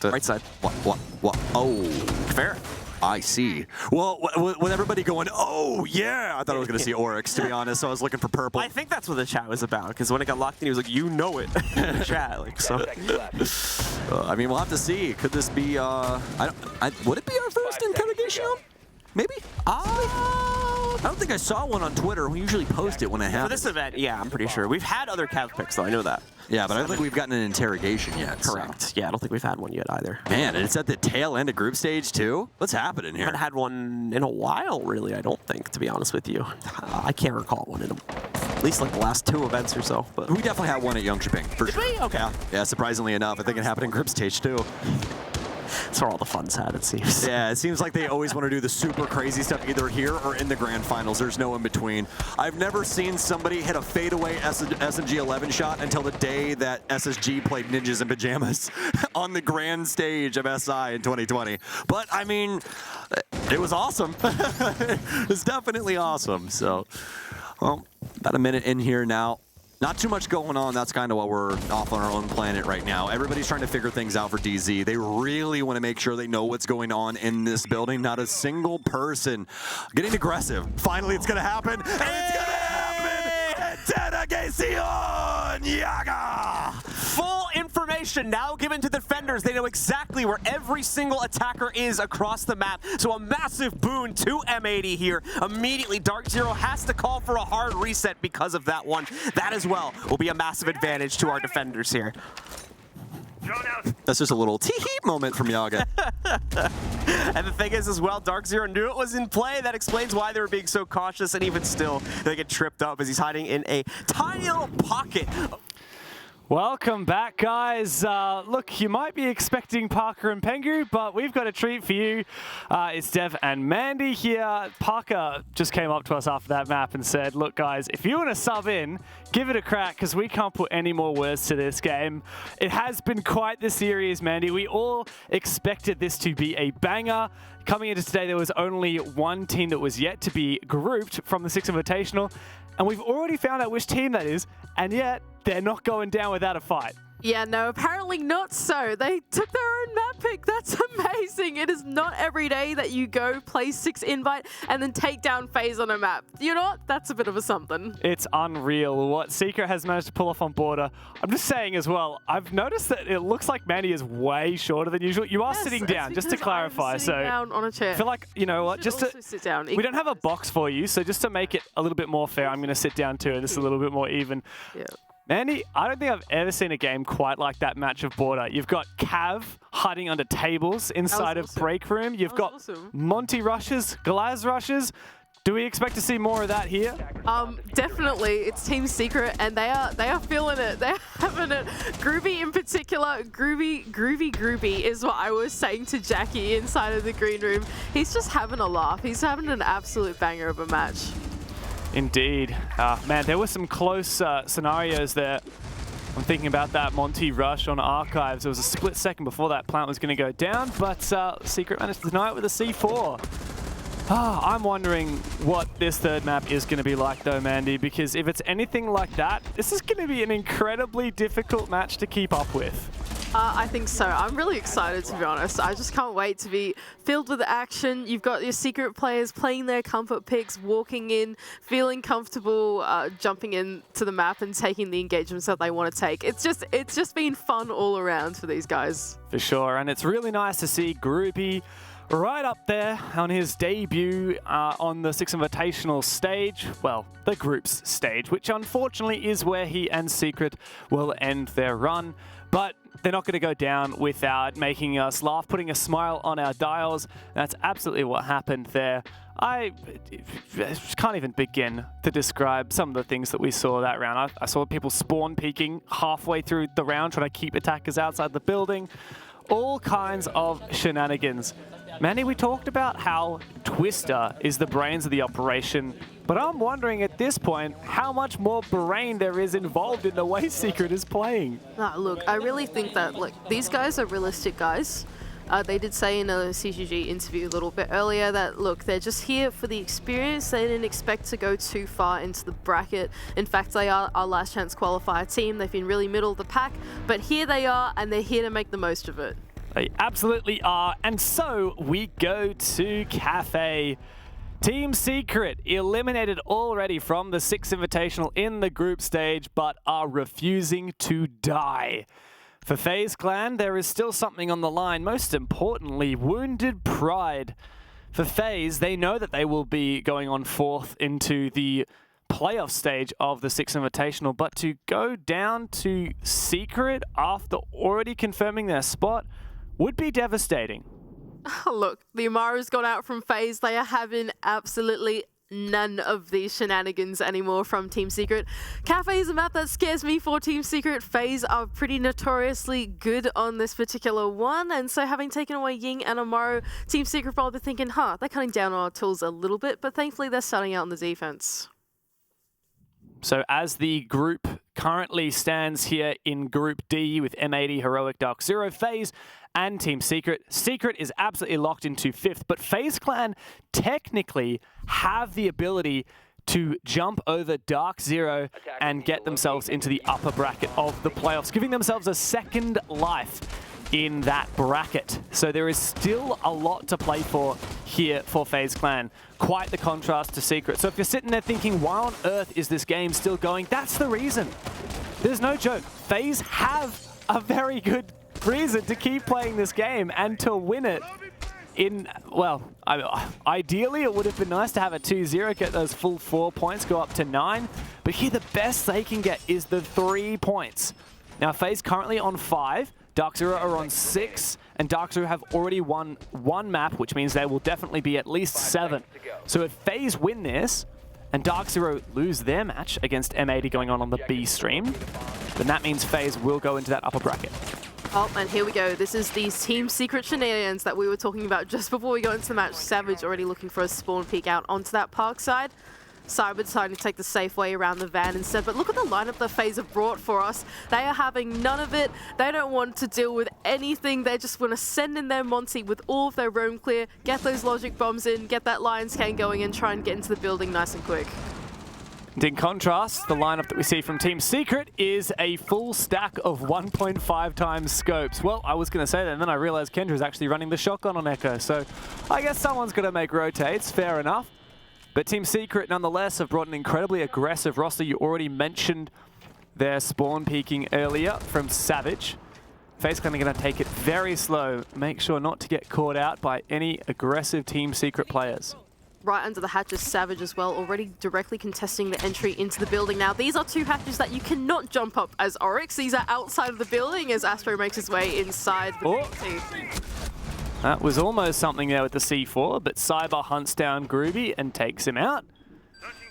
right side. What? Oh, fair. I see. Well, with everybody going, oh yeah, I thought I was going to see Oryx, to be honest, so I was looking for purple. I think that's what the chat was about, because when it got locked in, he was like, you know it, in the chat, like, so. I mean, we'll have to see. Could this be, would it be our first interrogation? Maybe? I don't think I saw one on Twitter. We usually post it when it happens. For this event, yeah, I'm pretty sure. We've had other Cav picks, though, I know that. Yeah, but I don't think we've gotten an interrogation yet. Correct. So. Yeah, I don't think we've had one yet either. Man, and it's at the tail end of group stage too? What's happening here? I haven't had one in a while, really, I don't think, to be honest with you. I can't recall one in at least like the last 2 events or so. But we definitely had one at Youngshiping, for sure. Did we? Okay. Yeah, surprisingly enough. I think it happened in group stage too. That's where all the fun's had, it seems. Yeah, it seems like they always want to do the super crazy stuff either here or in the grand finals. There's no in between. I've never seen somebody hit a fadeaway SMG 11 shot until the day that SSG played Ninjas in Pajamas on the grand stage of SI in 2020. But I mean, it was awesome. It was definitely awesome. So, well, about a minute in here now. Not too much going on. That's kind of why we're off on our own planet right now. Everybody's trying to figure things out for DZ. They really want to make sure they know what's going on in this building. Not a single person getting aggressive. Finally, it's going to happen. And it's going to happen. Interrogation Yaga. Full info information now given to defenders. They know exactly where every single attacker is across the map. So a massive boon to M80 here. Immediately, Dark Zero has to call for a hard reset because of that one. That as well will be a massive advantage to our defenders here. That's just a little tee-hee moment from Yaga. And the thing is as well, Dark Zero knew it was in play. That explains why they were being so cautious, and even still, they get tripped up as he's hiding in a tiny little pocket. Welcome back, guys. Look, you might be expecting Parker and Pengu, but we've got a treat for you. It's Dev and Mandy here. Parker just came up to us after that map and said, look, guys, if you want to sub in, give it a crack, because we can't put any more words to this game. It has been quite the series, Mandy. We all expected this to be a banger. Coming into today, there was only one team that was yet to be grouped from the Six Invitational, and we've already found out which team that is, and yet they're not going down without a fight. Yeah, no, apparently not so. They took their own map pick. That's amazing. It is not every day that you go play 6 Invite and then take down FaZe on a map. You know what? That's a bit of a something. It's unreal what Secret has managed to pull off on Border. I'm just saying as well, I've noticed that it looks like Mandy is way shorter than usual. You are sitting down, just to clarify. I'm sitting down on a chair. I feel like, you know what, just to sit down. We don't have a box for you, so just to make it a little bit more fair, I'm going to sit down too, and this is a little bit more even. Yeah. Mandy, I don't think I've ever seen a game quite like that match of Border. You've got Cav hiding under tables inside of Break Room. You've got Monty rushes, Glaz rushes. Do we expect to see more of that here? Definitely. It's Team Secret, and they are feeling it. They're having it. Groovy in particular, groovy is what I was saying to Jackie inside of the green room. He's just having a laugh. He's having an absolute banger of a match. Indeed. Man, there were some close scenarios there. I'm thinking about that Monty rush on Archives. There was a split second before that plant was going to go down, but Secret managed to deny it with a C4. I'm wondering what this third map is going to be like though, Mandy, because if it's anything like that, this is going to be an incredibly difficult match to keep up with. I think so. I'm really excited, to be honest. I just can't wait to be filled with action. You've got your Secret players playing their comfort picks, walking in, feeling comfortable, jumping into the map and taking the engagements that they want to take. It's just been fun all around for these guys. For sure, and it's really nice to see Groupie right up there on his debut on the Six Invitational stage. Well, the group's stage, which unfortunately is where he and Secret will end their run. But they're not going to go down without making us laugh, putting a smile on our dials. That's absolutely what happened there. I can't even begin to describe some of the things that we saw that round. I saw people spawn peeking halfway through the round, trying to keep attackers outside the building. All kinds of shenanigans. Manny, we talked about how Twister is the brains of the operation, but I'm wondering at this point how much more brain there is involved in the way Secret is playing. Nah, look, I really think that these guys are realistic guys. They did say in a CGG interview a little bit earlier that, look, they're just here for the experience. They didn't expect to go too far into the bracket. In fact, they are our last chance qualifier team. They've been really middle of the pack, but here they are, and they're here to make the most of it. They absolutely are. And so we go to Kafe. Team Secret eliminated already from the Six Invitational in the group stage, but are refusing to die. For FaZe Clan, there is still something on the line. Most importantly, wounded pride. For FaZe, they know that they will be going on fourth into the playoff stage of the Six Invitational, but to go down to Secret after already confirming their spot would be devastating. Look, the Amaru's gone out from FaZe. They are having absolutely none of these shenanigans anymore from Team Secret. Kafe is a map that scares me for Team Secret. FaZe are pretty notoriously good on this particular one, and so having taken away Ying and Amaru, Team Secret probably thinking, they're cutting down on our tools a little bit, but thankfully they're starting out on the defense. So as the group currently stands here in Group D with M80, Heroic, Dark Zero, FaZe, and Team Secret. Secret is absolutely locked into 5th, but FaZe Clan technically have the ability to jump over Dark Zero and get themselves into the upper bracket of the playoffs, giving themselves a second life in that bracket. So there is still a lot to play for here for FaZe Clan. Quite the contrast to Secret. So if you're sitting there thinking, why on earth is this game still going? That's the reason. There's no joke. FaZe have a very good reason to keep playing this game and to win it. Well, ideally it would have been nice to have a 2-0, get those full 4 points, go up to 9. But here the best they can get is the 3 points. Now FaZe currently on 5, Dark Zero are on 6, and Dark Zero have already won 1 map, which means they will definitely be at least 7. So if FaZe win this, and Dark Zero lose their match against M80 going on the B stream, then that means FaZe will go into that upper bracket. Oh, and here we go. This is these team secret shenanigans that we were talking about just before we got into the match. Savage already looking for a spawn peek out onto that park side. Cyber deciding to take the safe way around the van instead. But look at the lineup that FaZe have brought for us. They are having none of it. They don't want to deal with anything. They just want to send in their Monty with all of their roam clear, get those logic bombs in, get that Lions Cane going, and try and get into the building nice and quick. And in contrast, the lineup that we see from Team Secret is a full stack of 1.5 times scopes. Well, I was going to say that, and then I realized Kendra is actually running the shotgun on Echo, so I guess someone's going to make rotates, fair enough. But Team Secret, nonetheless, have brought an incredibly aggressive roster. You already mentioned their spawn peeking earlier from Savage. FaZe Clan are going to take it very slow, make sure not to get caught out by any aggressive Team Secret players. Right under the hatch is Savage as well, already directly contesting the entry into the building. Now, these are 2 hatches that you cannot jump up as Oryx. These are outside of the building as Astro makes his way inside the building. That was almost something there with the C4, but Cyber hunts down Groovy and takes him out.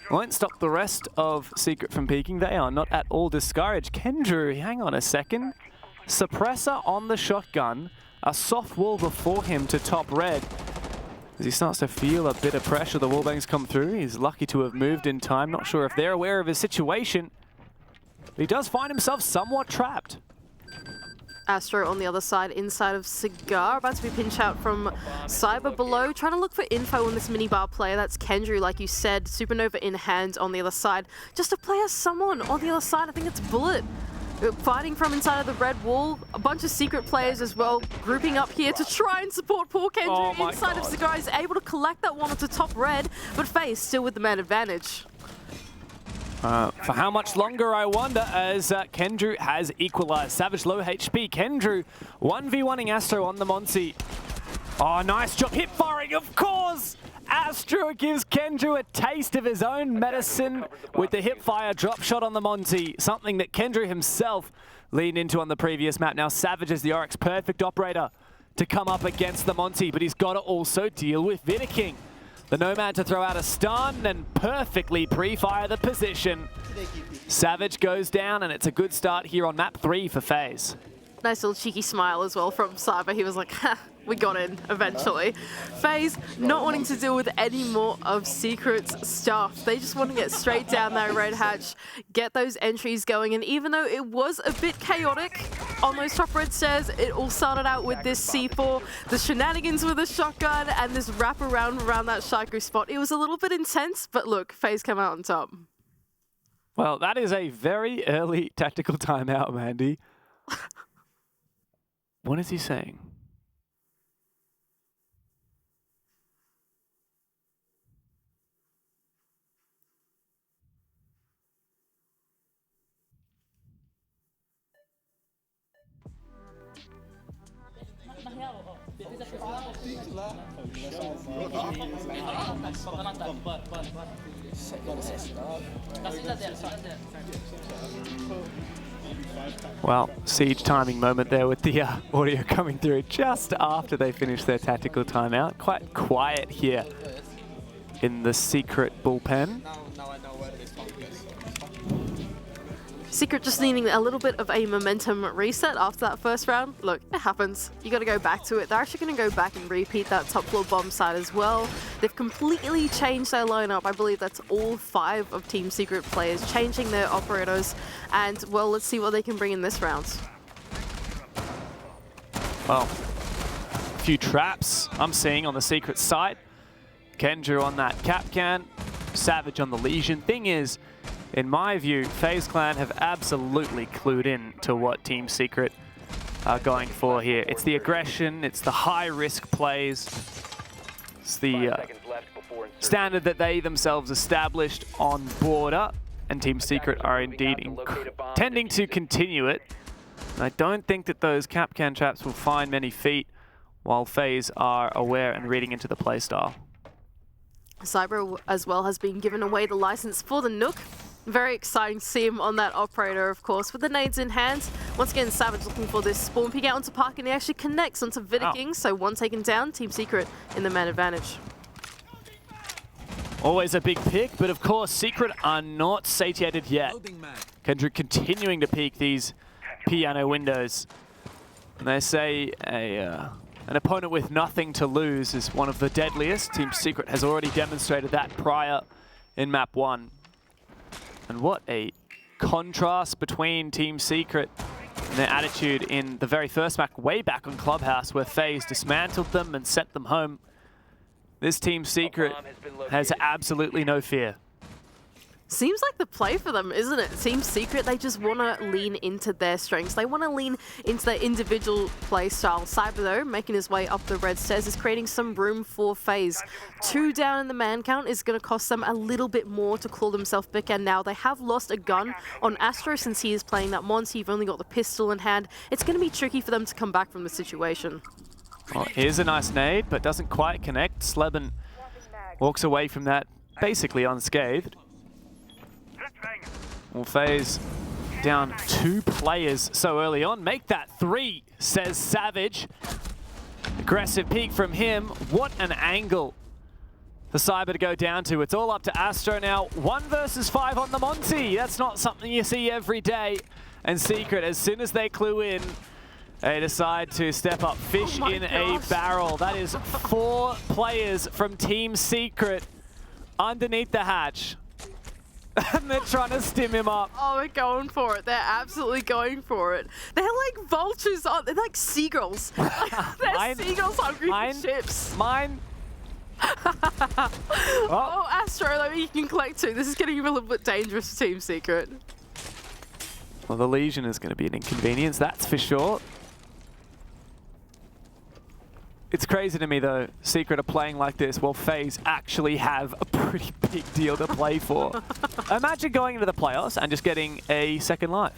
Won't stop the rest of Secret from peeking. They are not at all discouraged. Kendrew, hang on a second. Suppressor on the shotgun. A soft wall before him to top red. As he starts to feel a bit of pressure, the wallbangs come through. He's lucky to have moved in time. Not sure if they're aware of his situation. But he does find himself somewhat trapped. Astro on the other side, inside of Cigar, about to be pinch out from Cyber below, trying to look for info on this minibar player. That's Kendrew, like you said, Supernova in hand on the other side. Just to play as someone on the other side, I think it's Bullet. Fighting from inside of the red wall, a bunch of Secret players as well, grouping up here to try and support poor Kendrew. Inside of Cigar is able to collect that one onto top red, but FaZe still with the man advantage. For how much longer, I wonder, as Kendrew has equalized. Savage low HP. Kendrew 1v1ing Astro on the Monty. Oh, nice job. Hip firing, of course! Astro gives Kendrew a taste of his own medicine with the hip fire drop shot on the Monty. Something that Kendrew himself leaned into on the previous map. Now Savage is the Oryx perfect operator to come up against the Monty, but he's got to also deal with Vidaking. The Nomad to throw out a stun and perfectly pre-fire the position. Savage goes down, and it's a good start here on map 3 for FaZe. Nice little cheeky smile as well from Cyber. He was like, ha, we got in eventually. FaZe not wanting to deal with any more of Secret's stuff. They just want to get straight down that red hatch, get those entries going. And even though it was a bit chaotic on those top red stairs, it all started out with this C4, the shenanigans with the shotgun, and this wrap around that Shaiku spot. It was a little bit intense, but look, FaZe come out on top. Well, that is a very early tactical timeout, Mandy. What is he saying? Well, Siege timing moment there with the audio coming through just after they finish their tactical timeout. Quite quiet here in the Secret bullpen. Secret just needing a little bit of a momentum reset after that first round. Look, it happens. You got to go back to it. They're actually going to go back and repeat that top floor bomb side as well. They've completely changed their lineup. I believe that's all 5 of Team Secret players changing their operators. And, well, let's see what they can bring in this round. Well, a few traps I'm seeing on the Secret side. Kendrew on that Capcan, Savage on the Legion. Thing is, in my view, FaZe Clan have absolutely clued in to what Team Secret are going for here. It's the aggression, it's the high-risk plays, it's the standard that they themselves established on Border, and Team Secret are indeed intending to continue it. I don't think that those Kapkan traps will find many feet while FaZe are aware and reading into the playstyle. Cyber as well has been given away the license for the Nook. Very exciting to see him on that operator, of course, with the nades in hand. Once again, Savage looking for this spawn peek out onto Park, and he actually connects onto Vidiking, so one taken down, Team Secret in the man advantage. Always a big pick, but of course, Secret are not satiated yet. Kendrick continuing to peek these piano windows. And they say an opponent with nothing to lose is one of the deadliest. Team Secret has already demonstrated that prior in map 1. And what a contrast between Team Secret and their attitude in the very first map way back on Clubhouse, where FaZe dismantled them and sent them home. This Team Secret has absolutely no fear. Seems like the play for them, isn't it? Team Secret, they just want to lean into their strengths. They want to lean into their individual play style. Cyber, though, making his way up the red stairs, is creating some room for FaZe. 2 down in the man count is going to cost them a little bit more to claw themselves back, and now they have lost a gun on Astro since he is playing that Monty. You've only got the pistol in hand. It's going to be tricky for them to come back from the situation. Well, here's a nice nade, but doesn't quite connect. Sleben walks away from that basically unscathed. Well, FaZe down 2 players so early on. Make that 3, says Savage. Aggressive peek from him. What an angle for Cyber to go down to. It's all up to Astro now. 1 versus 5 on the Monty. That's not something you see every day. And Secret, as soon as they clue in, they decide to step up. Fish in a barrel. That is 4 players from Team Secret underneath the hatch. And they're trying to stim him up. Oh, they're going for it. They're absolutely going for it. They're like vultures. They're like seagulls. They're seagulls hungry for chips. Mine. Oh, Astro, though, you can collect 2. This is getting a little bit dangerous for Team Secret. Well, the Legion is going to be an inconvenience, that's for sure. It's crazy to me, though, Secret are playing like this while FaZe actually have a pretty big deal to play for. Imagine going into the playoffs and just getting a second life.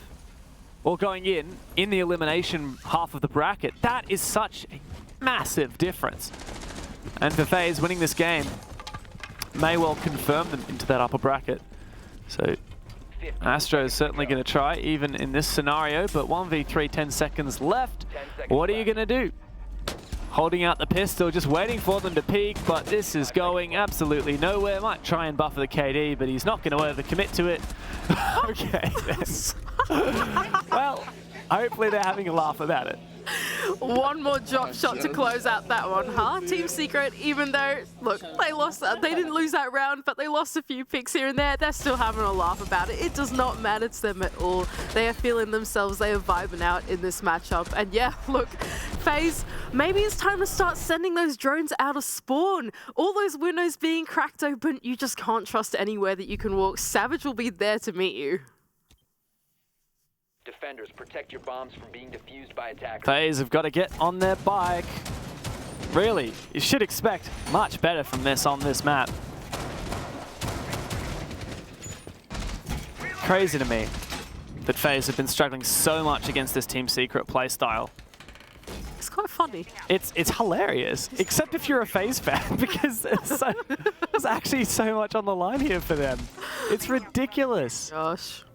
Or going in the elimination half of the bracket. That is such a massive difference. And for FaZe, winning this game may well confirm them into that upper bracket. So Astro is certainly going to try, even in this scenario, but 1v3, 10 seconds left. What are you going to do? Holding out the pistol, just waiting for them to peek, but this is going absolutely nowhere. Might try and buffer the KD, but he's not going to overcommit to it. Okay. Well, hopefully they're having a laugh about it. One more drop shot to close out that one, huh? Team Secret, even though, look, they lost that. They didn't lose that round, but they lost a few picks here and there. They're still having a laugh about it. It does not matter to them at all. They are feeling themselves. They are vibing out in this matchup. And yeah, look, FaZe, maybe it's time to start sending those drones out of spawn. All those windows being cracked open, you just can't trust anywhere that you can walk. Savage will be there to meet you. Defenders, protect your bombs from being defused by attackers. FaZe have got to get on their bike. Really, you should expect much better from this on this map. Crazy to me that FaZe have been struggling so much against this Team Secret playstyle. It's quite funny. It's hilarious, except if you're a FaZe fan, because there's actually so much on the line here for them. It's ridiculous. Gosh.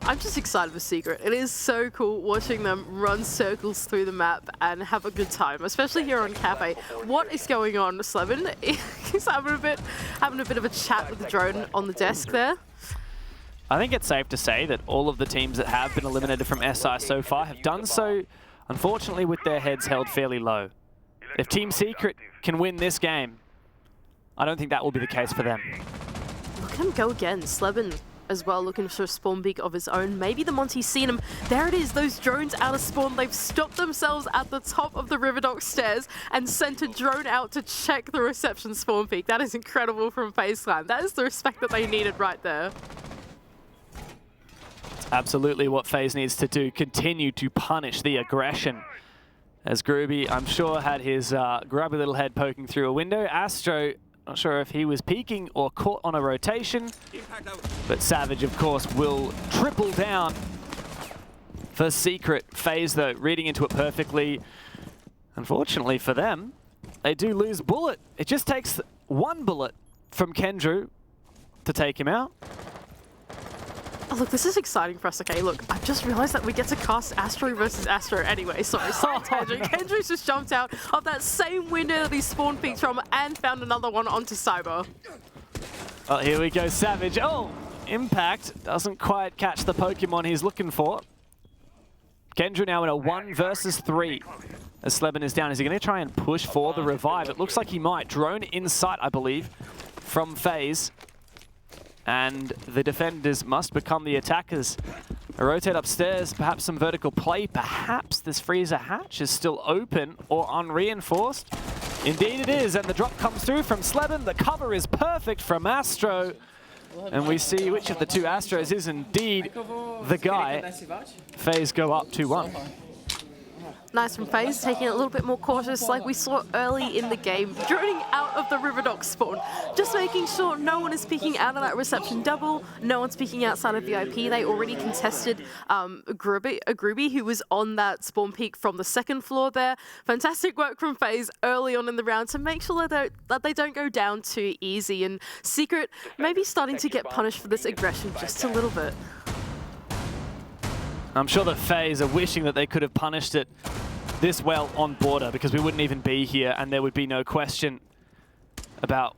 I'm just excited for Secret. It is so cool watching them run circles through the map and have a good time, especially here on Kafe. What is going on, Sleben? He's having a bit of a chat with the drone on the desk there. I think it's safe to say that all of the teams that have been eliminated from SI so far have done so, unfortunately, with their heads held fairly low. If Team Secret can win this game, I don't think that will be the case for them. Look at him go again, Sleben as well, looking for a spawn peek of his own. Maybe the Monty's seen him. There it is, those drones out of spawn. They've stopped themselves at the top of the Riverdock stairs and sent a drone out to check the reception spawn peek. That is incredible from FaZe Clan. That is the respect that they needed right there. Absolutely what FaZe needs to do, continue to punish the aggression. As Groovy, I'm sure, had his grubby little head poking through a window. Astro, not sure if he was peeking or caught on a rotation, but Savage, of course, will triple down for Secret. FaZe, though, reading into it perfectly. Unfortunately for them, they do lose Bullet. It just takes one bullet from Kendrew to take him out. Oh, look, this is exciting for us. Okay, look, I've just realized that we get to cast Astro versus Astro anyway. Sorry, side tangent. Kendrew's just jumped out of that same window that he spawn peeked from and found another one onto Cyber. Oh, here we go, Savage. Oh, Impact doesn't quite catch the Pokemon he's looking for. Kendrew now in a 1 versus 3. As Sleben is down, is he going to try and push for the revive? It looks like he might. Drone in sight, I believe, from FaZe. And the defenders must become the attackers. A rotate upstairs, perhaps some vertical play. Perhaps this freezer hatch is still open or unreinforced. Indeed it is, and the drop comes through from Sleben. The cover is perfect from Astro. And we see which of the two Astros is indeed the guy. FaZe go up 2-1. Nice from FaZe, taking it a little bit more cautious like we saw early in the game, droning out of the Riverdock spawn. Just making sure no one is peeking out of that reception double, no one's peeking outside of VIP. They already contested Gruby, who was on that spawn peak from the second floor there. Fantastic work from FaZe early on in the round to make sure that they don't go down too easy. And Secret maybe starting to get punished for this aggression just a little bit. I'm sure that FaZe are wishing that they could have punished it this well on border, because we wouldn't even be here and there would be no question about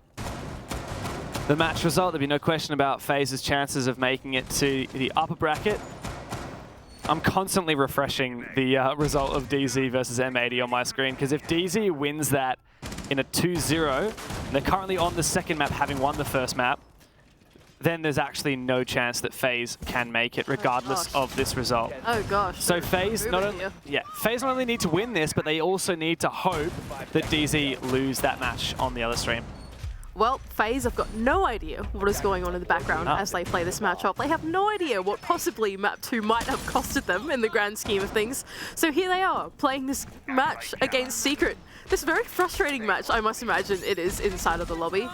the match result. There'd be no question about FaZe's chances of making it to the upper bracket. I'm constantly refreshing the result of DZ versus M80 on my screen, because if DZ wins that in a 2-0, they're currently on the second map, having won the first map, then there's actually no chance that FaZe can make it regardless of this result. Oh gosh. So FaZe not only need to win this, but they also need to hope that DZ lose that match on the other stream. Well, FaZe have got no idea what is going on in the background as they play this matchup. They have no idea what possibly Map 2 might have costed them in the grand scheme of things. So here they are, playing this match against Secret. This very frustrating match, I must imagine it is, inside of the lobby.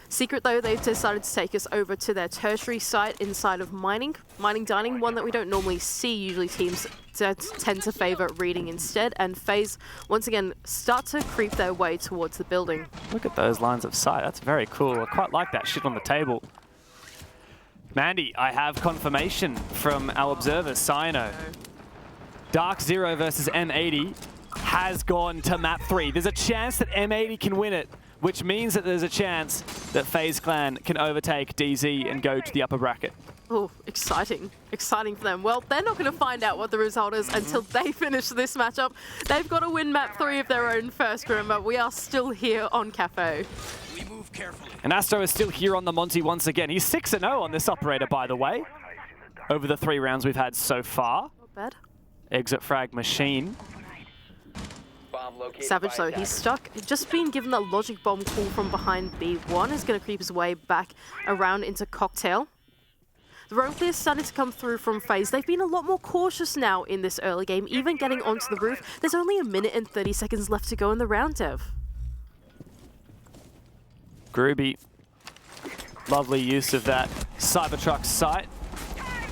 Secret, though, they've decided to take us over to their tertiary site inside of Mining Dining, one that we don't normally see. Usually teams tend to favor reading instead, and FaZe, once again, start to creep their way towards the building. Look at those lines of sight. That's very cool. I quite like that shit on the table. Mandy, I have confirmation from our observer, Cyno. Dark Zero versus M80 has gone to map 3. There's a chance that M80 can win it, which means that there's a chance that FaZe Clan can overtake DZ and go to the upper bracket. Oh, exciting. Exciting for them. Well, they're not going to find out what the result is until they finish this matchup. They've got to win map 3 of their own first, remember. We are still here on Kafe. We move carefully. And Astro is still here on the Monty once again. He's 6-0 on this operator, by the way, over the 3 rounds we've had so far. Not bad. Exit frag machine. Savage, though, he's stuck. Just been given that logic bomb call from behind B1. Is going to creep his way back around into Cocktail. The roam clear is starting to come through from FaZe. They've been a lot more cautious now in this early game, even getting onto the roof. There's only 1 minute and 30 seconds left to go in the round, Dev. Gruby, lovely use of that Cybertruck sight.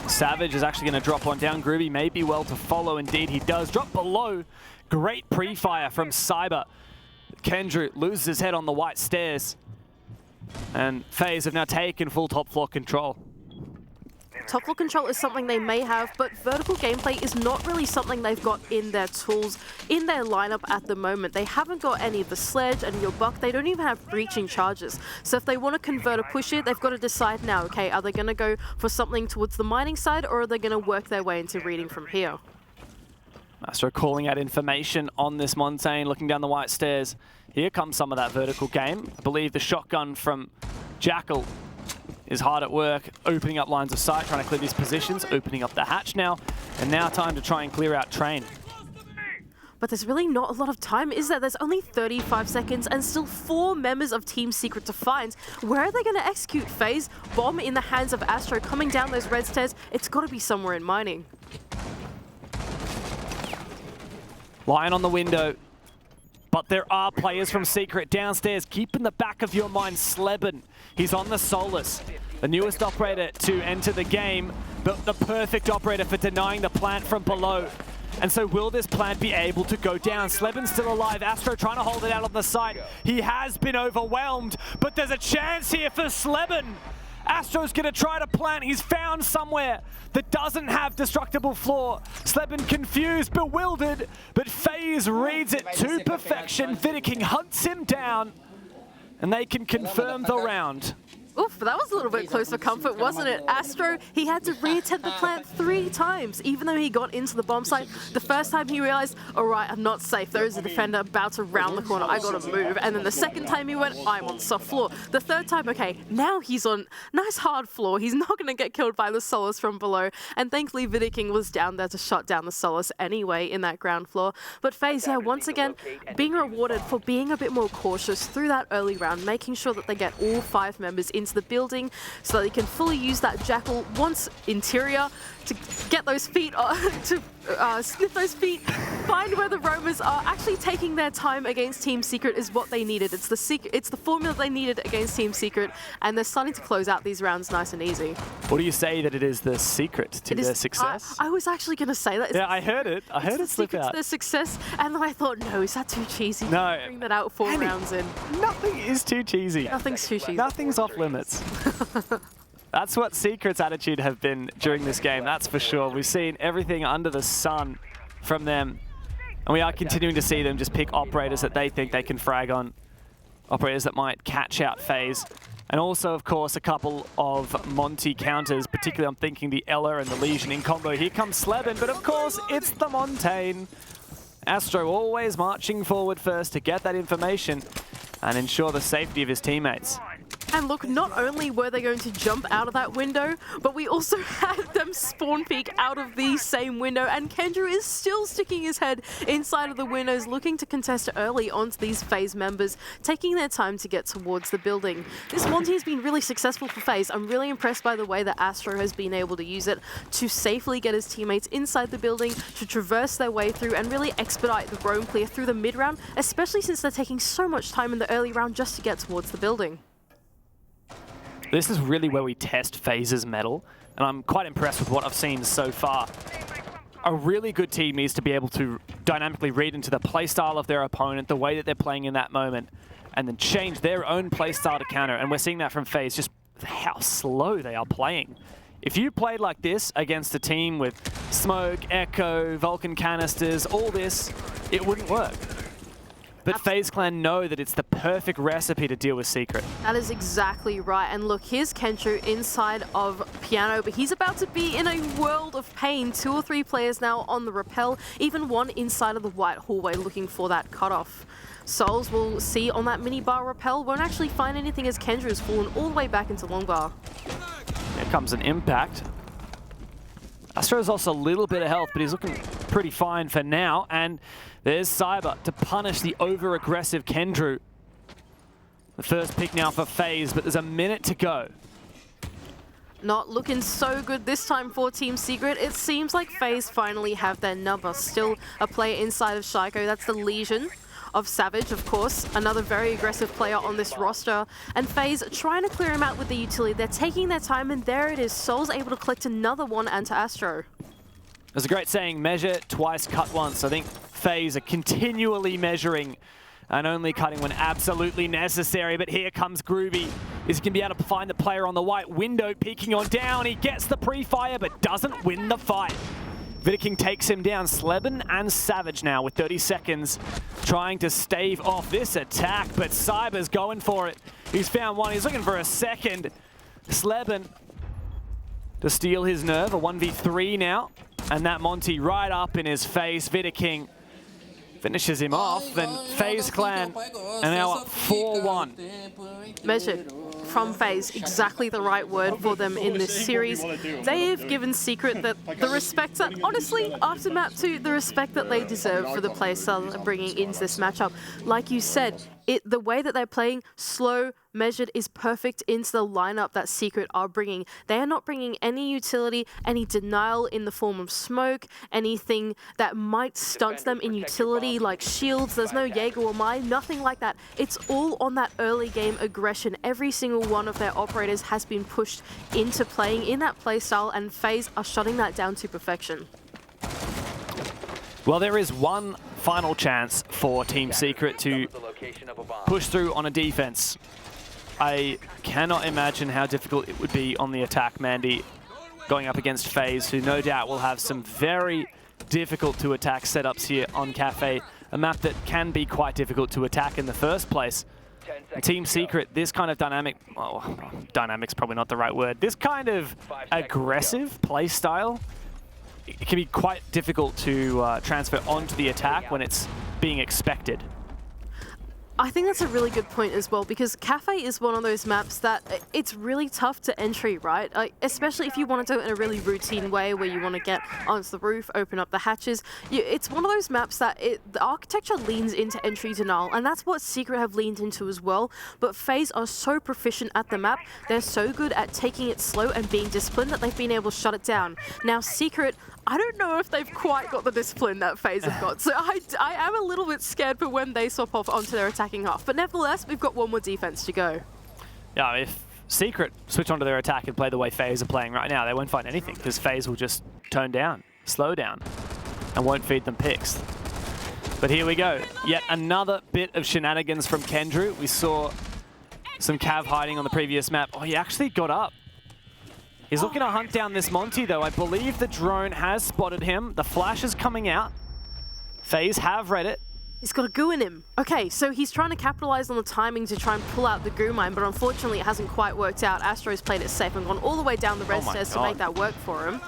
Savage is actually going to drop one down. Gruby may be well to follow. Indeed, he does. Drop below. Great pre-fire from Cyber. Kendrew loses his head on the white stairs. And FaZe have now taken full top floor control. Top floor control is something they may have, but vertical gameplay is not really something they've got in their tools, in their lineup at the moment. They haven't got any of the sledge and your buck. They don't even have breaching charges. So if they want to convert or push it, they've got to decide now, okay, are they going to go for something towards the mining side, or are they going to work their way into reading from here? Astro calling out information on this Montaigne, looking down the white stairs. Here comes some of that vertical game. I believe the shotgun from Jackal is hard at work, opening up lines of sight, trying to clear these positions, opening up the hatch now, and now time to try and clear out Train. But there's really not a lot of time, is there? There's only 35 seconds and still 4 members of Team Secret to find. Where are they going to execute FaZe? Bomb in the hands of Astro, coming down those red stairs. It's got to be somewhere in Mining. Lion on the window, but there are players from Secret downstairs. Keep in the back of your mind Sleben. He's on the Solus, the newest operator to enter the game. the perfect operator for denying the plant from below. And so will this plant be able to go down? Sleben's still alive. Astro trying to hold it out on the side. He has been overwhelmed, but there's a chance here for Sleben. Astro's gonna try to plant. He's found somewhere that doesn't have destructible floor. Sleben confused, bewildered, but FaZe reads it to perfection. Vidiking hunts him down, and they can confirm the round. Oof, that was a little bit close for comfort, wasn't it? Astro, he had to reattempt the plant 3 times, even though he got into the bomb site. The first time he realized, all right, I'm not safe. There is a defender about to round the corner. I gotta move. And then the second time he went, I'm on soft floor. The third time, okay, now he's on nice hard floor. He's not gonna get killed by the Solace from below. And thankfully, Vidiking was down there to shut down the Solace anyway in that ground floor. But FaZe, yeah, once again, being rewarded for being a bit more cautious through that early round, making sure that they get all 5 members into the building so that they can fully use that Jackal once interior to get those feet, to sniff those feet, find where the roamers are. Actually taking their time against Team Secret is what they needed. It's the formula they needed against Team Secret, and they're starting to close out these rounds nice and easy. What do you say that it is the secret to their success? I was actually going to say that. Yeah, I heard it. I heard it slip out. It's the success, and then I thought, no, is that too cheesy? No. Bring that out 4 rounds in. Nothing is too cheesy. Nothing's too cheesy. Nothing's off limits. That's what Secret's attitude have been during this game, that's for sure. We've seen everything under the sun from them, and we are continuing to see them just pick operators that they think they can frag on, operators that might catch out FaZe. And also, of course, a couple of Monty counters, particularly I'm thinking the Ella and the Legion in combo. Here comes Sleben, but of course, it's the Montaigne. Astro always marching forward first to get that information and ensure the safety of his teammates. And look, not only were they going to jump out of that window, but we also had them spawn peek out of the same window, and Kendra is still sticking his head inside of the windows, looking to contest early onto these FaZe members, taking their time to get towards the building. This Monty has been really successful for FaZe. I'm really impressed by the way that Astro has been able to use it to safely get his teammates inside the building, to traverse their way through and really expedite the roam clear through the mid-round, especially since they're taking so much time in the early round just to get towards the building. This is really where we test FaZe's mettle, and I'm quite impressed with what I've seen so far. A really good team needs to be able to dynamically read into the playstyle of their opponent, the way that they're playing in that moment, and then change their own playstyle to counter. And we're seeing that from FaZe, just how slow they are playing. If you played like this against a team with smoke, echo, Vulcan canisters, all this, it wouldn't work. But FaZe Clan know that it's the perfect recipe to deal with Secret. That is exactly right. And look, here's Kentru inside of Piano, but he's about to be in a world of pain. 2 or 3 players now on the rappel, even one inside of the white hallway looking for that cutoff. Souls will see on that mini bar rappel, won't actually find anything as Kendra has fallen all the way back into long bar. Here comes an impact. Astro's also a little bit of health, but he's looking pretty fine for now. And there's Cyber to punish the over-aggressive Kendru. The first pick now for FaZe, but there's a minute to go. Not looking so good this time for Team Secret. It seems like FaZe finally have their number. Still a player inside of Shaiko. That's the Legion of Savage, of course. Another very aggressive player on this roster. And FaZe trying to clear him out with the utility. They're taking their time, and there it is. Soul's able to collect another one and to Astro. There's a great saying, measure twice, cut once. I think FaZe are continually measuring and only cutting when absolutely necessary. But here comes Groovy. Is he going to be able to find the player on the white window, peeking on down. He gets the pre-fire, but doesn't win the fight. Vidiking takes him down. Sleben and Savage now with 30 seconds trying to stave off this attack, but Cyber's going for it. He's found one. He's looking for a second. Sleben to steal his nerve. A 1v3 now. And that Monty right up in his face. Vidiking finishes him off. And FaZe Clan are now up 4-1. Measured from FaZe, exactly the right word for them in this series. They have given Secret the respect that, honestly, after map 2, the respect that they deserve for the playstyle they're bringing into this matchup. Like you said, the way that they're playing, slow, measured, is perfect into the lineup that Secret are bringing. They are not bringing any utility, any denial in the form of smoke, anything that might stunt them in utility like shields. There's no Jaeger or Mine, nothing like that. It's all on that early game aggression. Every single one of their operators has been pushed into playing in that playstyle, and FaZe are shutting that down to perfection. Well, there is one final chance for Team Secret to push through on a defense. I cannot imagine how difficult it would be on the attack, Mandy, going up against FaZe, who no doubt will have some very difficult to attack setups here on Kafe, a map that can be quite difficult to attack in the first place. And Team Secret, this kind of dynamic, well, dynamic's probably not the right word, this kind of aggressive play style, it can be quite difficult to transfer onto the attack when it's being expected. I think that's a really good point as well, because Kafe is one of those maps that it's really tough to entry, right? Like, especially if you want to do it in a really routine way where you want to get onto the roof, open up the hatches. It's one of those maps that the architecture leans into entry denial, and that's what Secret have leaned into as well. But FaZe are so proficient at the map, they're so good at taking it slow and being disciplined that they've been able to shut it down. Now Secret, I don't know if they've quite got the discipline that FaZe have got, so I am a little bit scared for when they swap off onto their attacking half. But nevertheless, we've got one more defense to go. Yeah, if Secret switch onto their attack and play the way FaZe are playing right now, they won't find anything, because FaZe will just tone down, slow down, and won't feed them picks. But here we go. Yet another bit of shenanigans from Kendrew. We saw some Cav hiding on the previous map. Oh, he actually got up. He's looking to hunt down this Monty, though. I believe the drone has spotted him. The flash is coming out. FaZe have read it. He's got a goo in him. Okay, so he's trying to capitalize on the timing to try and pull out the goo mine, but unfortunately it hasn't quite worked out. Astro's played it safe and gone all the way down the res stairs to make that work for him.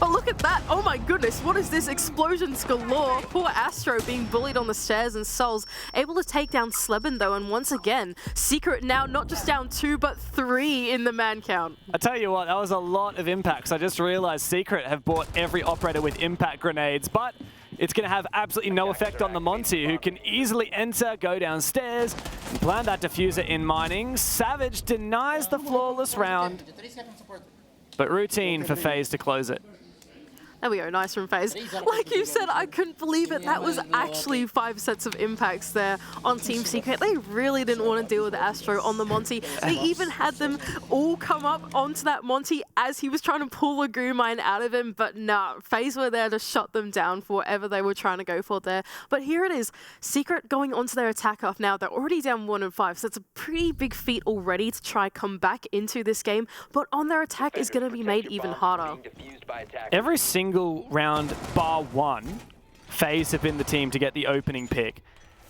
But look at that. Oh my goodness, what is this? Explosions galore. Poor Astro being bullied on the stairs, and Souls able to take down Sleben though, and once again, Secret now not just down 2 but 3 in the man count. I tell you what, that was a lot of impacts. I just realized Secret have bought every operator with impact grenades, but it's going to have absolutely no effect on the Monty, who can easily enter, go downstairs, and plan that diffuser in mining. Savage denies the flawless round, but routine for FaZe to close it. There we go, nice from FaZe. Like you said, I couldn't believe it. That was actually 5 sets of impacts there on Team Secret. They really didn't want to deal with Astro on the Monty. They even had them all come up onto that Monty as he was trying to pull a goo mine out of him, but nah, FaZe were there to shut them down for whatever they were trying to go for there. But here it is, Secret going onto their attack off now. They're already down 1 and 5, so it's a pretty big feat already to try come back into this game, but on their attack is going to be made even harder. Every single round bar 1, FaZe have been the team to get the opening pick.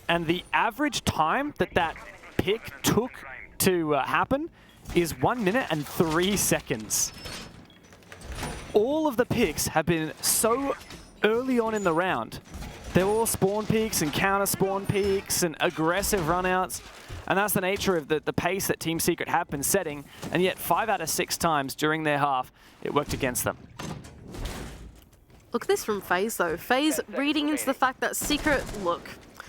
And the average time that pick took to happen is 1 minute and 3 seconds. All of the picks have been so early on in the round. They're all spawn peaks and counter spawn peaks and aggressive runouts. And that's the nature of the pace that Team Secret have been setting. And yet 5 out of 6 times during their half, it worked against them. Look at this from FaZe though. FaZe reading into the fact that Secret, look,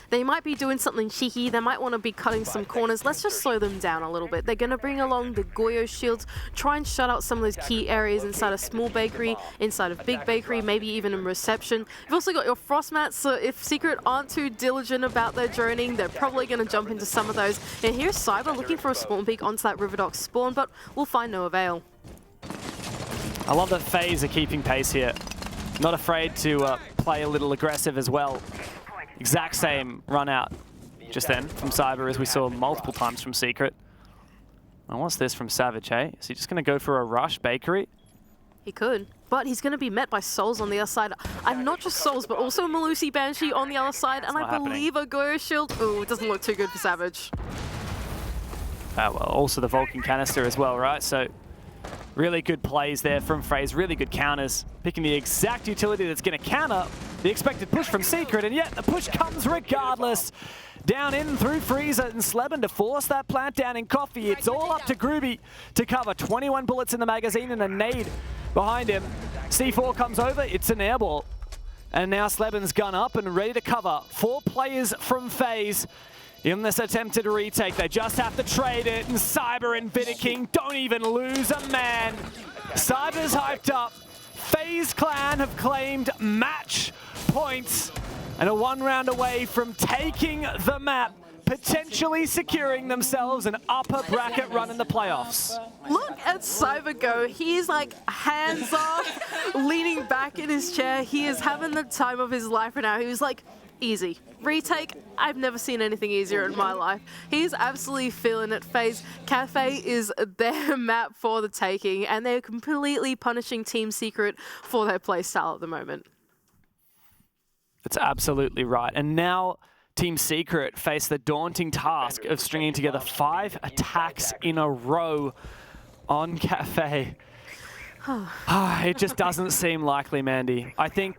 they might be doing something cheeky, they might want to be cutting some corners. Let's just slow them down a little bit. They're going to bring along the Goyo shields, try and shut out some of those key areas inside a small bakery, inside of big bakery, maybe even in reception. You've also got your frost mats, so if Secret aren't too diligent about their droning, they're probably going to jump into some of those. And here's Cyber looking for a spawn peak onto that Riverdock spawn, but we'll find no avail. I love that FaZe are keeping pace here. Not afraid to play a little aggressive as well. Exact same run out just then from Cyber as we saw multiple times from Secret. And what's this from Savage, hey? Is he just going to go for a rush bakery? He could, but he's going to be met by Souls on the other side. And not just Souls, but also Malusi Banshee on the other side. And I believe a Goyo shield. Ooh, it doesn't look too good for Savage. Well, also the Vulcan canister as well, right? So really good plays there from FaZe, really good counters, picking the exact utility that's going to counter the expected push from Secret, and yet the push comes regardless. Down in through Freezer and Sleben to force that plant down in Coffee. It's all up to Groovy to cover. 21 bullets in the magazine and a nade behind him. C4 comes over, it's an airball. And now Sleben's gun up and ready to cover. 4 players from FaZe. In this attempted retake, they just have to trade it, and Cyber and Vidiking don't even lose a man. Cyber's hyped up. FaZe Clan have claimed match points and are 1 round away from taking the map, potentially securing themselves an upper bracket run in the playoffs. Look at Cyber go. He is like hands off, leaning back in his chair. He is having the time of his life right now. He was like, easy. Retake, I've never seen anything easier in my life. He's absolutely feeling it. FaZe, Kafe is their map for the taking, and they're completely punishing Team Secret for their playstyle at the moment. That's absolutely right. And now Team Secret face the daunting task of stringing together 5 attacks in a row on Kafe. It just doesn't seem likely, Mandy. I think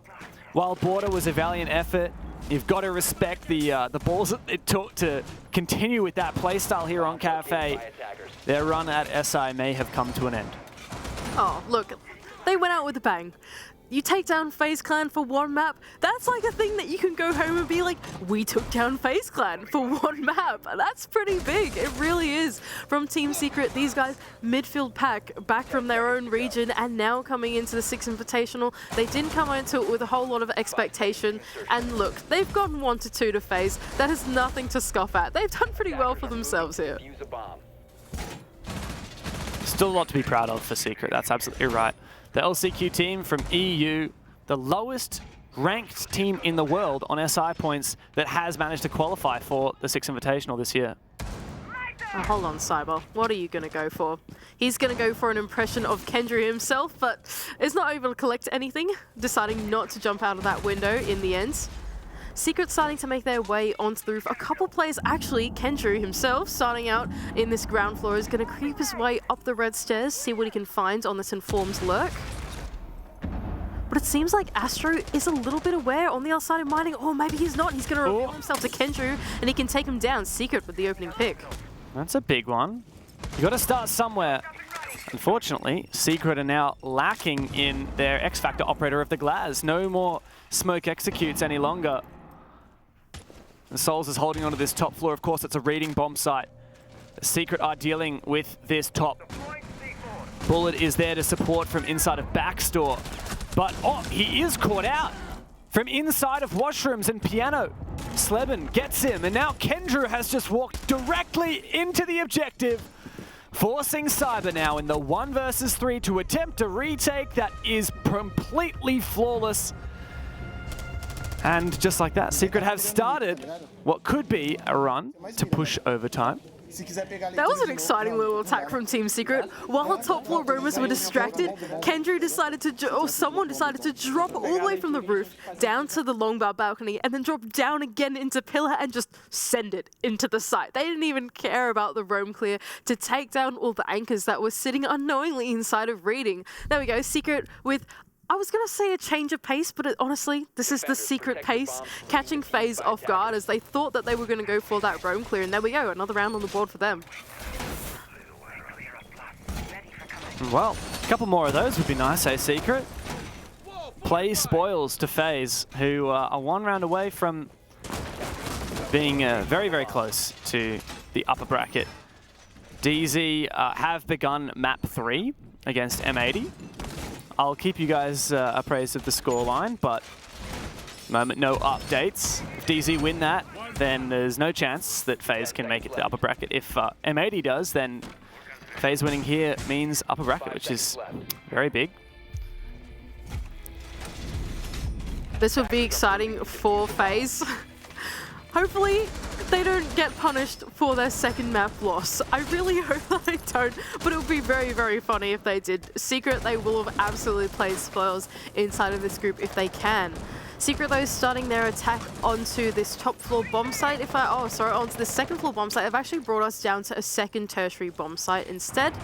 while Border was a valiant effort, you've got to respect the balls that it took to continue with that playstyle here on Kafe. Their run at SI may have come to an end. Oh, look, they went out with a bang. You take down FaZe Clan for 1 map, that's like a thing that you can go home and be like, we took down FaZe Clan for 1 map. That's pretty big, it really is. From Team Secret, these guys, midfield pack, back from their own region and now coming into the Six Invitational. They didn't come into it with a whole lot of expectation. And look, they've gotten 1-2 to FaZe. That is nothing to scoff at. They've done pretty well for themselves here. Still a lot to be proud of for Secret, that's absolutely right. The LCQ team from EU, the lowest ranked team in the world on SI points that has managed to qualify for the Six Invitational this year. Hold on, Cyber. What are you going to go for? He's going to go for an impression of Kendra himself, but is not able to collect anything, deciding not to jump out of that window in the end. Secret starting to make their way onto the roof. A couple players, actually, Kendra himself, starting out in this ground floor, is going to creep his way up the red stairs, see what he can find on this informed lurk. But it seems like Astro is a little bit aware on the other side of mining. Oh, maybe he's not. He's going to reveal himself to Kendra, and he can take him down. Secret with the opening pick. That's a big one. You got to start somewhere. Unfortunately, Secret are now lacking in their X-Factor operator of the Glaz. No more smoke executes any longer. And Souls is holding onto this top floor. Of course, it's a reading bomb site. Secret are dealing with this top. Bullet is there to support from inside of Backstore. But, oh, he is caught out from inside of washrooms and piano. Sleben gets him, and now Kendra has just walked directly into the objective, forcing Cyber now in the 1 versus 3 to attempt a retake that is completely flawless. And just like that, Secret have started what could be a run to push overtime. That was an exciting little attack from Team Secret. While the top floor roamers were distracted, Kendra decided to, or someone decided to drop all the way from the roof down to the long bar balcony and then drop down again into pillar and just send it into the site. They didn't even care about the roam clear to take down all the anchors that were sitting unknowingly inside of reading. There we go, Secret with, I was going to say a change of pace, but honestly, this is the Secret pace, catching FaZe off guard as they thought that they were going to go for that roam clear, and there we go, another round on the board for them. Well, a couple more of those would be nice, eh, Secret? Play spoils to FaZe, who are 1 round away from being very, very close to the upper bracket. DZ have begun map 3 against M80. I'll keep you guys appraised of the scoreline, but at the moment, no updates. If DZ win that, then there's no chance that FaZe can make it to the upper bracket. If M80 does, then FaZe winning here means upper bracket, which is very big. This would be exciting for FaZe. Hopefully, they don't get punished for their second map loss. I really hope that they don't, but it would be very, very funny if they did. Secret, they will have absolutely played spoils inside of this group if they can. Secret, though, starting their attack onto this top floor bomb site. Onto the second floor bomb site. They've actually brought us down to a second tertiary bomb site instead.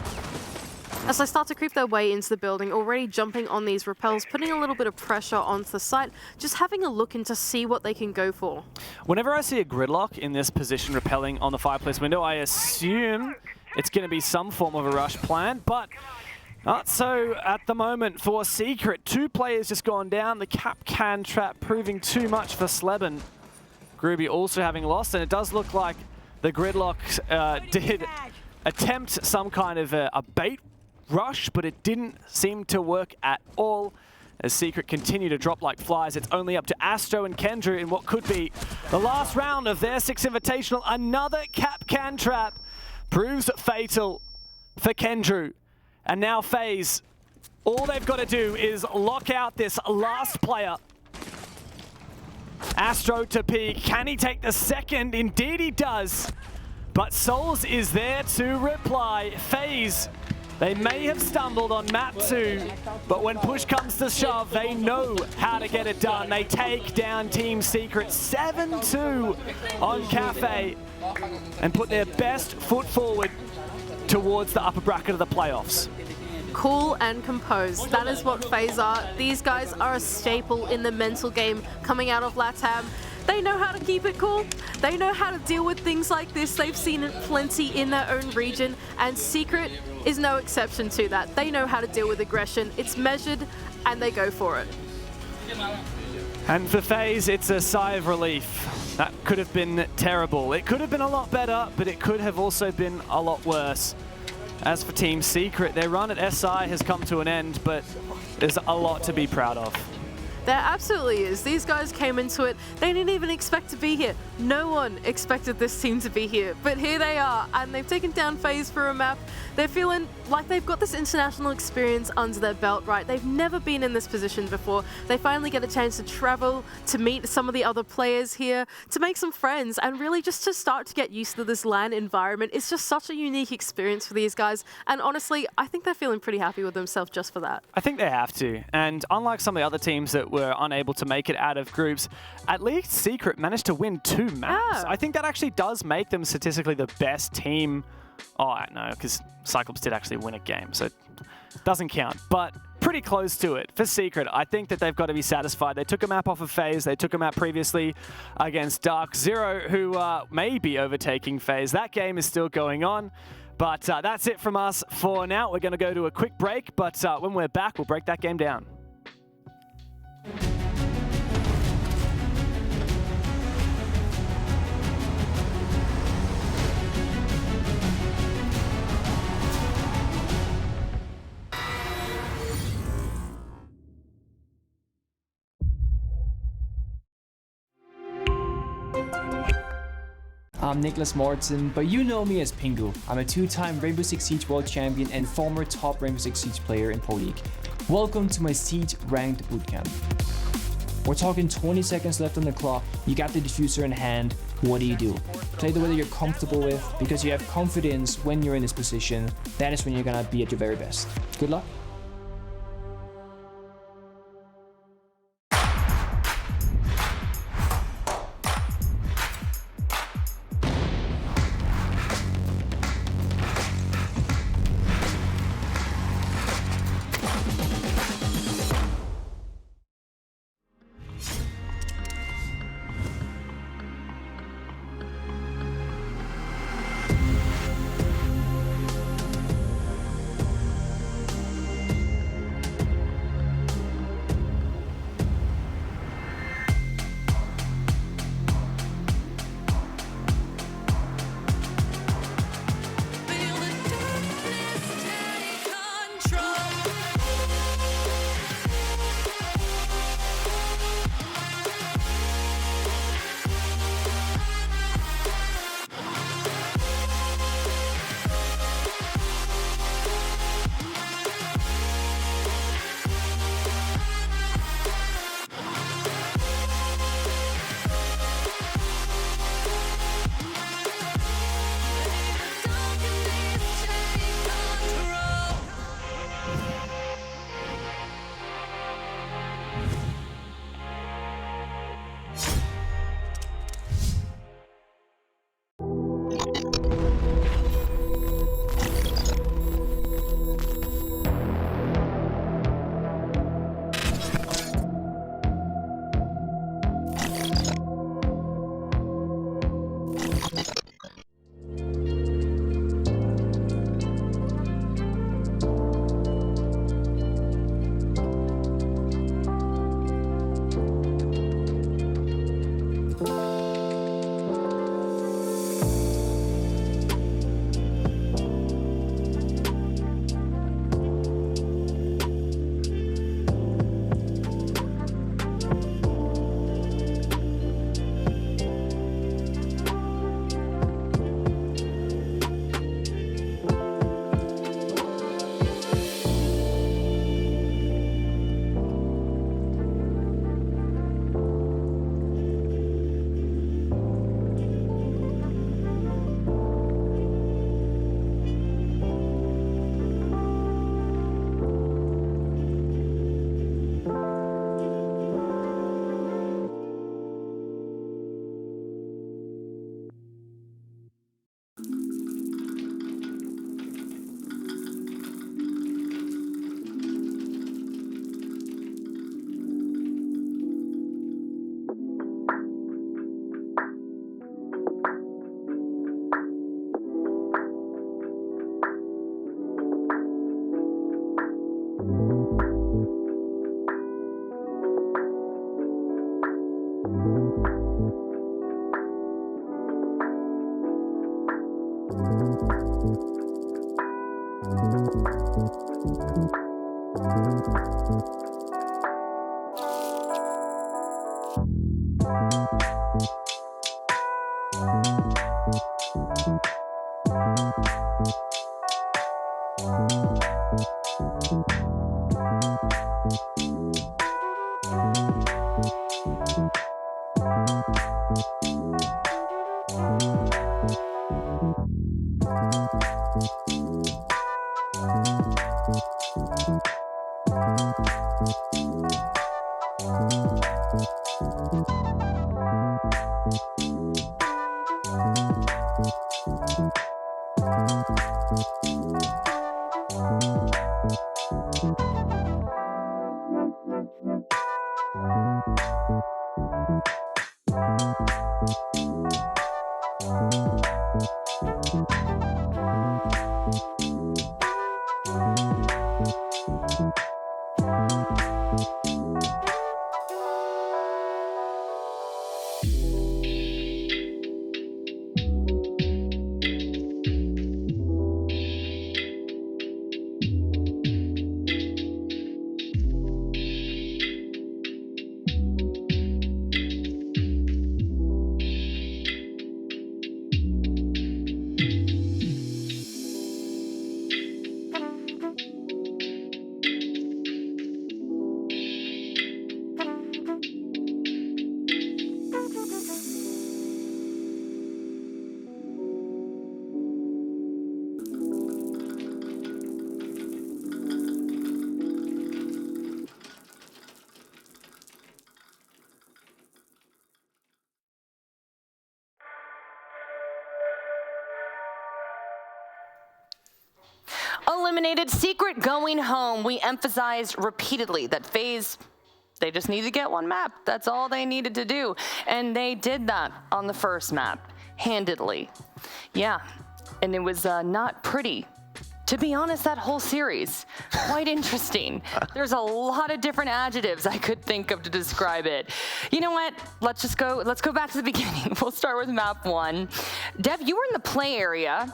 As they start to creep their way into the building, already jumping on these rappels, putting a little bit of pressure onto the site, just having a look in to see what they can go for. Whenever I see a gridlock in this position rappelling on the fireplace window, I assume it's going to be some form of a rush plan, but not so at the moment for Secret. 2 players just gone down. The cap can trap proving too much for Sleben. Groovy also having lost, and it does look like the Gridlock did attempt some kind of a bait rush, but it didn't seem to work at all. As Secret continue to drop like flies, it's only up to Astro and Kendra in what could be the last round of their Six Invitational. Another cap can trap proves fatal for Kendra. And now FaZe, all they've got to do is lock out this last player. Astro to peek. Can he take the second? Indeed he does. But Souls is there to reply. FaZe, they may have stumbled on map 2, but when push comes to shove, they know how to get it done. They take down Team Secret 7-2 on Kafe and put their best foot forward towards the upper bracket of the playoffs. Cool and composed. That is what FaZe are. These guys are a staple in the mental game coming out of LATAM. They know how to keep it cool. They know how to deal with things like this. They've seen it plenty in their own region, and Secret is no exception to that. They know how to deal with aggression. It's measured, and they go for it. And for FaZe, it's a sigh of relief. That could have been terrible. It could have been a lot better, but it could have also been a lot worse. As for Team Secret, their run at SI has come to an end, but there's a lot to be proud of. There absolutely is. These guys came into it, they didn't even expect to be here. No one expected this team to be here, but here they are, and they've taken down FaZe for a map. They're feeling like they've got this international experience under their belt, right? They've never been in this position before. They finally get a chance to travel, to meet some of the other players here, to make some friends, and really just to start to get used to this LAN environment. It's just such a unique experience for these guys, and honestly, I think they're feeling pretty happy with themselves just for that. I think they have to, and unlike some of the other teams that were unable to make it out of groups, at least Secret managed to win 2 maps. Yeah. I think that actually does make them statistically the best team. Oh, no, because Cyclops did actually win a game, so it doesn't count, but pretty close to it. For Secret, I think that they've got to be satisfied. They took a map off of FaZe. They took a map previously against Dark Zero, who may be overtaking FaZe. That game is still going on, but that's it from us for now. We're going to go to a quick break, but when we're back, we'll break that game down. I'm Nicholas Morton, but you know me as Pingu. I'm a 2-time Rainbow Six Siege World Champion and former top Rainbow Six Siege player in Pro League. Welcome to my Siege Ranked Bootcamp. We're talking 20 seconds left on the clock, you got the diffuser in hand, what do? Play the way that you're comfortable with, because you have confidence when you're in this position. That is when you're gonna be at your very best. Good luck. Eliminated Secret going home. We emphasized repeatedly that FaZe, they just need to get one map. That's all they needed to do. And they did that on the first map, handedly. Yeah, and it was not pretty. To be honest, that whole series, quite interesting. There's a lot of different adjectives I could think of to describe it. You know what? Let's go back to the beginning. We'll start with map 1. Dev, you were in the play area,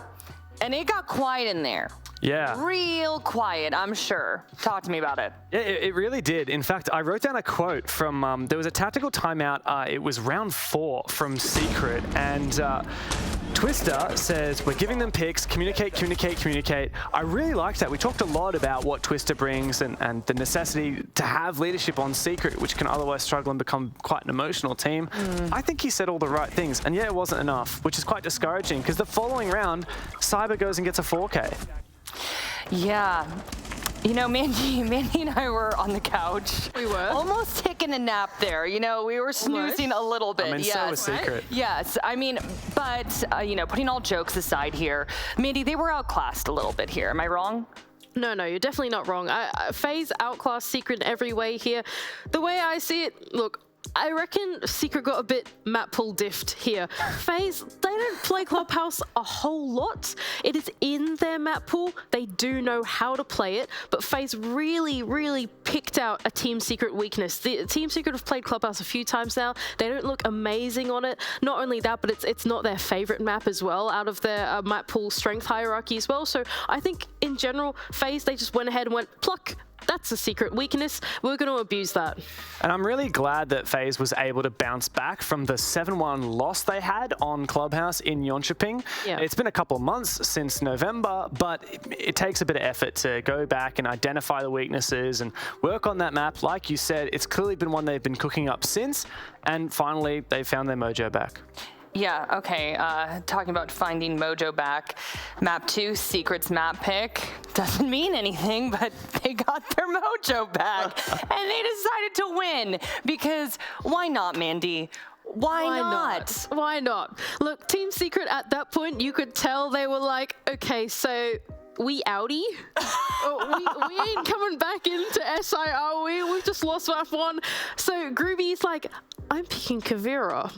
and it got quiet in there. Yeah. Real quiet, I'm sure. Talk to me about it. Yeah, it really did. In fact, I wrote down a quote from, there was a tactical timeout, it was round 4 from Secret, and Twister says, we're giving them picks, communicate, communicate, communicate. I really liked that. We talked a lot about what Twister brings and the necessity to have leadership on Secret, which can otherwise struggle and become quite an emotional team. I think he said all the right things, and yeah, it wasn't enough, which is quite discouraging, because the following round, Cyber goes and gets a 4K. Yeah. You know, Mandy and I were on the couch. We were? Almost taking a nap there. You know, we were snoozing a little bit. I mean, yes. so was Secret. Yes. I mean, but, you know, putting all jokes aside here, Mandy, they were outclassed a little bit here. Am I wrong? No, you're definitely not wrong. FaZe outclassed Secret in every way here. The way I see it, look, I reckon Secret got a bit map pool diffed here. FaZe, they don't play Clubhouse a whole lot. It is in their map pool. They do know how to play it, but FaZe really picked out a Team Secret weakness. The Team Secret have played Clubhouse a few times now. They don't look amazing on it. Not only that, but it's not their favorite map as well, out of their map pool strength hierarchy as well. So I think in general, FaZe, they just went ahead and went, pluck. That's a secret weakness. We're going to abuse that. And I'm really glad that FaZe was able to bounce back from the 7-1 loss they had on Clubhouse in Jönköping. Yeah. It's been a couple of months since November, but it takes a bit of effort to go back and identify the weaknesses and work on that map. Like you said, it's clearly been one they've been cooking up since, and finally they found their mojo back. Yeah, okay, talking about finding mojo back. Map 2, Secret's map pick. Doesn't mean anything, but they got their mojo back. And they decided to win. Because why not, Mandy? Why not? Why not? Look, Team Secret at that point, you could tell they were like, okay, so we outie? we ain't coming back into SI, are we? We've just lost map 1. So Groovy's like, I'm picking Kavira.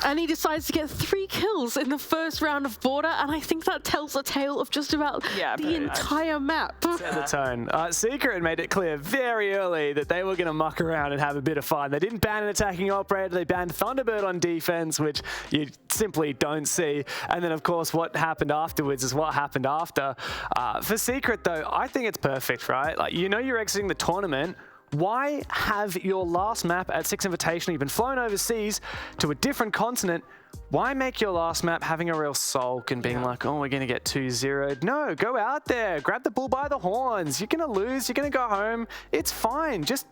And he decides to get 3 kills in the first round of Border, and I think that tells a tale of just about the entire map. Set the tone. Secret had made it clear very early that they were going to muck around and have a bit of fun. They didn't ban an attacking operator, they banned Thunderbird on defense, which you simply don't see. And then, of course, what happened afterwards is what happened after. For Secret, though, I think it's perfect, right? Like, you know you're exiting the tournament. Why have your last map at Six Invitational? You've been flown overseas to a different continent. Why make your last map having a real sulk and being like, oh, we're going to get 2-0'd? No, go out there. Grab the bull by the horns. You're going to lose. You're going to go home. It's fine. Just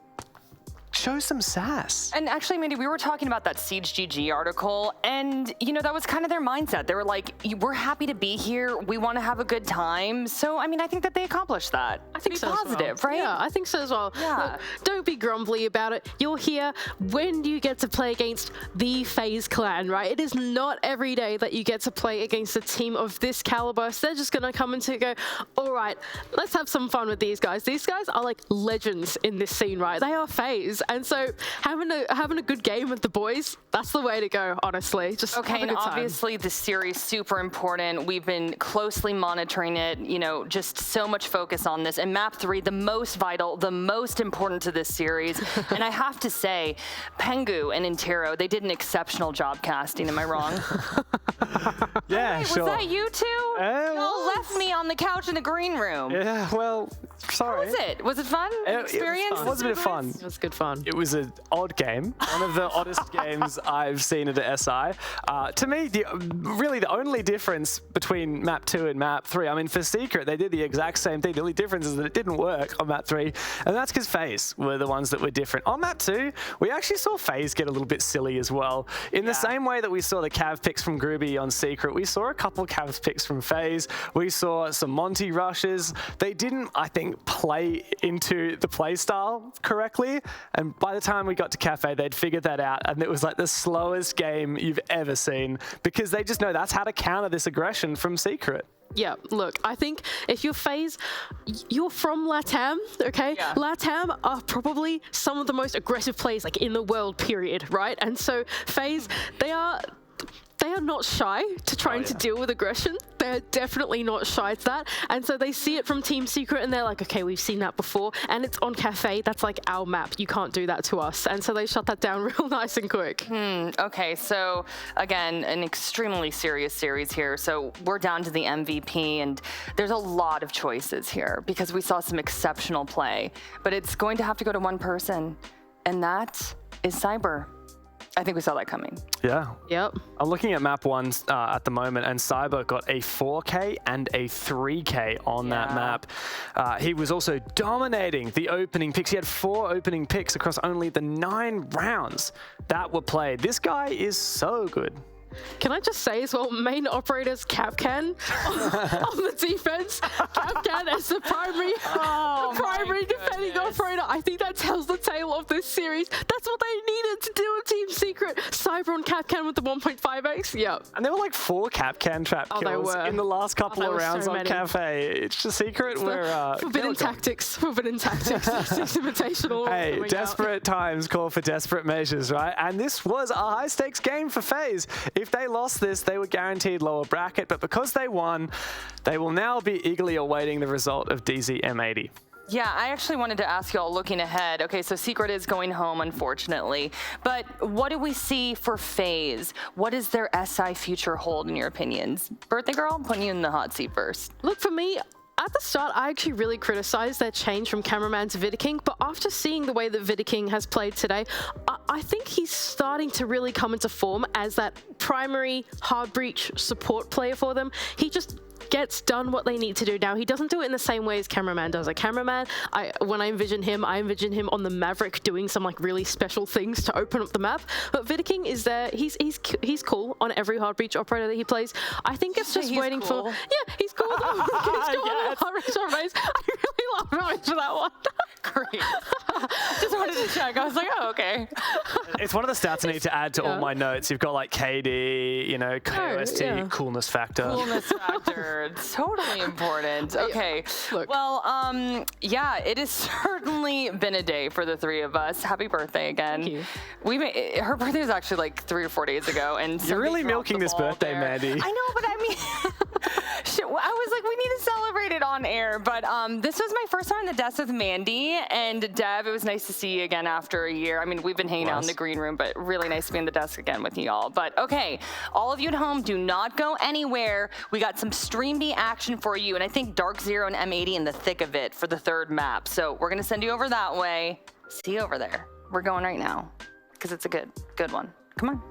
show some sass. And actually, Mandy, we were talking about that Siege GG article, and, you know, that was kind of their mindset. They were like, we're happy to be here. We want to have a good time. So, I mean, I think that they accomplished that. I think so positive, as well. right? Yeah, I think so as well. Yeah. Look, don't be grumbly about it. You're here. When do you get to play against the FaZe Clan, right? It is not every day that you get to play against a team of this caliber. So they're just going to come into go, all right, let's have some fun with these guys. These guys are like legends in this scene, right? They are FaZe. And so having a good game with the boys, that's the way to go, honestly. Just okay, have a and good time. obviously the series super important. We've been closely monitoring it, you know, just so much focus on this. And map 3, the most vital, the most important to this series. And I have to say, Pengu and Intero, they did an exceptional job casting. Am I wrong? Yeah, Wait, sure. was that you two? Y'all left me on the couch in the green room. Yeah, well, sorry. How was it? Was it fun? Experience? It was a bit of fun. It was good fun. It was an odd game, one of the oddest games I've seen at the SI. To me, really the only difference between map 2 and map 3, I mean, for Secret, they did the exact same thing. The only difference is that it didn't work on map 3, and that's because FaZe were the ones that were different. On map 2, we actually saw FaZe get a little bit silly as well. In the same way that we saw the Cav picks from Groovy on Secret, we saw a couple of Cav picks from FaZe. We saw some Monty rushes. They didn't, I think, play into the play style correctly, and by the time we got to Kafe, they'd figured that out, and it was like the slowest game you've ever seen because they just know that's how to counter this aggression from Secret. Yeah, look, I think if you're FaZe, you're from LATAM, okay? Yeah. LATAM are probably some of the most aggressive players like in the world, period, right? And so FaZe, they are not shy to trying to deal with aggression. They're definitely not shy to that. And so they see it from Team Secret and they're like, okay, we've seen that before. And it's on Kafe. That's like our map. You can't do that to us. And so they shut that down real nice and quick. Okay, so again, an extremely serious series here. So we're down to the MVP, and there's a lot of choices here because we saw some exceptional play. But it's going to have to go to one person, and that is Cyber. I think we saw that coming. Yeah. Yep. I'm looking at map 1 at the moment, and Cyber got a 4K and a 3K on that map. He was also dominating the opening picks. He had 4 opening picks across only the 9 rounds that were played. This guy is so good. Can I just say as well, main operators Capcan on the defense. Capcan as the primary, defending operator. I think that tells the tale of this series. That's what they needed to do in Team Secret. Cyber and Capcan with the 1.5x. Yeah. And there were like 4 Capcan trap kills in the last couple of rounds on Kafe. It's just Secret where... Forbidden tactics. Forbidden tactics. Six Invitational. Hey, desperate times call for desperate measures, right? And this was a high-stakes game for FaZe. If they lost this, they were guaranteed lower bracket, but because they won, they will now be eagerly awaiting the result of DZ M80. Yeah, I actually wanted to ask y'all looking ahead. Okay, so Secret is going home, unfortunately. But what do we see for FaZe? What does their SI future hold, in your opinions? Birthday Girl, I'm putting you in the hot seat first. Look, for me, at the start, I actually really criticized their change from cameraman to Vidiking, but after seeing the way that Vidiking has played today, I think he's starting to really come into form as that primary hard breach support player for them. He just gets done what they need to do now. He doesn't do it in the same way as Cameraman does. A Cameraman, when I envision him on the Maverick doing some like really special things to open up the map. But Vidiking is there. He's cool on every hard breach operator that he plays. I think it's just waiting for. Yeah, he's cool. He's cool on the hard breach operators. I really love Ryan for that one. Great. Just wanted to check. I was like, oh, okay. It's one of the stats I need to add to all my notes. You've got like KD, you know, KOST, coolness factor. Coolness factor. important. Totally important. Okay. Look. Well, yeah, it has certainly been a day for the three of us. Happy birthday again. Thank you. Her birthday was actually like 3 or 4 days ago, and You're really somebody dropped milking the this ball birthday, there. Mandy. I know, but I mean, shit, I was like, we need to celebrate it on air. But this was my first time on the desk with Mandy and Dev. It was nice to see you again after a year. I mean, we've been hanging out in the green room, but really nice to be on the desk again with you all. But okay, all of you at home, do not go anywhere. We got some Stream B action for you, and I think Dark Zero and M80 in the thick of it for the 3rd map. So we're gonna send you over that way. See you over there. We're going right now because it's a good one. Come on.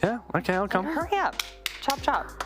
Yeah, okay, I'll come. Hurry up. Chop, chop.